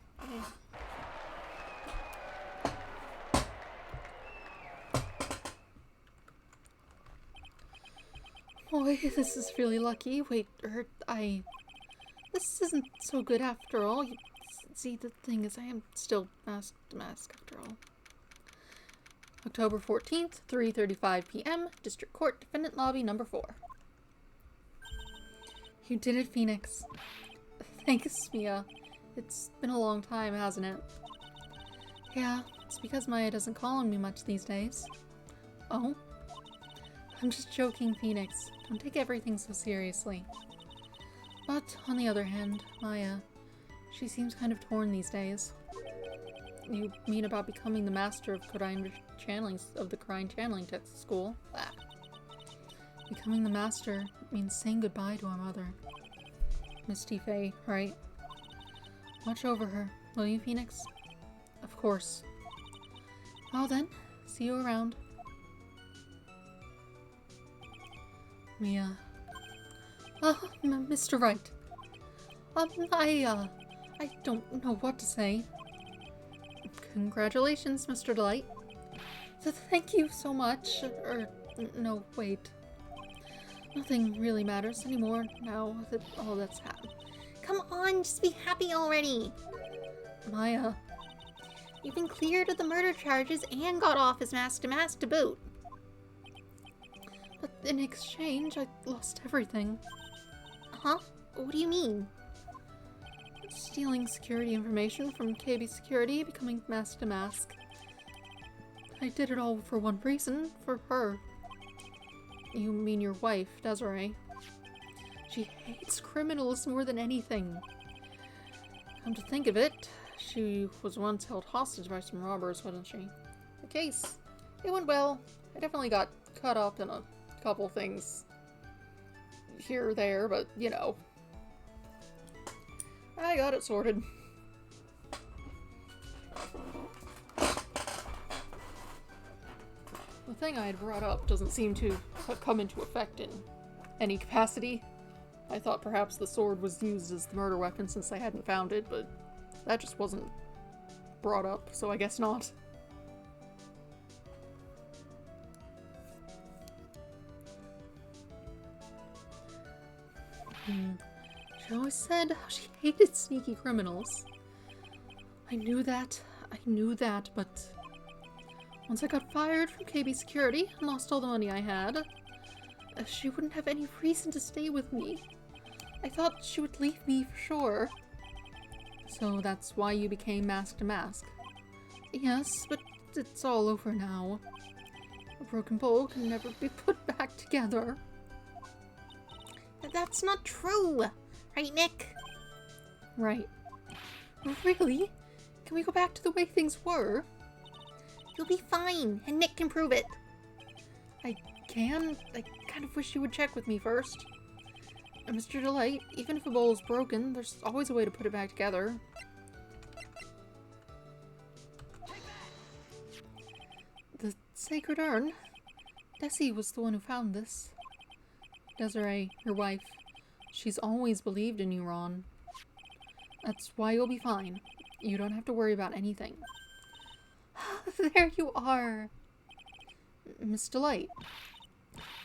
Boy, this is really lucky. Wait, this isn't so good after all. See, the thing is, I am still mask to mask after all. October 14th, 3:35 p.m., District Court, Defendant Lobby, number 4. You did it, Phoenix. Thanks, Mia. It's been a long time, hasn't it? Yeah, it's because Maya doesn't call on me much these days. Oh? I'm just joking, Phoenix. Don't take everything so seriously. But, on the other hand, Maya, she seems kind of torn these days. You mean about becoming the master of Kodine channeling of the Kodine channeling school? Ah. Becoming the master means saying goodbye to our mother. Misty Faye, right? Watch over her, will you, Phoenix? Of course. Well then, see you around. Mia. Mr. Wright. I don't know what to say. Congratulations, Mr. Delight. Thank you so much. No, wait. Nothing really matters anymore now that all that's happened. Come on, just be happy already. Maya. You've been cleared of the murder charges and got off as mask to boot. But in exchange, I lost everything. Huh? What do you mean? Stealing security information from KB Security, becoming mask to mask. I did it all for one reason, for her. You mean your wife, Desiree. She hates criminals more than anything. Come to think of it, she was once held hostage by some robbers, wasn't she? The case. It went well. I definitely got cut up in a couple things here or there, but, you know. I got it sorted. The thing I had brought up doesn't seem to have come into effect in any capacity. I thought perhaps the sword was used as the murder weapon since I hadn't found it, but that just wasn't brought up, so I guess not. She always said how she hated sneaky criminals. I knew that, but once I got fired from KB Security and lost all the money I had, she wouldn't have any reason to stay with me. I thought she would leave me for sure. So that's why you became Mask to Mask. Yes, but it's all over now. A broken bowl can never be put back together. That's not true! Right, Nick? Right. Really? Can we go back to the way things were? You'll be fine, and Nick can prove it. I can? I kind of wish you would check with me first. Mr. Delight, even if a bowl is broken, there's always a way to put it back together. The sacred urn? Desi was the one who found this. Desiree, your wife, she's always believed in you, Ron. That's why you'll be fine. You don't have to worry about anything. There you are! Miss Delight.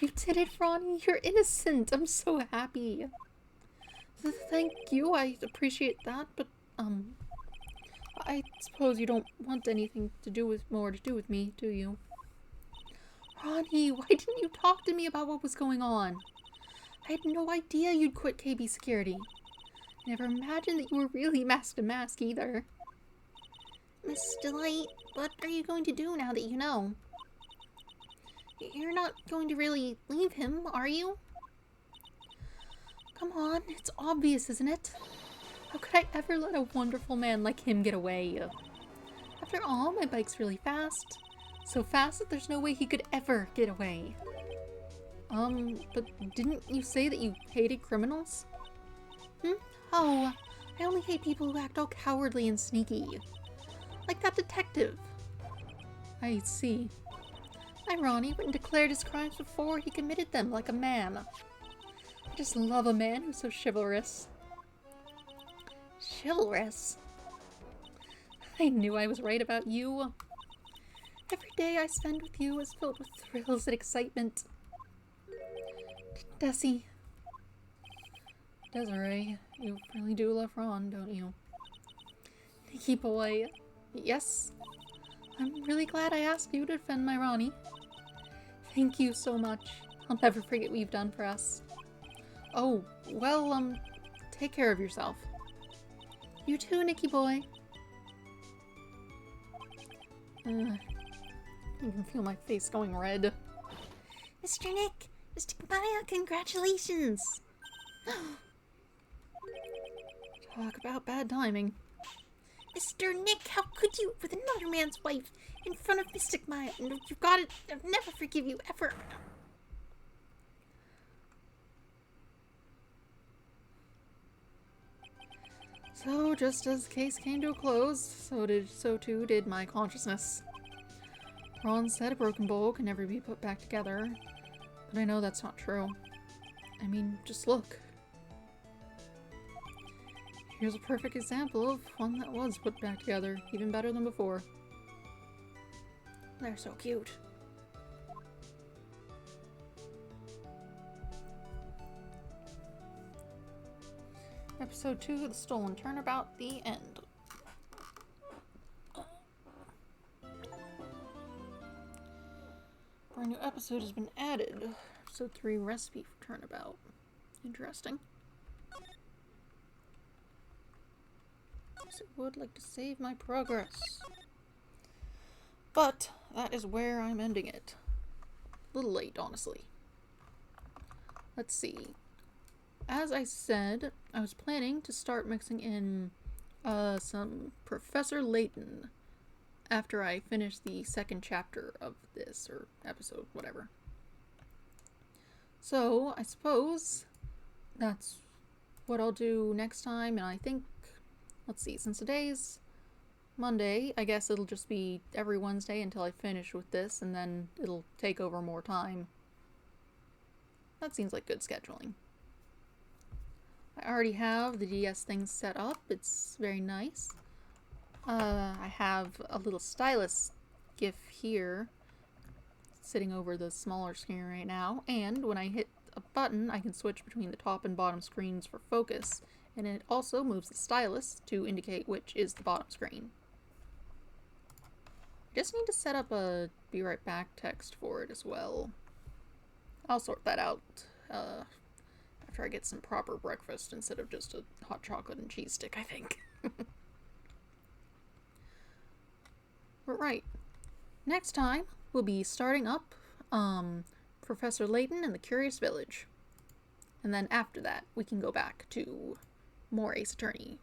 You did it, Ronnie! You're innocent! I'm so happy! Thank you, I appreciate that, but, I suppose you don't want anything more to do with me, do you? Ronnie, why didn't you talk to me about what was going on? I had no idea you'd quit KB Security. I never imagined that you were really Mask to Mask either. Miss Delight, what are you going to do now that you know? You're not going to really leave him, are you? Come on, it's obvious, isn't it? How could I ever let a wonderful man like him get away? After all, my bike's really fast. So fast that there's no way he could ever get away. But didn't you say that you hated criminals? Oh, I only hate people who act all cowardly and sneaky. Like that detective. I see. My Ronnie wouldn't declared his crimes before he committed them like a man. I just love a man who's so chivalrous. Chivalrous? I knew I was right about you. Every day I spend with you is filled with thrills and excitement. Desi. Desiree, you really do love Ron, don't you? Nicky boy. Yes. I'm really glad I asked you to defend my Ronnie. Thank you so much. I'll never forget what you've done for us. Oh, well, take care of yourself. You too, Nicky boy. I can feel my face going red. Mr. Nick! Mr. Kabaya, congratulations! Talk about bad timing. Mr. Nick, how could you, with another man's wife, in front of Mystic Maya? You've got it. I'll never forgive you, ever. So, just as the case came to a close, so too did my consciousness. Ron said a broken bowl can never be put back together, but I know that's not true. I mean, just look. Here's a perfect example of one that was put back together, even better than before. They're so cute. Episode 2, The Stolen Turnabout, the end. Brand new episode has been added. Episode 3, Recipe for Turnabout. Interesting. I would like to save my progress. But that is where I'm ending it. A little late, honestly. Let's see. As I said, I was planning to start mixing in some Professor Layton after I finish the second chapter of this, or episode, whatever. So, I suppose that's what I'll do next time, and I think, let's see, since today's Monday, I guess it'll just be every Wednesday until I finish with this, and then it'll take over more time. That seems like good scheduling. I already have the DS thing set up. It's very nice. I have a little stylus GIF here sitting over the smaller screen right now, and when I hit a button I can switch between the top and bottom screens for focus, and it also moves the stylus to indicate which is the bottom screen. I just need to set up a be right back text for it as well. I'll sort that out after I get some proper breakfast instead of just a hot chocolate and cheese stick, I think. But right, next time we'll be starting up Professor Layton and the Curious Village. And then after that, we can go back to more Ace Attorney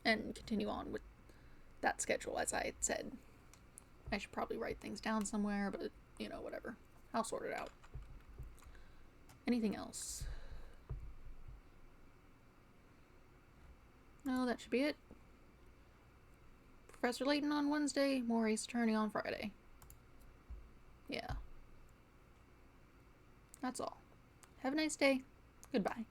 and continue on with that schedule, as I had said. I should probably write things down somewhere, but, you know, whatever. I'll sort it out. Anything else? No, that should be it. Professor Layton on Wednesday, more Ace Attorney on Friday. Yeah. That's all. Have a nice day. Goodbye.